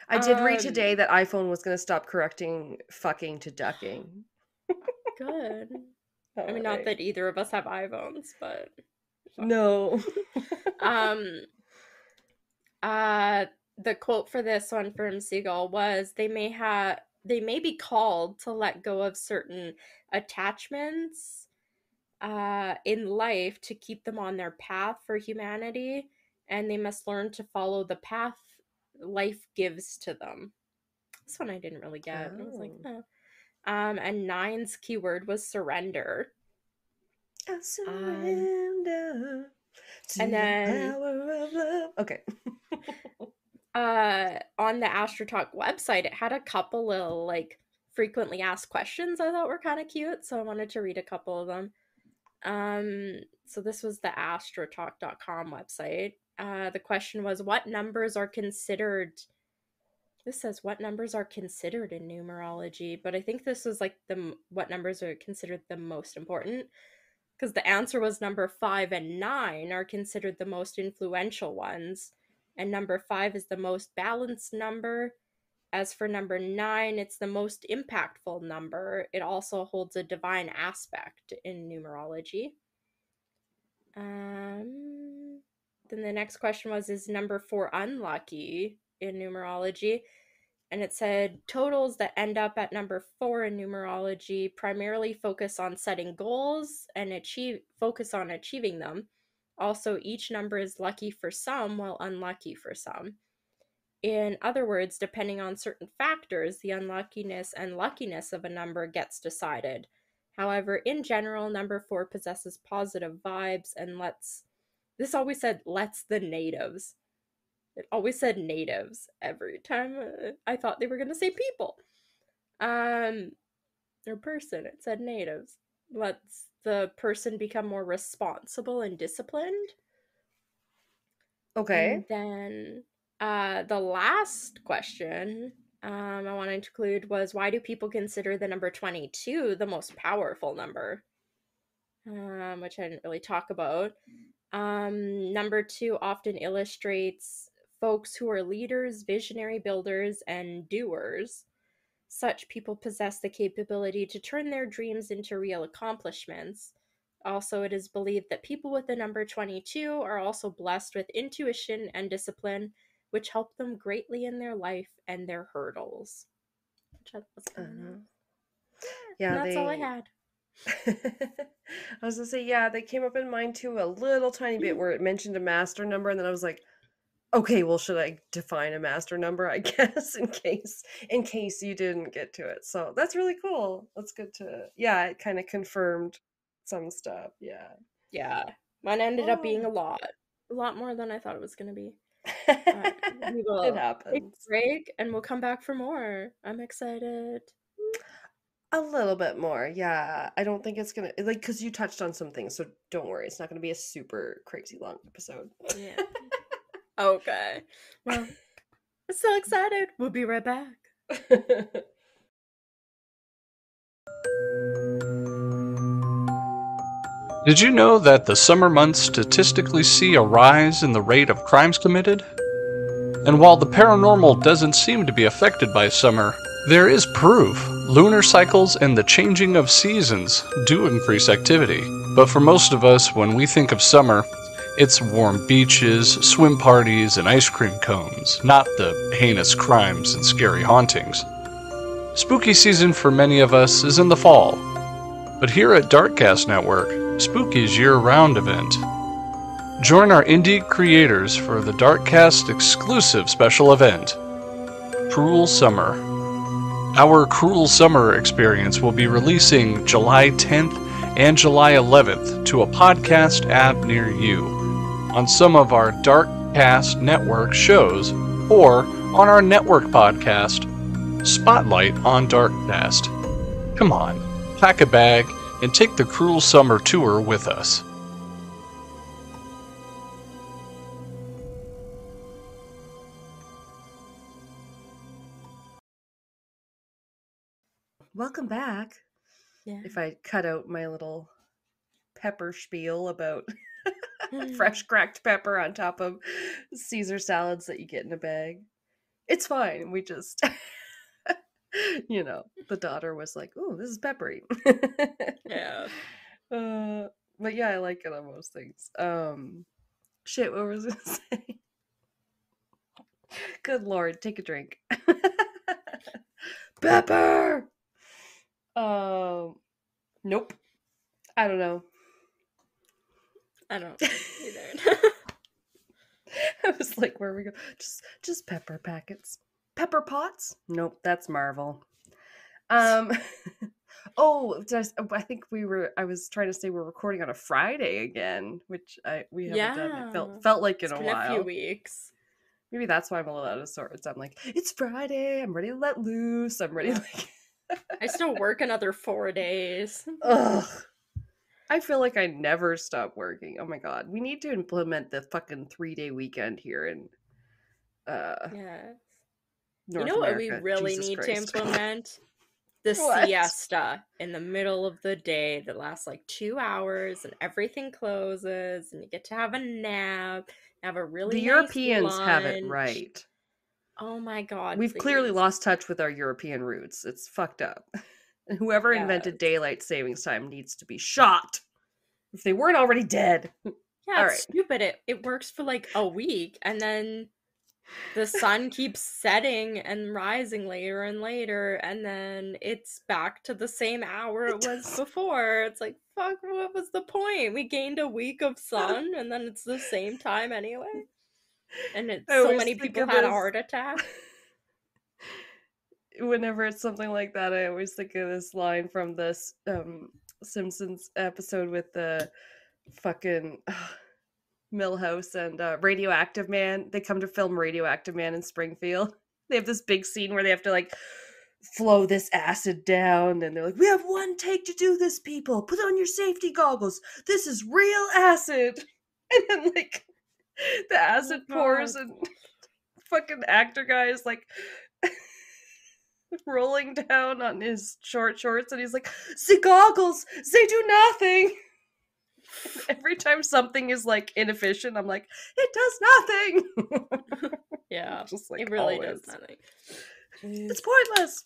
Speaker 1: I did read
Speaker 2: Um,
Speaker 1: today that iPhone was going to stop correcting fucking to ducking.
Speaker 2: good. I
Speaker 1: All
Speaker 2: mean, not
Speaker 1: right.
Speaker 2: that either of us have iPhones, but fuck.
Speaker 1: No.
Speaker 2: Um, uh, the quote for this one from Siegel was, they may be called to let go of certain attachments in life to keep them on their path for humanity, and they must learn to follow the path life gives to them. This one I didn't really get. I was like,
Speaker 1: Oh.
Speaker 2: oh. And nine's keyword was surrender.
Speaker 1: I
Speaker 2: Um,
Speaker 1: surrender
Speaker 2: and
Speaker 1: to the
Speaker 2: then
Speaker 1: power of love. Okay.
Speaker 2: on the AstroTalk website, it had a couple little like frequently asked questions I thought were kind of cute, so I wanted to read a couple of them. So this was the astrotalk.com website. The question was, what numbers are considered? This says what numbers are considered in numerology, but I think this was like what numbers are considered the most important, because the answer was number 5 and 9 are considered the most influential ones, and number 5 is the most balanced number. As for number 9, it's the most impactful number. It also holds a divine aspect in numerology. Then the next question was, is number 4 unlucky in numerology? And it said totals that end up at number 4 in numerology primarily focus on setting goals and focus on achieving them. Also, each number is lucky for some while unlucky for some. In other words, depending on certain factors, the unluckiness and luckiness of a number gets decided. However, in general, number 4 possesses positive vibes and this always said lets the natives. It always said natives every time I thought they were going to say people. Or person, it said natives. Lets the person become more responsible and disciplined.
Speaker 1: Okay.
Speaker 2: And then the last question I want to include was, why do people consider the number 22 the most powerful number? Which I didn't really talk about. Number 2 often illustrates folks who are leaders, visionary builders, and doers. Such people possess the capability to turn their dreams into real accomplishments. Also, it is believed that people with the number 22 are also blessed with intuition and discipline, which help them greatly in their life and their hurdles. Which was kind of nice. And
Speaker 1: Yeah,
Speaker 2: that's all I
Speaker 1: they.
Speaker 2: had.
Speaker 1: I was gonna say, yeah, they came up in mine too a little tiny bit where it mentioned a master number, and then I was like, okay, well, should I define a master number, I guess, in case you didn't get to it. So that's really cool. That's good to, yeah, it kind of confirmed some stuff. Yeah.
Speaker 2: Yeah, mine ended up being
Speaker 1: Oh.
Speaker 2: a lot more than I thought it was going to be. We
Speaker 1: It
Speaker 2: will take a
Speaker 1: happens.
Speaker 2: break and we'll come back for more. I'm excited.
Speaker 1: A little bit more, yeah. I don't think it's gonna like because you touched on some things, so don't worry. It's not gonna be a super crazy long episode.
Speaker 2: Yeah. Okay. Well, I'm so excited. We'll be right back.
Speaker 3: Did you know that the summer months statistically see a rise in the rate of crimes committed? And while the paranormal doesn't seem to be affected by summer, there is proof lunar cycles and the changing of seasons do increase activity. But for most of us, when we think of summer, it's warm beaches, swim parties, and ice cream cones, not the heinous crimes and scary hauntings. Spooky season for many of us is in the fall, but here at Darkcast Network, Spooky's year-round event. Join our indie creators for the Darkcast exclusive special event, Cruel Summer. Our Cruel Summer experience will be releasing July 10th and July 11th to a podcast app near you, on some of our Darkcast Network shows, or on our network podcast, Spotlight on Darkcast. Come on, pack a bag and take the Cruel Summer tour with us.
Speaker 1: Welcome back.
Speaker 2: Yeah.
Speaker 1: If I cut out my little pepper spiel about fresh cracked pepper on top of Caesar salads that you get in a bag, it's fine. We just, the daughter was like, "Ooh, this is peppery."
Speaker 2: Yeah.
Speaker 1: But yeah, I like it on most things. Shit, what was I gonna say? Good Lord, take a drink. Pepper! Nope. I don't know.
Speaker 2: I don't either.
Speaker 1: I was like, where are we go? Just pepper packets. Pepper pots? Nope, that's Marvel. Oh, I think I was trying to say we're recording on a Friday again, which we haven't done. It felt like in a while.
Speaker 2: It's been a few weeks.
Speaker 1: Maybe that's why I'm a little out of sorts. I'm like, it's Friday. I'm ready to let loose. I'm ready to
Speaker 2: I still work another 4 days.
Speaker 1: Ugh. I feel like I never stop working. Oh my god. We need to implement the fucking 3-day weekend here in
Speaker 2: Yeah.
Speaker 1: North
Speaker 2: You know what
Speaker 1: America.
Speaker 2: we really
Speaker 1: Jesus
Speaker 2: need
Speaker 1: Christ.
Speaker 2: to implement? The
Speaker 1: What?
Speaker 2: siesta in the middle of the day that lasts like 2 hours and everything closes and you get to have a nap, have a really
Speaker 1: The
Speaker 2: nice
Speaker 1: Europeans have it
Speaker 2: lunch.
Speaker 1: right.
Speaker 2: Oh my god,
Speaker 1: We've clearly
Speaker 2: please.
Speaker 1: lost touch with our European roots. It's fucked up. And whoever invented daylight savings time needs to be shot. If they weren't already dead.
Speaker 2: Yeah,
Speaker 1: All
Speaker 2: it's
Speaker 1: right.
Speaker 2: stupid. It works for like a week and then the sun keeps setting and rising later and later, and then it's back to the same hour it was before. It's like, fuck, what was the point? We gained a week of sun, and then it's the same time anyway. And so many people had a heart attack.
Speaker 1: Whenever it's something like that, I always think of this line from this Simpsons episode with the fucking Millhouse and Radioactive Man. They come to film Radioactive Man in Springfield. They have this big scene where they have to like flow this acid down, and they're like, "We have one take to do this, people. Put on your safety goggles. This is real acid." And then like the acid pours, and fucking actor guy is like rolling down on his short shorts, and he's like, "The goggles, they do nothing." Every time something is like inefficient, I'm like, it does nothing.
Speaker 2: Yeah,
Speaker 1: just like
Speaker 2: it really
Speaker 1: always.
Speaker 2: does nothing.
Speaker 1: It's pointless.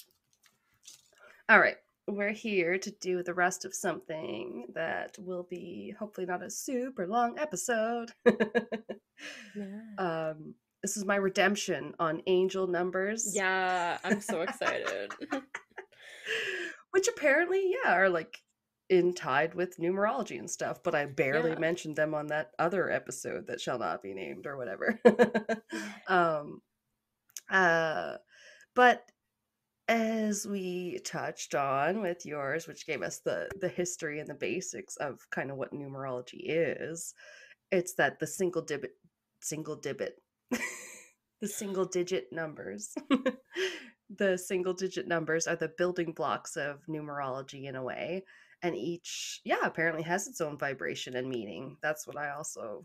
Speaker 1: All right, we're here to do the rest of something that will be hopefully not a super long episode.
Speaker 2: Yeah.
Speaker 1: This is my redemption on angel numbers.
Speaker 2: Yeah, I'm so excited.
Speaker 1: Which apparently, are like tied with numerology and stuff, but I barely mentioned them on that other episode that shall not be named or whatever. But as we touched on with yours, which gave us the history and the basics of kind of what numerology is, it's that the single digit numbers the single digit numbers are the building blocks of numerology in a way. And each, yeah, apparently has its own vibration and meaning. That's what I also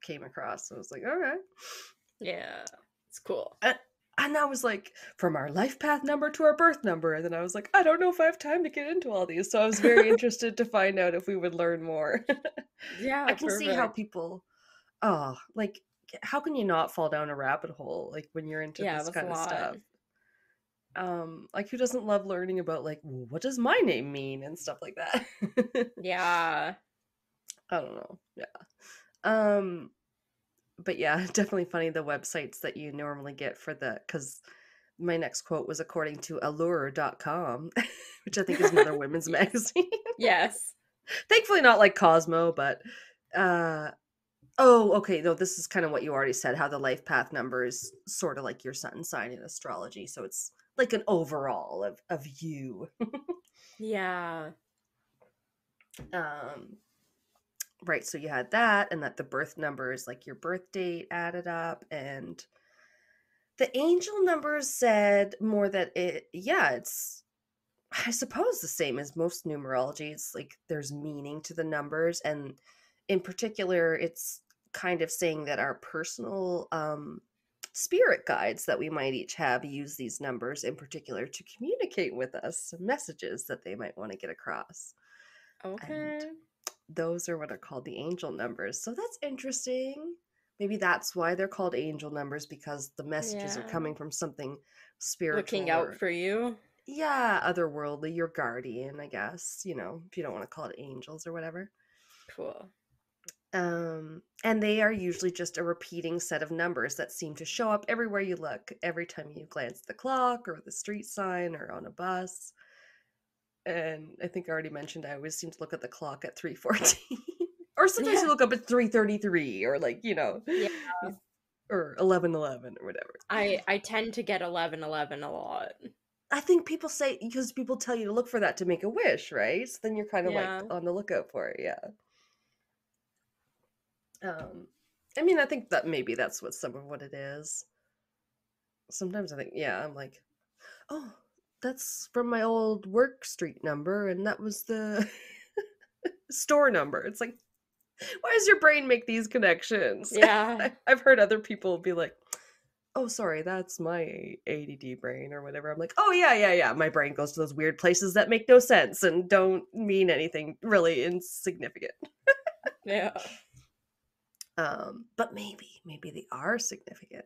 Speaker 1: came across. So I was like, okay.
Speaker 2: Yeah. It's cool.
Speaker 1: And I was like, from our life path number to our birth number. And then I was like, I don't know if I have time to get into all these. So I was very interested to find out if we would learn more.
Speaker 2: Yeah,
Speaker 1: I can see how
Speaker 2: perfect.
Speaker 1: people, oh, like, how can you not fall down a rabbit hole like when you're into
Speaker 2: Yeah,
Speaker 1: this
Speaker 2: that's a
Speaker 1: kind of
Speaker 2: lot.
Speaker 1: stuff? Like who doesn't love learning about like what does my name mean and stuff like that?
Speaker 2: Yeah.
Speaker 1: I don't know. Yeah. Um, but yeah, definitely funny the websites that you normally get for the because my next quote was according to allure.com, which I think is another women's
Speaker 2: Yes.
Speaker 1: magazine.
Speaker 2: Yes.
Speaker 1: Thankfully not like Cosmo, but uh oh, okay, no, this is kind of what you already said, how the life path number is sort of like your sun sign in astrology, so it's like an overall of you.
Speaker 2: Yeah.
Speaker 1: Um right, so you had that and that the birth number is like your birth date added up and the angel numbers said more that it's I suppose the same as most numerology. It's like there's meaning to the numbers, and in particular, it's kind of saying that our personal spirit guides that we might each have use these numbers in particular to communicate with us, some messages that they might want to get across. And
Speaker 2: Okay.
Speaker 1: those are what are called the angel numbers. So that's interesting. Maybe that's why they're called angel numbers because the messages are
Speaker 2: Yeah.
Speaker 1: coming from something spiritual
Speaker 2: Looking out
Speaker 1: or
Speaker 2: for you.
Speaker 1: yeah, otherworldly, your guardian, I guess, if you don't want to call it angels or whatever.
Speaker 2: Cool.
Speaker 1: And they are usually just a repeating set of numbers that seem to show up everywhere you look, every time you glance at the clock or the street sign or on a bus. And I think I already mentioned I always seem to look at the clock at 3:14. Or sometimes you
Speaker 2: Yeah.
Speaker 1: look up at 3:33 or like,
Speaker 2: Yeah.
Speaker 1: or 11:11 or whatever.
Speaker 2: I tend to get 11:11 a lot.
Speaker 1: I think people say because people tell you to look for that to make a wish, right? So then you're kind of like
Speaker 2: Yeah.
Speaker 1: on the lookout for it, yeah. I mean, I think that maybe that's what some of what it is. Sometimes I think, yeah, I'm like, oh, that's from my old work street number, and that was the store number. It's like, why does your brain make these connections?
Speaker 2: Yeah.
Speaker 1: I've heard other people be like, oh, sorry, that's my ADD brain or whatever. I'm like, oh, yeah, yeah, yeah. My brain goes to those weird places that make no sense and don't mean anything really insignificant.
Speaker 2: Yeah.
Speaker 1: But maybe they are significant.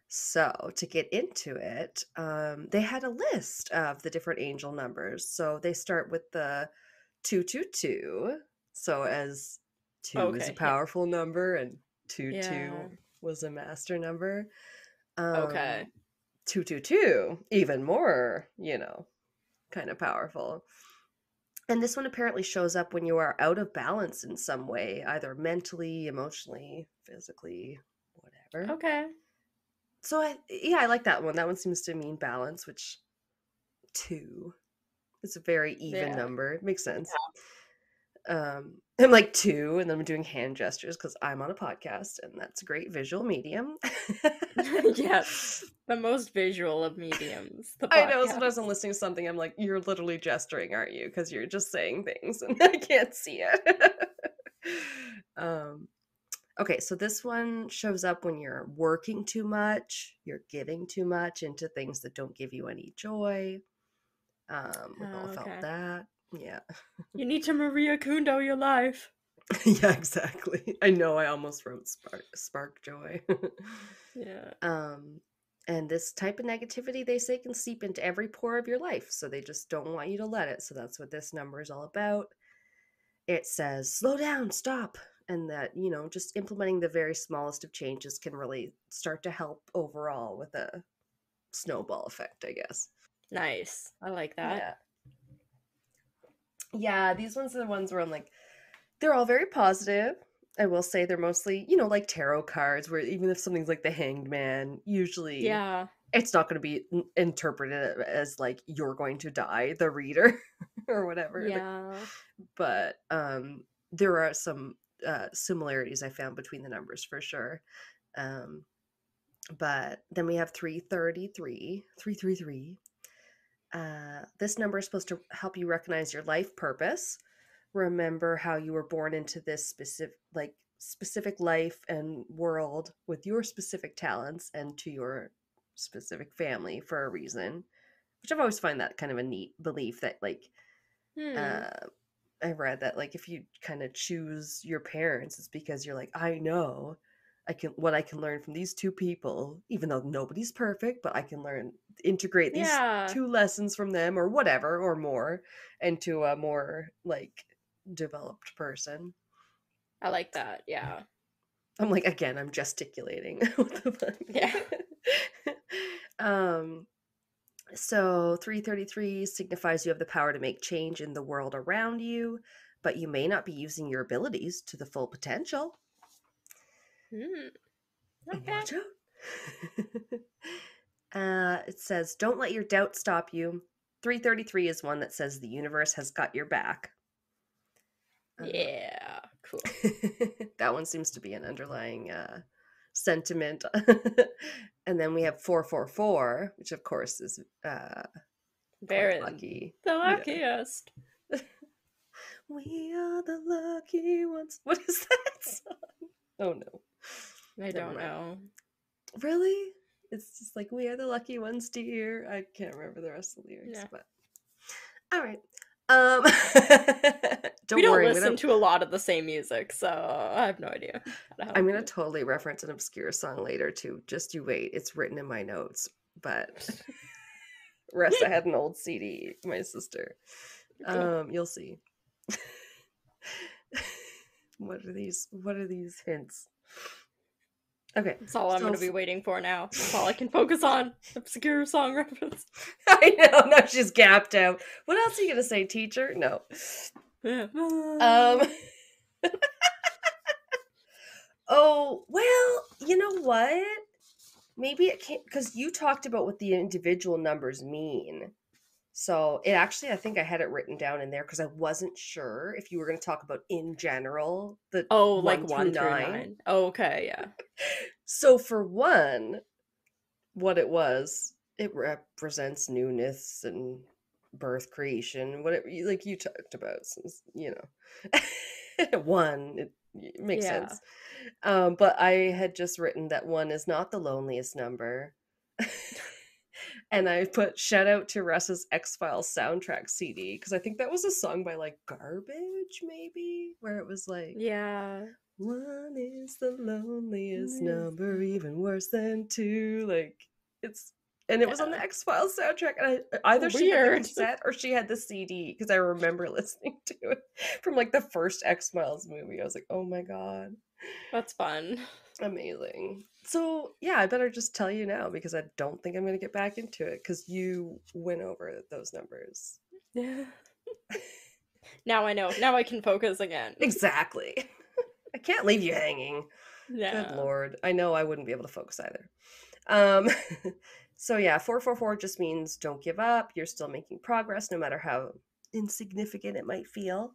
Speaker 1: So to get into it, they had a list of the different angel numbers. So they start with the 222. So as two is a
Speaker 2: Okay. Yeah.
Speaker 1: powerful number and
Speaker 2: Yeah.
Speaker 1: 22 was a master number.
Speaker 2: Okay.
Speaker 1: 222, even more, kind of powerful. And this one apparently shows up when you are out of balance in some way, either mentally, emotionally, physically, whatever.
Speaker 2: Okay.
Speaker 1: So I like that one. That one seems to mean balance, which 2 is a very even
Speaker 2: Yeah.
Speaker 1: number. It makes sense. I'm like 2, and then I'm doing hand gestures because I'm on a podcast, and that's a great visual medium.
Speaker 2: Yes. The most visual of mediums, the
Speaker 1: I know. Sometimes I'm
Speaker 2: podcast.
Speaker 1: listening to something. I'm like, "You're literally gesturing, aren't you? Because you're just saying things, and I can't see it." um, okay, so this one shows up when you're working too much, you're giving too much into things that don't give you any joy. We've all
Speaker 2: Oh,
Speaker 1: felt
Speaker 2: okay.
Speaker 1: that. Yeah.
Speaker 2: You need to Maria Kundo your life.
Speaker 1: Yeah, exactly. I know I almost wrote spark joy.
Speaker 2: Yeah.
Speaker 1: um and this type of negativity they say can seep into every pore of your life, so they just don't want you to let it. So that's what this number is all about. It says slow down, stop, and that, just implementing the very smallest of changes can really start to help overall with a snowball effect, I guess.
Speaker 2: Nice. I like that.
Speaker 1: Yeah. Yeah, these ones are the ones where I'm like, they're all very positive. I will say they're mostly, like tarot cards, where even if something's like the Hanged Man, usually
Speaker 2: Yeah.
Speaker 1: it's not going to be interpreted as like you're going to die, the reader, or whatever.
Speaker 2: Yeah.
Speaker 1: But there are some similarities I found between the numbers for sure. Um, But then we have 333, 333. This number is supposed to help you recognize your life purpose. Remember how you were born into this specific life and world with your specific talents and to your specific family for a reason, which I've always find that kind of a neat belief that uh I read that if you kind of choose your parents, it's because you're like, I know I can learn from these two people, even though nobody's perfect, but I can integrate these
Speaker 2: Yeah.
Speaker 1: two lessons from them or whatever or more into a more developed person.
Speaker 2: I like that. Yeah.
Speaker 1: I'm like, again, I'm gesticulating. What the fuck?
Speaker 2: Yeah.
Speaker 1: So 333 signifies you have the power to make change in the world around you, but you may not be using your abilities to the full potential.
Speaker 2: Okay.
Speaker 1: Watch out. It says, don't let your doubt stop you. 333 is one that says the universe has got your back.
Speaker 2: Yeah, cool.
Speaker 1: That one seems to be an underlying sentiment. And then we have 444, which of course is
Speaker 2: Very
Speaker 1: lucky.
Speaker 2: The luckiest.
Speaker 1: Yeah. We are the lucky ones. What is that song? Oh no.
Speaker 2: I don't know.
Speaker 1: Really? It's just like, we are the lucky ones, dear. I can't remember the rest of the lyrics, but all right.
Speaker 2: We don't listen to a lot of the same music, so I have no idea.
Speaker 1: I'm gonna totally reference an obscure song later too. Just you wait. It's written in my notes, but rest I had an old CD, my sister. Cool. You'll see. What are these hints? Okay.
Speaker 2: That's all I'm going to be waiting for now. That's all I can focus on. Obscure song reference.
Speaker 1: I know. Now she's gapped out. What else are you going to say, teacher? No. Oh, well, you know what? Maybe it can't, because you talked about what the individual numbers mean. So it actually, I think I had it written down in there because I wasn't sure if you were going to talk about in general the
Speaker 2: 1 through 9. Oh, okay, yeah.
Speaker 1: So for one, what it was, it represents newness and birth creation, whatever you talked about, since one, it makes sense. But I had just written that 1 is not the loneliest number. And I put shout out to Russ's X-Files soundtrack CD, because I think that was a song by Garbage, maybe, where it was like,
Speaker 2: yeah,
Speaker 1: 1 is the loneliest number, even worse than 2. And it was on the X-Files soundtrack, and either she had the cassette or she had the CD, because I remember listening to it from the first X-Files movie. I was like, oh my god,
Speaker 2: that's fun.
Speaker 1: Amazing. So yeah, I better just tell you now, because I don't think I'm going to get back into it, because you went over those numbers.
Speaker 2: Yeah. Now I know. Now I can focus again.
Speaker 1: Exactly. I can't leave you hanging.
Speaker 2: Yeah.
Speaker 1: Good lord. I know I wouldn't be able to focus either. So yeah, 444 just means don't give up. You're still making progress, no matter how insignificant it might feel.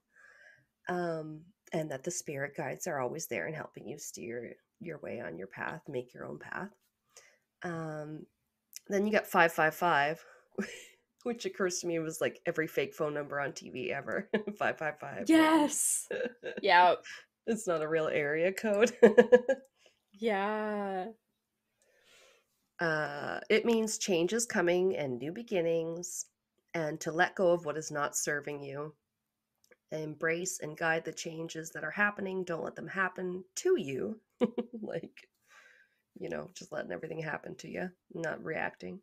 Speaker 1: And that the spirit guides are always there and helping you steer your way on your path, make your own path. Then you got 555, which occurs to me was every fake phone number on TV ever. 555.
Speaker 2: Yes. Yeah.
Speaker 1: It's not a real area code.
Speaker 2: Yeah.
Speaker 1: It means change is coming and new beginnings, and to let go of what is not serving you. Embrace and guide the changes that are happening. Don't let them happen to you. Just letting everything happen to you, not reacting.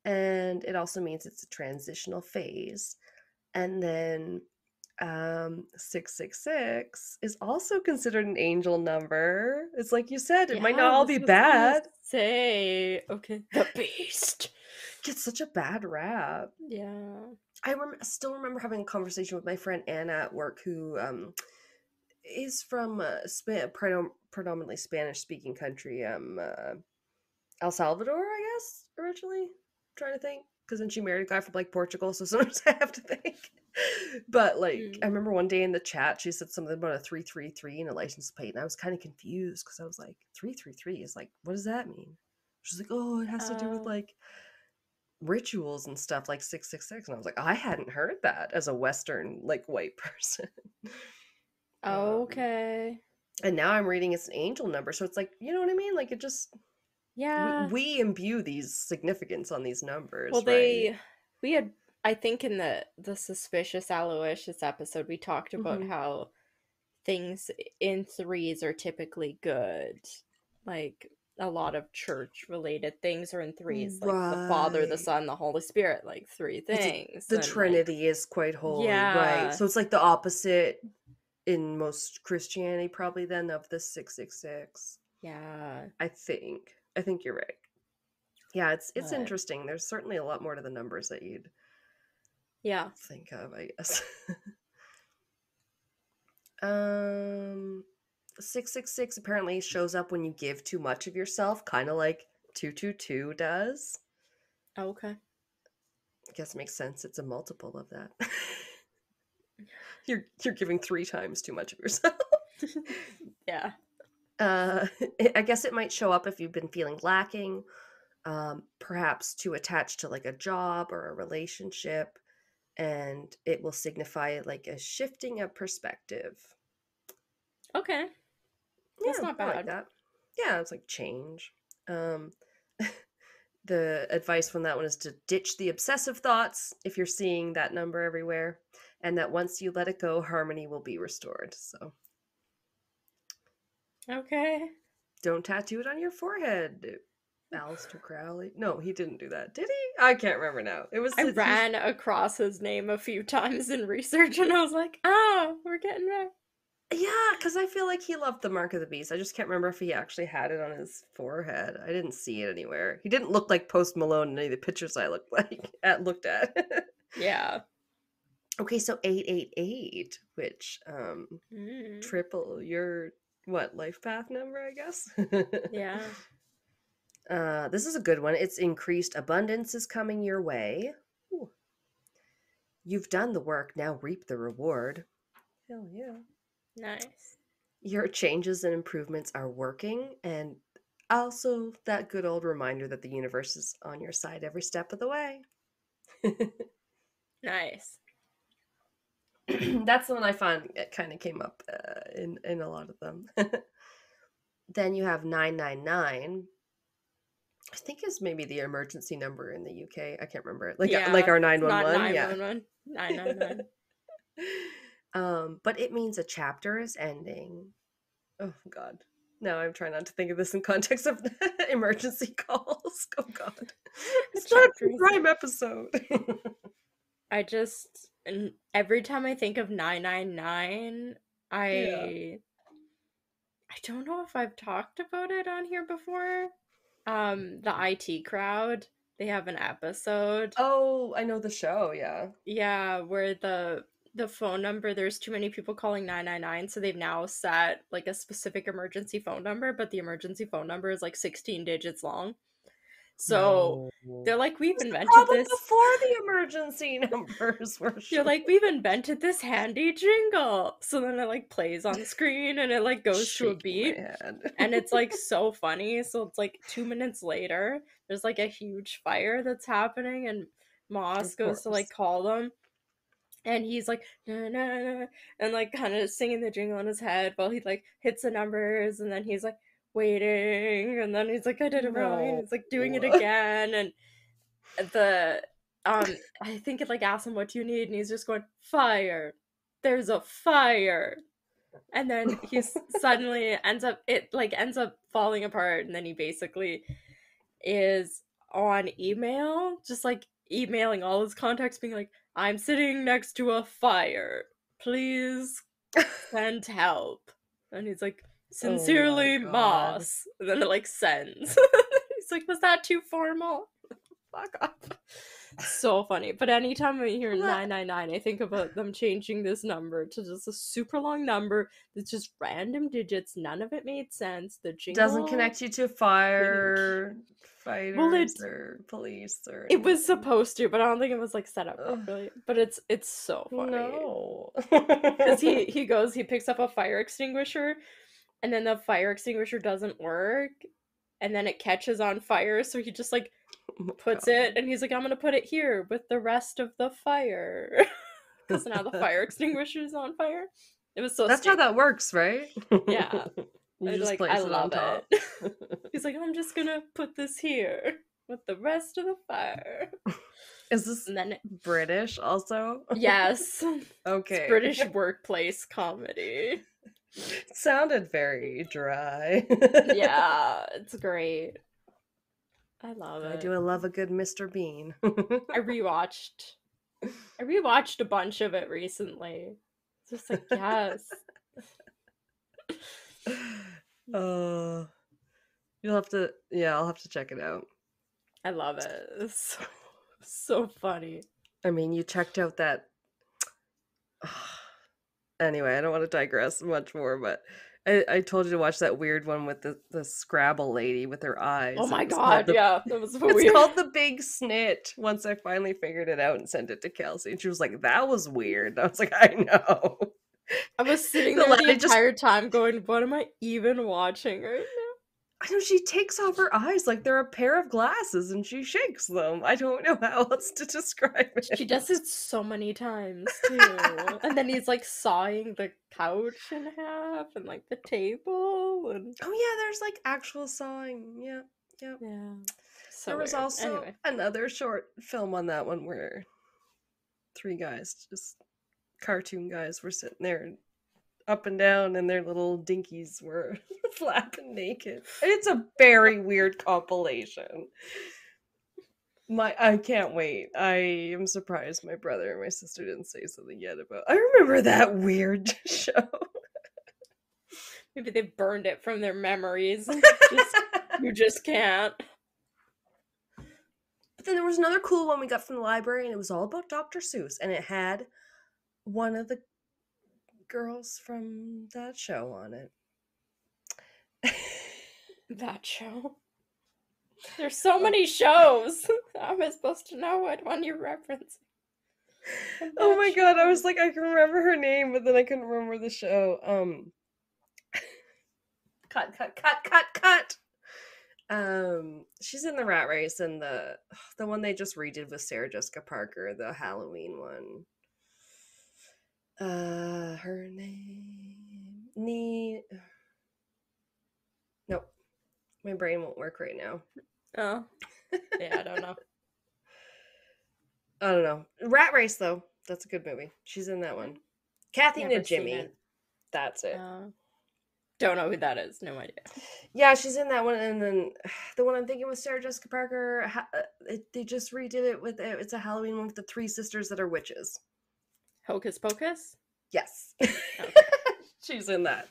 Speaker 1: And it also means it's a transitional phase. And then 666 is also considered an angel number. It's like you said, it might not all be bad.
Speaker 2: Say, okay, the beast
Speaker 1: gets such a bad rap.
Speaker 2: Yeah.
Speaker 1: I still remember having a conversation with my friend Anna at work, who is from predominantly Spanish-speaking country, El Salvador, I guess, originally. I'm trying to think, because then she married a guy from Portugal, so sometimes I have to think. But I remember one day in the chat, she said something about a 333 and a license plate, and I was kind of confused, because I was like, 333 is what does that mean? She's like, oh, it has to do with like rituals and stuff, like 666. And I was like, I hadn't heard that as a Western, like, white person.
Speaker 2: Okay.
Speaker 1: And now I'm reading it's an angel number. So it's like, you know what I mean? Like, it just,
Speaker 2: Yeah.
Speaker 1: we imbue these significance on these numbers,
Speaker 2: Well,
Speaker 1: right?
Speaker 2: we had, I think in the Suspicious Aloysius episode, we talked about how things in threes are typically good. Like, a lot of church-related things are in threes. Like, the Father, the
Speaker 1: Right.
Speaker 2: Son, the Holy Spirit, like, three things.
Speaker 1: The
Speaker 2: And, like,
Speaker 1: Trinity is quite holy, right?
Speaker 2: yeah.
Speaker 1: So it's like the opposite in most Christianity, probably, then, of the 666.
Speaker 2: Yeah.
Speaker 1: I think you're right. Yeah, it's
Speaker 2: But,
Speaker 1: interesting. There's certainly a lot more to the numbers that you'd
Speaker 2: yeah.
Speaker 1: think of, I guess. 666 apparently shows up when you give too much of yourself, kind of like 222 does.
Speaker 2: Okay.
Speaker 1: I guess it makes sense. It's a multiple of that. You're giving 3 times too much of yourself.
Speaker 2: Yeah.
Speaker 1: I guess it might show up if you've been feeling lacking, perhaps too attached to like a job or a relationship, and it will signify like a shifting of perspective.
Speaker 2: Okay. That's not
Speaker 1: I like
Speaker 2: bad.
Speaker 1: that. Yeah, it's like change. The advice from that one is to ditch the obsessive thoughts if you're seeing that number everywhere, and that once you let it go, harmony will be restored. So
Speaker 2: Okay.
Speaker 1: don't tattoo it on your forehead, Aleister Crowley. No, he didn't do that, did he? I can't remember now. It was
Speaker 2: I ran across his name a few times in research, and I was like, oh, we're getting there.
Speaker 1: Yeah, because I feel like he loved the Mark of the Beast. I just can't remember if he actually had it on his forehead. I didn't see it anywhere. He didn't look like Post Malone in any of the pictures I looked at.
Speaker 2: Yeah.
Speaker 1: Okay, so 888, which triple your life path number, I guess.
Speaker 2: Yeah.
Speaker 1: This is a good one. It's increased abundance is coming your way. Ooh. You've done the work, now reap the reward. Hell yeah.
Speaker 2: Nice.
Speaker 1: Your changes and improvements are working, and also that good old reminder that the universe is on your side every step of the way.
Speaker 2: Nice.
Speaker 1: That's the one I found it kind of came up in a lot of them. Then you have 999. I think is maybe the emergency number in the UK. I can't remember it. Like our 911.
Speaker 2: Not 911. 999.
Speaker 1: But it means a chapter is ending. Oh God. No, I'm trying not to think of this in context of emergency calls. Oh God. It's not a crime episode.
Speaker 2: And every time I think of 999, I don't know if I've talked about it on here before. The IT Crowd, they have an episode.
Speaker 1: Oh, I know the show, yeah.
Speaker 2: Yeah, where the phone number, there's too many people calling 999, so they've now set like a specific emergency phone number, but the emergency phone number is like 16 digits long. So they're like, we've invented this
Speaker 1: before the emergency numbers were.
Speaker 2: You're like, we've invented this handy jingle. So then it like plays on screen and it like goes to a beat, and it's like so funny. So it's like 2 minutes later, there's like a huge fire that's happening, and Moss goes to like call them, and he's like na, na, na, and like kind of singing the jingle in his head while he like hits the numbers, and then he's like waiting, and then he's like, I did it wrong, and he's like doing it again, and I think it like asks him, what do you need, and he's just going, fire, there's a fire, and then he's suddenly ends up falling apart, and then he basically is on email, just like emailing all his contacts being like, I'm sitting next to a fire, please send help, and he's like, sincerely, Moss, and then it like sends. He's like, was that too formal? Fuck off. So funny. But anytime I hear 999, I think about them changing this number to just a super long number that's just random digits. None of it made sense. The jingle
Speaker 1: doesn't connect you to fighters or police or anything.
Speaker 2: It was supposed to, but I don't think it was like set up properly. But it's so funny.
Speaker 1: No.
Speaker 2: Because he picks up a fire extinguisher, and then the fire extinguisher doesn't work, and then it catches on fire, so he just like
Speaker 1: Oh my
Speaker 2: puts
Speaker 1: God.
Speaker 2: it, and he's like, I'm gonna put it here with the rest of the fire. Because now the fire extinguisher is on fire. It was so
Speaker 1: That's how
Speaker 2: stupid.
Speaker 1: that works, right?
Speaker 2: Yeah.
Speaker 1: You just
Speaker 2: Like,
Speaker 1: place
Speaker 2: I
Speaker 1: it on
Speaker 2: love
Speaker 1: top.
Speaker 2: it. He's like, I'm just gonna put this here with the rest of the fire.
Speaker 1: Is this
Speaker 2: And then,
Speaker 1: British also?
Speaker 2: yes, it's
Speaker 1: Okay.
Speaker 2: British workplace comedy.
Speaker 1: It sounded very dry.
Speaker 2: Yeah, it's great. I love
Speaker 1: I
Speaker 2: it.
Speaker 1: do love a good Mr. Bean.
Speaker 2: I rewatched a bunch of it recently. It's just like, yes.
Speaker 1: Uh, you'll have to, yeah, I'll have to check it out.
Speaker 2: I love it. It's so funny.
Speaker 1: I mean, you checked out that. Anyway, I don't want to digress much more, but I told you to watch that weird one with the Scrabble lady with her eyes.
Speaker 2: Oh my
Speaker 1: It was called
Speaker 2: god, yeah, that was
Speaker 1: It's
Speaker 2: weird.
Speaker 1: called The Big Snit. Once I finally figured it out and sent it to Kelsey, and she was like, "That was weird." I was like, "I know."
Speaker 2: I was sitting
Speaker 1: The
Speaker 2: there the
Speaker 1: lady just-
Speaker 2: entire time going, what am I even watching right now?
Speaker 1: I know she takes off her eyes like they're a pair of glasses and she shakes them. I don't know how else to describe it.
Speaker 2: She does it so many times too. And then he's like sawing the couch in half and like the table and
Speaker 1: Oh yeah, there's like actual sawing. Yeah.
Speaker 2: yeah. So
Speaker 1: There was
Speaker 2: weird.
Speaker 1: also
Speaker 2: Anyway.
Speaker 1: another short film on that one where three guys, just cartoon guys, were sitting there up and down and their little dinkies were flapping naked. It's a very weird compilation. I can't wait. I am surprised my brother and my sister didn't say something yet about. I remember that weird show.
Speaker 2: Maybe they burned it from their memories. You just can't.
Speaker 1: But then there was another cool one we got from the library, and it was all about Dr. Seuss, and it had one of the girls from that show on it.
Speaker 2: That show. There's so many shows. How am I supposed to know what one you're referencing?
Speaker 1: Oh my god, I was like, I can remember her name, but then I couldn't remember the show. Cut. She's in the Rat Race and the one they just redid with Sarah Jessica Parker, the Halloween one. Her name Nope. My brain won't work right now.
Speaker 2: Oh. Yeah, I don't know.
Speaker 1: I don't know. Rat Race though. That's a good movie. She's in that one. Kathy
Speaker 2: Never
Speaker 1: and
Speaker 2: seen
Speaker 1: Jimmy.
Speaker 2: it.
Speaker 1: That's it.
Speaker 2: Don't know who that is. No idea.
Speaker 1: Yeah, she's in that one, and then the one I'm thinking with Sarah Jessica Parker. They just redid it with it's a Halloween one with the three sisters that are witches.
Speaker 2: Hocus Pocus?
Speaker 1: Yes, she's in that.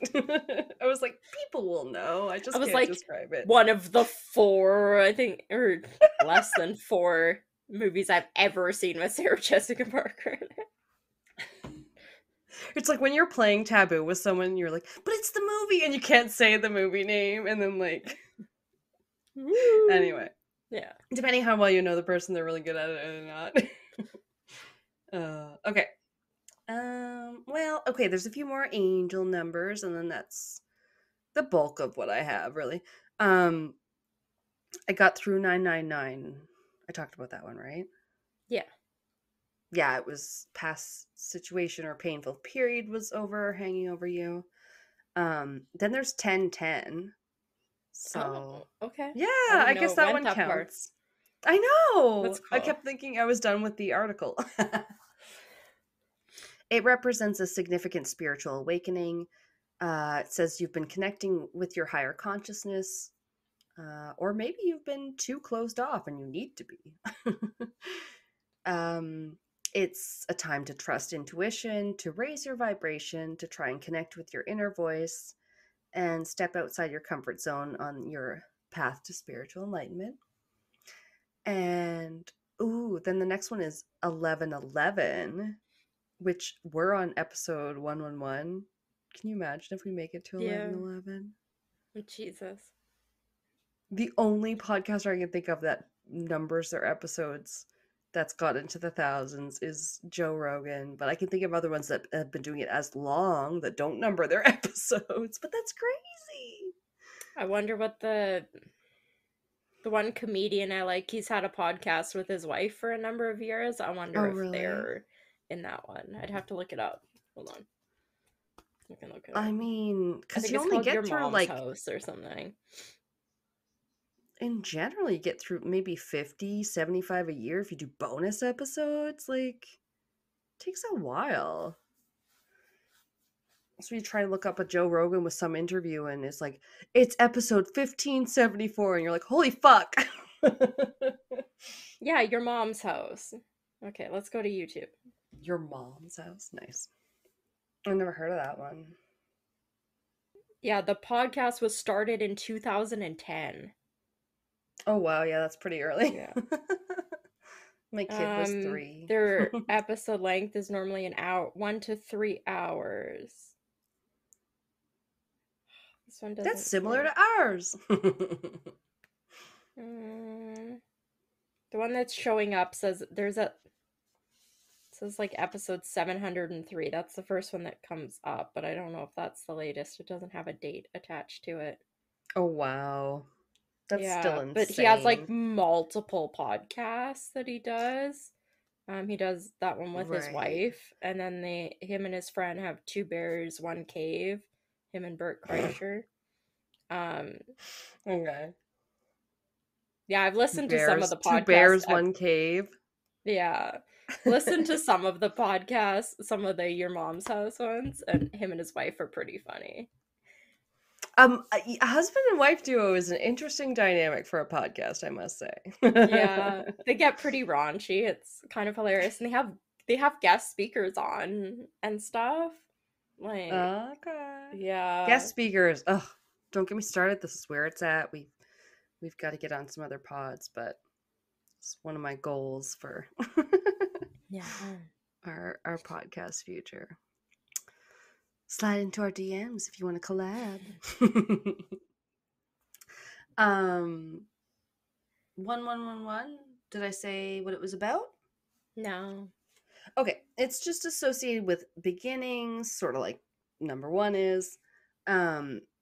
Speaker 1: I was like, people will know. I was can't
Speaker 2: like,
Speaker 1: describe it.
Speaker 2: One of the 4, I think, or less than 4 movies I've ever seen with Sarah Jessica Parker in it.
Speaker 1: It's like when you're playing Taboo with someone, you're like, but it's the movie, and you can't say the movie name, and then like, anyway,
Speaker 2: yeah.
Speaker 1: Depending how well you know the person, they're really good at it or not. Okay. Well, okay. There's a few more angel numbers, and then that's the bulk of what I have, really. I got through 999. I talked about that one, right?
Speaker 2: Yeah.
Speaker 1: Yeah, it was past situation or painful period was hanging over you. Then there's 1010. So
Speaker 2: okay.
Speaker 1: yeah, I guess that one counts. I know.
Speaker 2: That's cool.
Speaker 1: I kept thinking I was done with the article. It represents a significant spiritual awakening. It says you've been connecting with your higher consciousness, or maybe you've been too closed off and you need to be. It's a time to trust intuition, to raise your vibration, to try and connect with your inner voice, and step outside your comfort zone on your path to spiritual enlightenment. And then the next one is 1111, which we're on episode 111. Can you imagine if we make it to 1111?
Speaker 2: Yeah. Jesus.
Speaker 1: The only podcaster I can think of that numbers their episodes that's got into the thousands is Joe Rogan, but I can think of other ones that have been doing it as long that don't number their episodes, but that's crazy.
Speaker 2: I wonder what the The one comedian I like, he's had a podcast with his wife for a number of years. I
Speaker 1: Oh,
Speaker 2: wonder if
Speaker 1: really?
Speaker 2: they're in that one. I'd have to look it up. Hold on. I can look it
Speaker 1: I
Speaker 2: up.
Speaker 1: mean,
Speaker 2: I
Speaker 1: because
Speaker 2: think
Speaker 1: you
Speaker 2: it's
Speaker 1: only
Speaker 2: called Your
Speaker 1: get through,
Speaker 2: Mom's
Speaker 1: like,
Speaker 2: House or something.
Speaker 1: in general, you get through maybe 50, 75 a year if you do bonus episodes. Like, it takes a while. So you try to look up a Joe Rogan with some interview and it's like, it's episode 1574. And you're like, holy fuck.
Speaker 2: Yeah, Your Mom's House. Okay, let's go to YouTube.
Speaker 1: Your Mom's House? Nice. I've never heard of that one.
Speaker 2: Yeah, the podcast was started in 2010.
Speaker 1: Oh, wow. Yeah, that's pretty early.
Speaker 2: Yeah.
Speaker 1: My kid was 3.
Speaker 2: Their episode length is normally an hour, 1 to 3 hours. This one doesn't.
Speaker 1: That's similar to ours.
Speaker 2: The one that's showing up says says like episode 703. That's the first one that comes up, but I don't know if that's the latest. It doesn't have a date attached to it.
Speaker 1: Oh, wow. That's still insane.
Speaker 2: But he has like multiple podcasts that he does. He does that one with his wife, and then him and his friend have 2 bears, 1 cave. Him and Bert Kreischer.
Speaker 1: Okay.
Speaker 2: Yeah, I've listened to some of the podcasts.
Speaker 1: 2 bears, 1 cave.
Speaker 2: Yeah. Listen to some of the podcasts, some of the Your Mom's House ones, and him and his wife are pretty funny.
Speaker 1: A husband and wife duo is an interesting dynamic for a podcast, I must say.
Speaker 2: Yeah, they get pretty raunchy. It's kind of hilarious, and they have guest speakers on and stuff. Like,
Speaker 1: okay.
Speaker 2: Yeah,
Speaker 1: guest speakers. Ugh, don't get me started. This is where it's at. We've got to get on some other pods, but it's one of my goals for our podcast future. Slide into our DMs if you want to collab. 1111. Did I say what it was about?
Speaker 2: No.
Speaker 1: Okay, it's just associated with beginnings, sort of like number 1 is,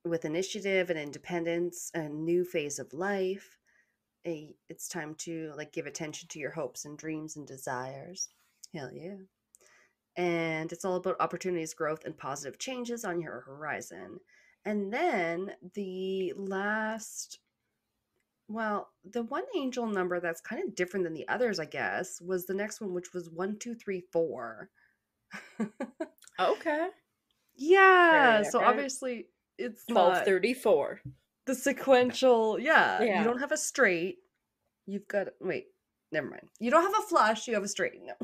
Speaker 1: with initiative and independence, a new phase of life. It's time to like give attention to your hopes and dreams and desires. Hell yeah. And it's all about opportunities, growth, and positive changes on your horizon. And then the one angel number that's kind of different than the others, I guess, was the next one, which was 1234.
Speaker 2: Okay.
Speaker 1: Yeah. So obviously it's
Speaker 2: 1234.
Speaker 1: The sequential. Yeah.
Speaker 2: Yeah.
Speaker 1: You don't have a straight. You've got, wait. Never mind. You don't have a flush, you have a straight. No.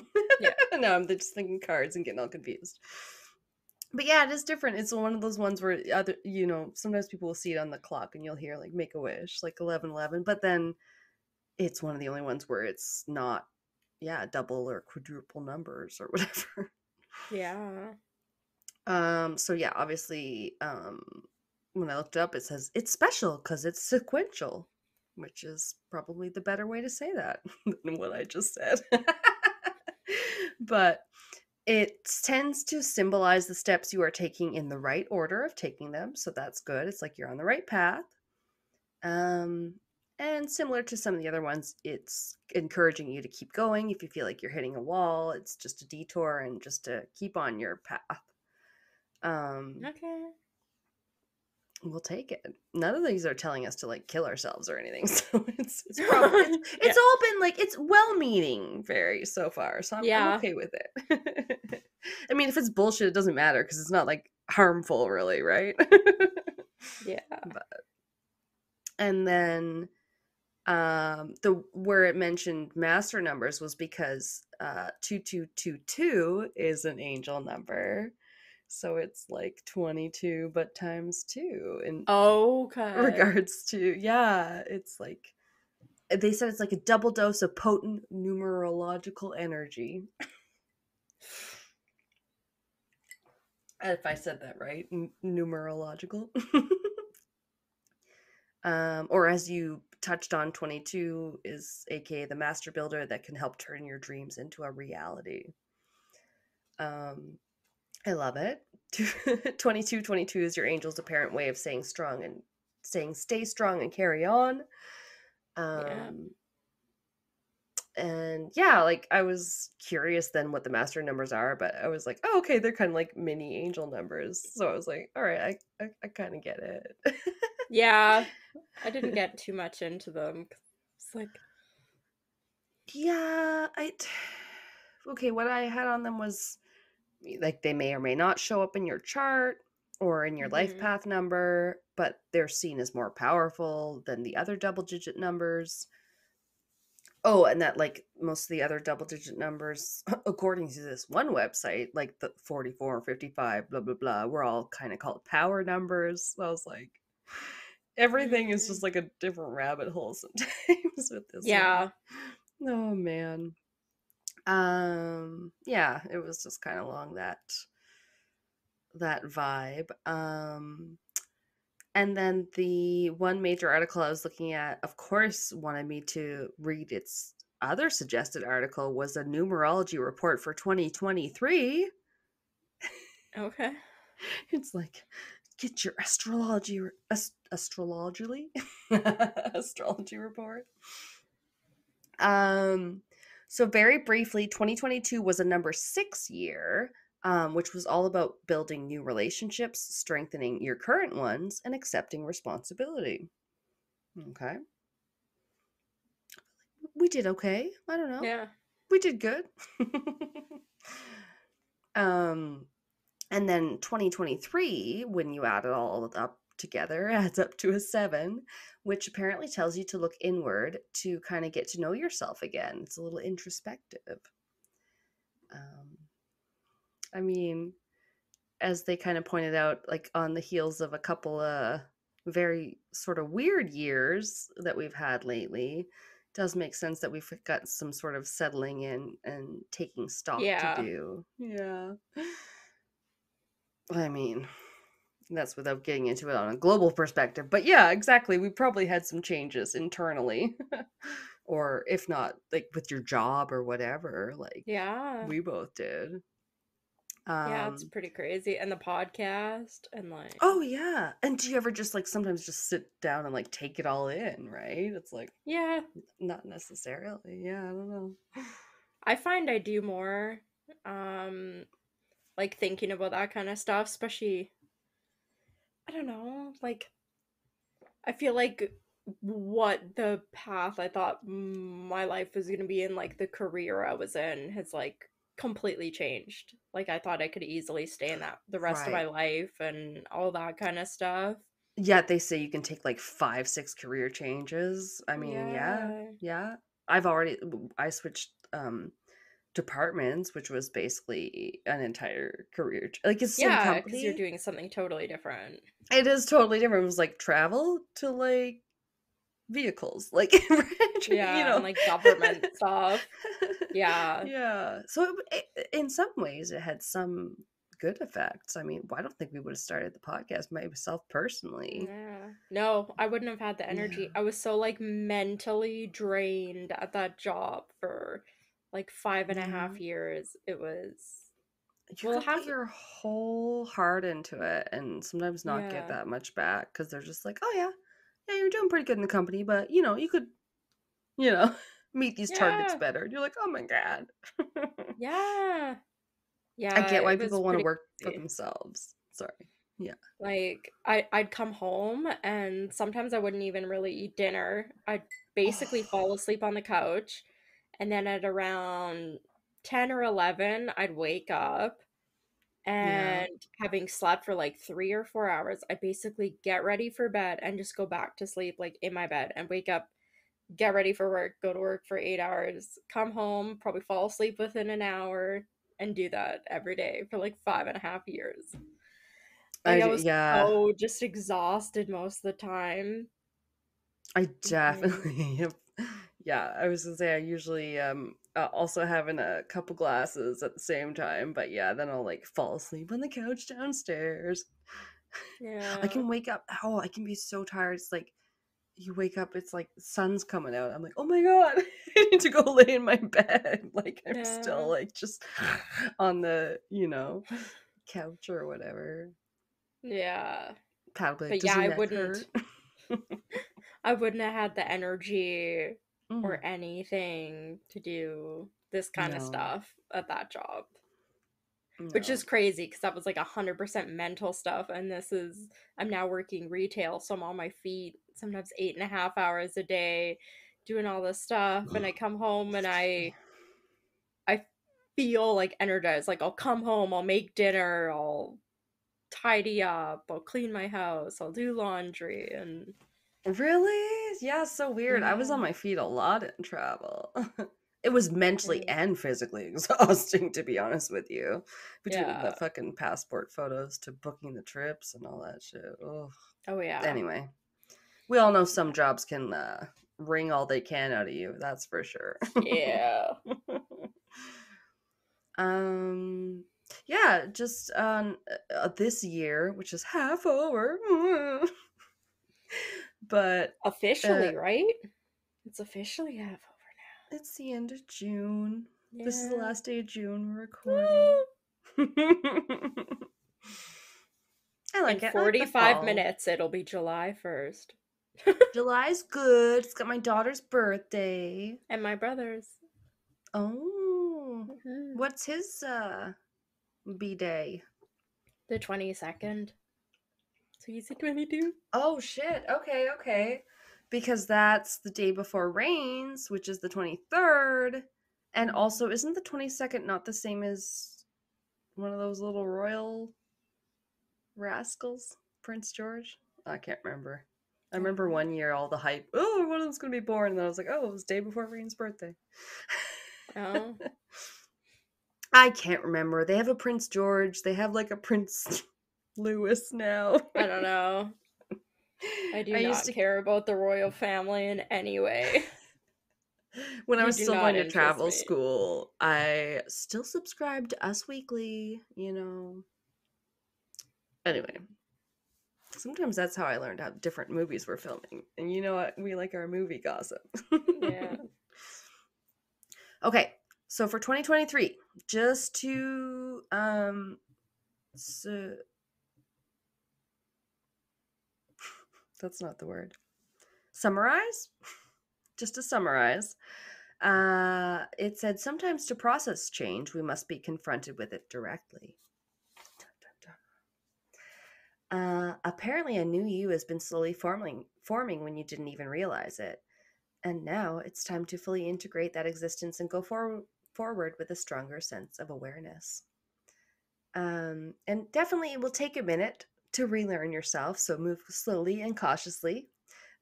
Speaker 2: Yeah.
Speaker 1: No, I'm just thinking cards and getting all confused. But yeah, it is different. It's one of those ones where sometimes people will see it on the clock and you'll hear like make a wish, like 1111, but then it's one of the only ones where it's not double or quadruple numbers or whatever.
Speaker 2: Yeah.
Speaker 1: So yeah, obviously when I looked it up, it says it's special because it's sequential, which is probably the better way to say that than what I just said. But it tends to symbolize the steps you are taking in the right order of taking them. So that's good. It's like you're on the right path. And similar to some of the other ones, it's encouraging you to keep going. If you feel like you're hitting a wall, it's just a detour and just to keep on your path.
Speaker 2: Okay.
Speaker 1: We'll take it. None of these are telling us to like kill ourselves or anything. So it's probably it's all been like, it's well-meaning very so far. So I'm okay with it. I mean, if it's bullshit, it doesn't matter because it's not like harmful really, right?
Speaker 2: Yeah.
Speaker 1: And then where it mentioned master numbers was because 2222 is an angel number. So it's like 22, but times 2 in regards to, it's like, they said it's like a double dose of potent numerological energy. If I said that right, numerological. Or as you touched on, 22 is aka the master builder that can help turn your dreams into a reality. I love it. 2222 is your angel's apparent way of stay strong and carry on.
Speaker 2: Yeah.
Speaker 1: And yeah, like I was curious then what the master numbers are, but I was like, oh, okay, they're kind of like mini angel numbers. So I was like, all right, I kind of get it.
Speaker 2: Yeah. I didn't get too much into them. It's like,
Speaker 1: Yeah, okay, what I had on them was like they may or may not show up in your chart or in your life
Speaker 2: mhm.
Speaker 1: path number, but they're seen as more powerful than the other double digit numbers. Oh, and that like most of the other double digit numbers, according to this one website, like the 44, 55, blah, blah, blah, we're all kind of called power numbers. So I was like, everything is
Speaker 2: Mm,
Speaker 1: just like a different rabbit hole sometimes with this one.
Speaker 2: yeah.
Speaker 1: Oh man. Yeah, it was just kind of along that vibe. And then the one major article I was looking at, of course, wanted me to read its other suggested article was a numerology report for 2023.
Speaker 2: Okay.
Speaker 1: It's like, get your astrology astrology report. Um, so very briefly, 2022 was a number 6 year, which was all about building new relationships, strengthening your current ones, and accepting responsibility. Okay. We did okay. I don't know.
Speaker 2: Yeah.
Speaker 1: We did good. um, and then 2023, when you add it all up together, adds up to a 7, which apparently tells you to look inward to kind of get to know yourself again. It's a little introspective. Um, I mean, as they kind of pointed out, like on the heels of a couple of very sort of weird years that we've had lately, it does make sense that we've got some sort of settling in and taking stock to
Speaker 2: Yeah.
Speaker 1: do. Yeah. I mean, that's without getting into it on a global perspective. But yeah, exactly. We probably had some changes internally. Or if not, like with your job or whatever, like
Speaker 2: Yeah.
Speaker 1: we both did.
Speaker 2: Yeah, it's
Speaker 1: Um,
Speaker 2: pretty crazy. And the podcast and like,
Speaker 1: Oh yeah. And do you ever just like sometimes just sit down and like take it all in, right? It's like
Speaker 2: yeah,
Speaker 1: not necessarily. Yeah, I don't know.
Speaker 2: I find I do more um like thinking about that kind of stuff, especially I don't know, like I feel like what the path I thought my life was going to be in, like the career I was in, has like completely changed. Like I thought I could easily stay in that the rest of my
Speaker 1: Right.
Speaker 2: life and all that kind of stuff.
Speaker 1: Yeah, they say you can take like 5, 6 career changes. I mean, yeah,
Speaker 2: Yeah.
Speaker 1: yeah. I switched departments, which was basically an entire career. Like it's the same
Speaker 2: Yeah, because you're
Speaker 1: company.
Speaker 2: doing something totally different.
Speaker 1: It is totally different. It was like travel to like vehicles, like you
Speaker 2: Yeah, and
Speaker 1: know.
Speaker 2: like government stuff. Yeah.
Speaker 1: Yeah. So in some ways, it had some good effects. I mean, I don't think we would have started the podcast myself personally.
Speaker 2: Yeah. No, I wouldn't have had the
Speaker 1: Yeah.
Speaker 2: energy. I was so like mentally drained at that job for like five and a
Speaker 1: Yeah.
Speaker 2: half years. It was,
Speaker 1: You
Speaker 2: well,
Speaker 1: could put
Speaker 2: half,
Speaker 1: your whole heart into it and sometimes not get
Speaker 2: yeah.
Speaker 1: that much back because they're just like, oh, yeah, yeah, you're doing pretty good in the company, but you could, you know, meet these targets
Speaker 2: Yeah.
Speaker 1: better. And you're like, oh my God.
Speaker 2: Yeah.
Speaker 1: I
Speaker 2: Yeah,
Speaker 1: get why
Speaker 2: it was
Speaker 1: people want to
Speaker 2: pretty
Speaker 1: work for
Speaker 2: crazy.
Speaker 1: themselves. Sorry. Yeah.
Speaker 2: Like I'd come home and sometimes I wouldn't even really eat dinner. I'd basically fall
Speaker 1: Oh,
Speaker 2: asleep on the couch, and then at around 10 or 11 I'd wake up,
Speaker 1: yeah.
Speaker 2: and having slept for like 3 or 4 hours, I basically get ready for bed and just go back to sleep like in my bed and wake up, get ready for work, go to work for 8 hours, come home, probably fall asleep within an hour, and do that every day for like 5.5 years. Like I was
Speaker 1: Yeah.
Speaker 2: so just exhausted most of the time.
Speaker 1: I
Speaker 2: Like,
Speaker 1: definitely have. Yeah, I was gonna say I usually also having a couple glasses at the same time, but yeah, then I'll like fall asleep on the couch downstairs. I
Speaker 2: yeah.
Speaker 1: can wake up. Oh, I can be so tired. It's like you wake up, it's like the sun's coming out. I'm like, oh my God, I need to go lay in my bed. Like I'm still
Speaker 2: Yeah.
Speaker 1: like just on the couch or whatever.
Speaker 2: Yeah.
Speaker 1: Pat will be like,
Speaker 2: But
Speaker 1: does
Speaker 2: yeah,
Speaker 1: your
Speaker 2: I
Speaker 1: neck
Speaker 2: wouldn't
Speaker 1: hurt?
Speaker 2: I wouldn't have had the energy
Speaker 1: Mm,
Speaker 2: or anything to do this kind of
Speaker 1: no,
Speaker 2: stuff at that job. Which
Speaker 1: no.
Speaker 2: is crazy because that was like 100% mental stuff. And I'm now working retail. So I'm on my feet sometimes 8.5 hours a day doing all this stuff. And I come home and I feel like energized. Like I'll come home, I'll make dinner, I'll tidy up, I'll clean my house, I'll do laundry. And
Speaker 1: Really? Yeah, so weird. I was
Speaker 2: yeah,
Speaker 1: on my feet a lot in travel. It was mentally
Speaker 2: crazy.
Speaker 1: and physically exhausting, to be honest with you. Between the
Speaker 2: Yeah.
Speaker 1: fucking passport photos to booking the trips and all that shit. Oh.
Speaker 2: Oh, yeah.
Speaker 1: Anyway, we all know some jobs can wring all they can out of you. That's for sure.
Speaker 2: Yeah.
Speaker 1: um, yeah, just this year, which is half over, but uh,
Speaker 2: Officially, right? It's officially half
Speaker 1: it's the end of June.
Speaker 2: over
Speaker 1: This is the
Speaker 2: now.
Speaker 1: last day of June. We're recording.
Speaker 2: Woo!
Speaker 1: I
Speaker 2: In
Speaker 1: like it. I like the
Speaker 2: 45
Speaker 1: fall.
Speaker 2: minutes, it'll be July 1st.
Speaker 1: July's good. It's got my daughter's birthday.
Speaker 2: And my brother's.
Speaker 1: Oh,
Speaker 2: Mhm.
Speaker 1: what's his B day?
Speaker 2: The 22nd. So he's a 22.
Speaker 1: Oh shit. Okay, okay. Because that's the day before rains, which is the 23rd. And also, isn't the 22nd not the same as one of those little royal rascals? Prince George? I can't remember. I remember one year all the hype. Oh, one of them's gonna be born, and then I was like, oh, it was day before Rain's birthday.
Speaker 2: Oh,
Speaker 1: I can't remember. They have a Prince George. They have like a Prince Louis now.
Speaker 2: I don't know. I
Speaker 1: I
Speaker 2: do
Speaker 1: used
Speaker 2: not
Speaker 1: to
Speaker 2: care about the royal family in any way.
Speaker 1: when I
Speaker 2: You
Speaker 1: was
Speaker 2: do
Speaker 1: still
Speaker 2: not
Speaker 1: going to
Speaker 2: interest
Speaker 1: travel
Speaker 2: me.
Speaker 1: school, I still subscribed to Us Weekly, you know. Anyway, sometimes that's how I learned how different movies were filming. And you know what? We like our movie gossip.
Speaker 2: Yeah.
Speaker 1: Okay, so for 2023, just to so that's not the word. Summarize? Just to summarize. It said sometimes to process change, we must be confronted with it directly. Apparently, a new you has been slowly forming when you didn't even realize it. And now it's time to fully integrate that existence and go forward with a stronger sense of awareness. And definitely, it will take a minute to relearn yourself. So move slowly and cautiously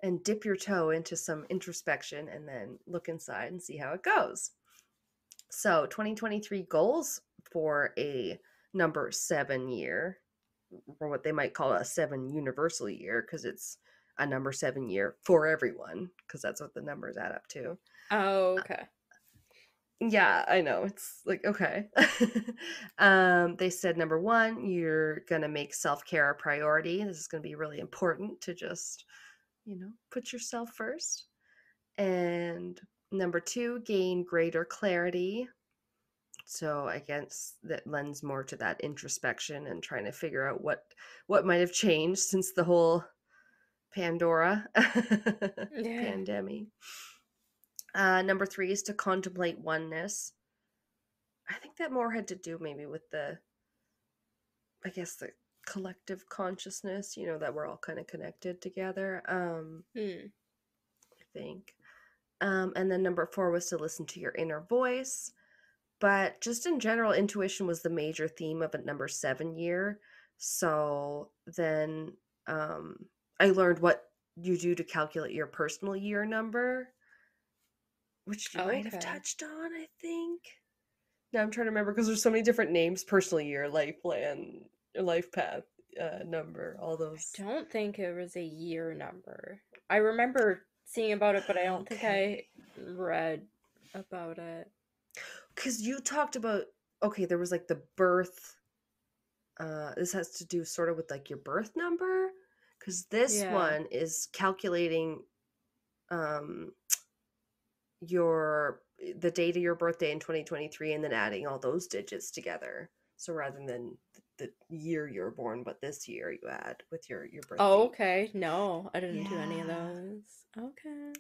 Speaker 1: and dip your toe into some introspection and then look inside and see how it goes. So, 2023 goals for a number 7 year, or what they might call a 7 universal year, because it's a number 7 year for everyone, because that's what the numbers add up to.
Speaker 2: Oh, okay.
Speaker 1: Yeah, I know. It's like, okay. They said number 1, you're going to make self care a priority. This is going to be really important to just, put yourself first. And number 2, gain greater clarity. So I guess that lends more to that introspection and trying to figure out what might have changed since the whole Pandora
Speaker 2: Yeah.
Speaker 1: pandemic. Number 3 is to contemplate oneness. I think that more had to do maybe with I guess the collective consciousness, that we're all kind of connected together.
Speaker 2: Hmm.
Speaker 1: I think. And then number 4 was to listen to your inner voice. But just in general, intuition was the major theme of a number 7 year. So then I learned what you do to calculate your personal year number, which you might have
Speaker 2: Okay.
Speaker 1: touched on, I think. Now I'm trying to remember because there's so many different names: personal year, life plan, life path, number, all
Speaker 2: I
Speaker 1: those.
Speaker 2: don't think it was a year number. I remember seeing about it, but I don't think I
Speaker 1: Okay.
Speaker 2: read about it.
Speaker 1: Because you talked about, okay, there was like the birth. This has to do sort of with like your birth number. Because this
Speaker 2: Yeah.
Speaker 1: one is calculating um your the date of your birthday in 2023 and then adding all those digits together. So rather than the the year you were born, but this year you had with your birthday.
Speaker 2: Oh, okay. No, I didn't do any of those. Okay.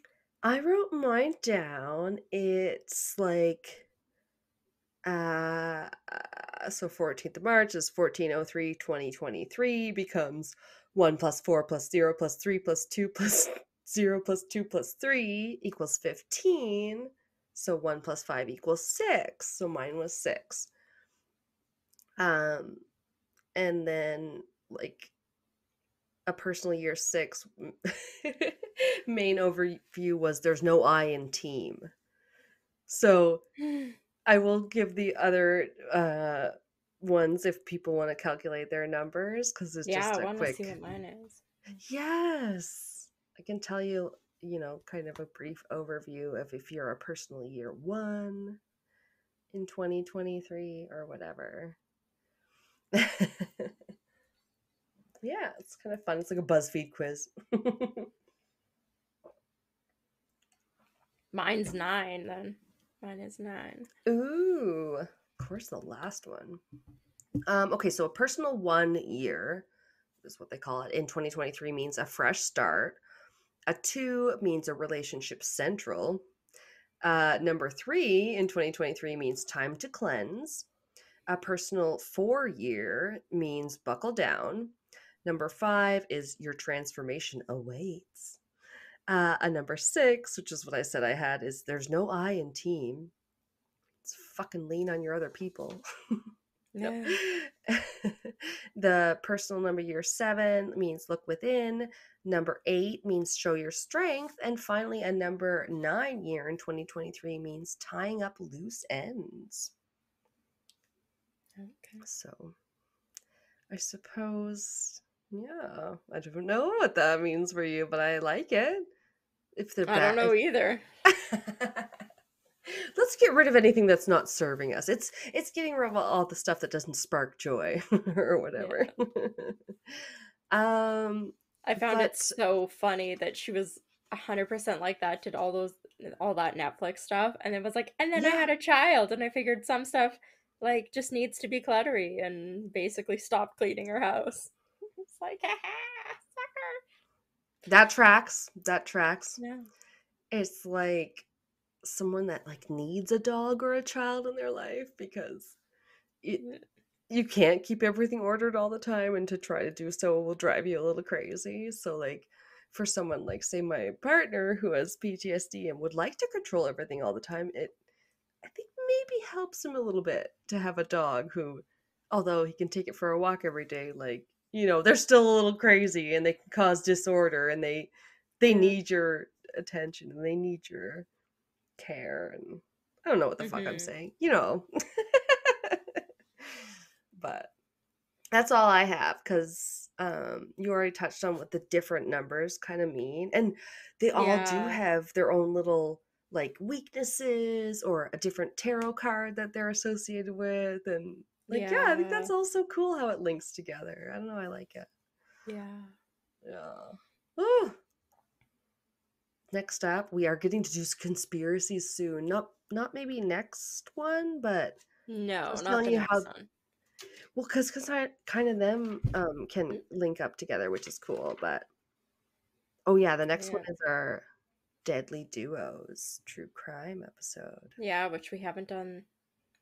Speaker 1: I wrote mine down. It's like so 14th of March is 1403 2023 becomes 1 plus 4 plus 0 plus 3 plus 2 plus 0 plus 2 plus 3 equals 15. So 1 plus 5 equals 6. So mine was 6. And then like a personal year 6 main overview was there's no I in team. So I will give the other ones if people want to calculate their numbers, because it's just
Speaker 2: I
Speaker 1: a
Speaker 2: want to see
Speaker 1: quick.
Speaker 2: what mine is.
Speaker 1: Yes, I can tell you, kind of a brief overview of if you're a personal year 1 in 2023 or whatever. Yeah, it's kind of fun. It's like a BuzzFeed quiz.
Speaker 2: Mine's 9 then. Mine is 9.
Speaker 1: Ooh, of course, the last one. Okay, so a personal 1 year is what they call it in 2023 means a fresh start. A 2 means a relationship central. Number 3 in 2023 means time to cleanse. A personal 4 year means buckle down. Number 5 is your transformation awaits. A number 6, which is what I said I had, is there's no I in team. It's fucking lean on your other people.
Speaker 2: Yeah.
Speaker 1: The personal number year 7 means look within. Number 8 means show your strength. And finally, a number 9 year in 2023 means tying up loose ends.
Speaker 2: Okay.
Speaker 1: So I suppose, yeah, I don't know what that means for you, but I like it. If they're
Speaker 2: I don't know either.
Speaker 1: Let's get rid of anything that's not serving us. It's getting rid of all the stuff that doesn't spark joy or whatever.
Speaker 2: Yeah. I found it so funny that she was 100% like that, did all that Netflix stuff, and it was like, and then I had a child, and I figured some stuff like just needs to be cluttery, and basically stopped cleaning her house. It's like, sucker.
Speaker 1: That tracks.
Speaker 2: Yeah.
Speaker 1: It's like someone that like needs a dog or a child in their life, because you can't keep everything ordered all the time, and to try to do so will drive you a little crazy. So like for someone like say my partner who has PTSD and would like to control everything all the time, I think maybe helps him a little bit to have a dog who, although he can take it for a walk every day, like, they're still a little crazy and they can cause disorder, and they need your attention and they need your care, and I don't know what the fuck I'm saying, but that's all I have, because you already touched on what the different numbers kind of mean, and they all do have their own little like weaknesses or a different tarot card that they're associated with, and like I think that's also cool how it links together. I don't know, I like it. Yeah. Oh. Next up, we are getting to do conspiracies soon. Not maybe next one, but
Speaker 2: no, not the next one.
Speaker 1: Well, because kind of them can link up together, which is cool. But oh yeah, the next one is our Deadly Duos true crime episode.
Speaker 2: Yeah, which we haven't done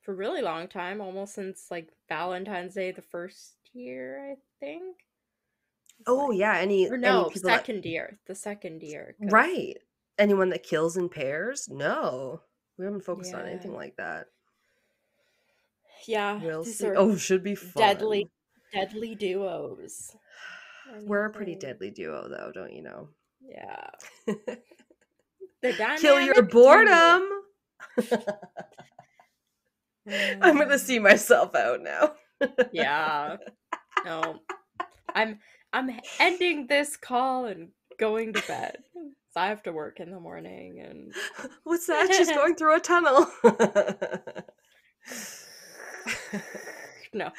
Speaker 2: for a really long time, almost since like Valentine's Day the first year, I think.
Speaker 1: Any people
Speaker 2: the second year.
Speaker 1: Right. Anyone that kills in pairs? No. We haven't focused on anything like that.
Speaker 2: Yeah.
Speaker 1: We'll see. Should be fun.
Speaker 2: Deadly duos.
Speaker 1: We're a pretty deadly duo though, don't you know?
Speaker 2: Yeah. The
Speaker 1: kill your boredom. I'm gonna see myself out now.
Speaker 2: Yeah. No. I'm ending this call and going to bed. So I have to work in the morning. And
Speaker 1: what's that? She's going through a tunnel.
Speaker 2: No.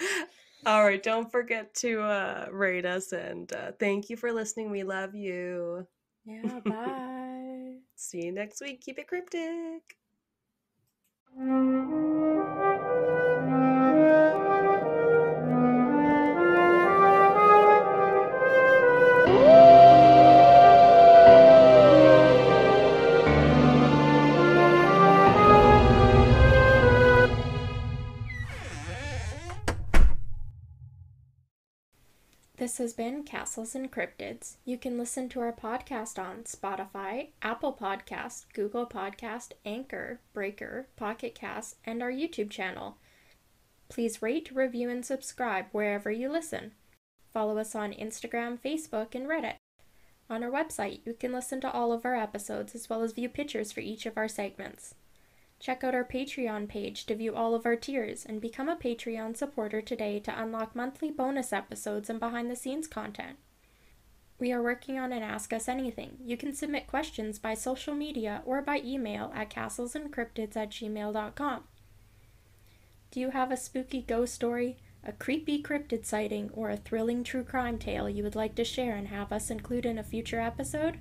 Speaker 1: All right, don't forget to rate us, and thank you for listening. We love you.
Speaker 2: Yeah, bye.
Speaker 1: See you next week. Keep it cryptic.
Speaker 2: This has been Castles and Cryptids. You can listen to our podcast on Spotify, Apple Podcast, Google Podcast, Anchor, Breaker, Pocket Cast, and our YouTube channel. Please rate, review, and subscribe wherever you listen. Follow us on Instagram, Facebook, and Reddit. On our website, you can listen to all of our episodes as well as view pictures for each of our segments. Check out our Patreon page to view all of our tiers and become a Patreon supporter today to unlock monthly bonus episodes and behind-the-scenes content. We are working on an Ask Us Anything. You can submit questions by social media or by email at castlesandcryptids@gmail.com. Do you have a spooky ghost story, a creepy cryptid sighting, or a thrilling true crime tale you would like to share and have us include in a future episode?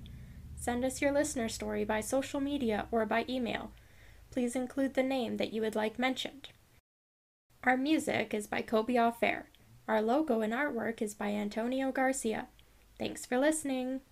Speaker 2: Send us your listener story by social media or by email. Please include the name that you would like mentioned. Our music is by Kobe Fair. Our logo and artwork is by Antonio Garcia. Thanks for listening.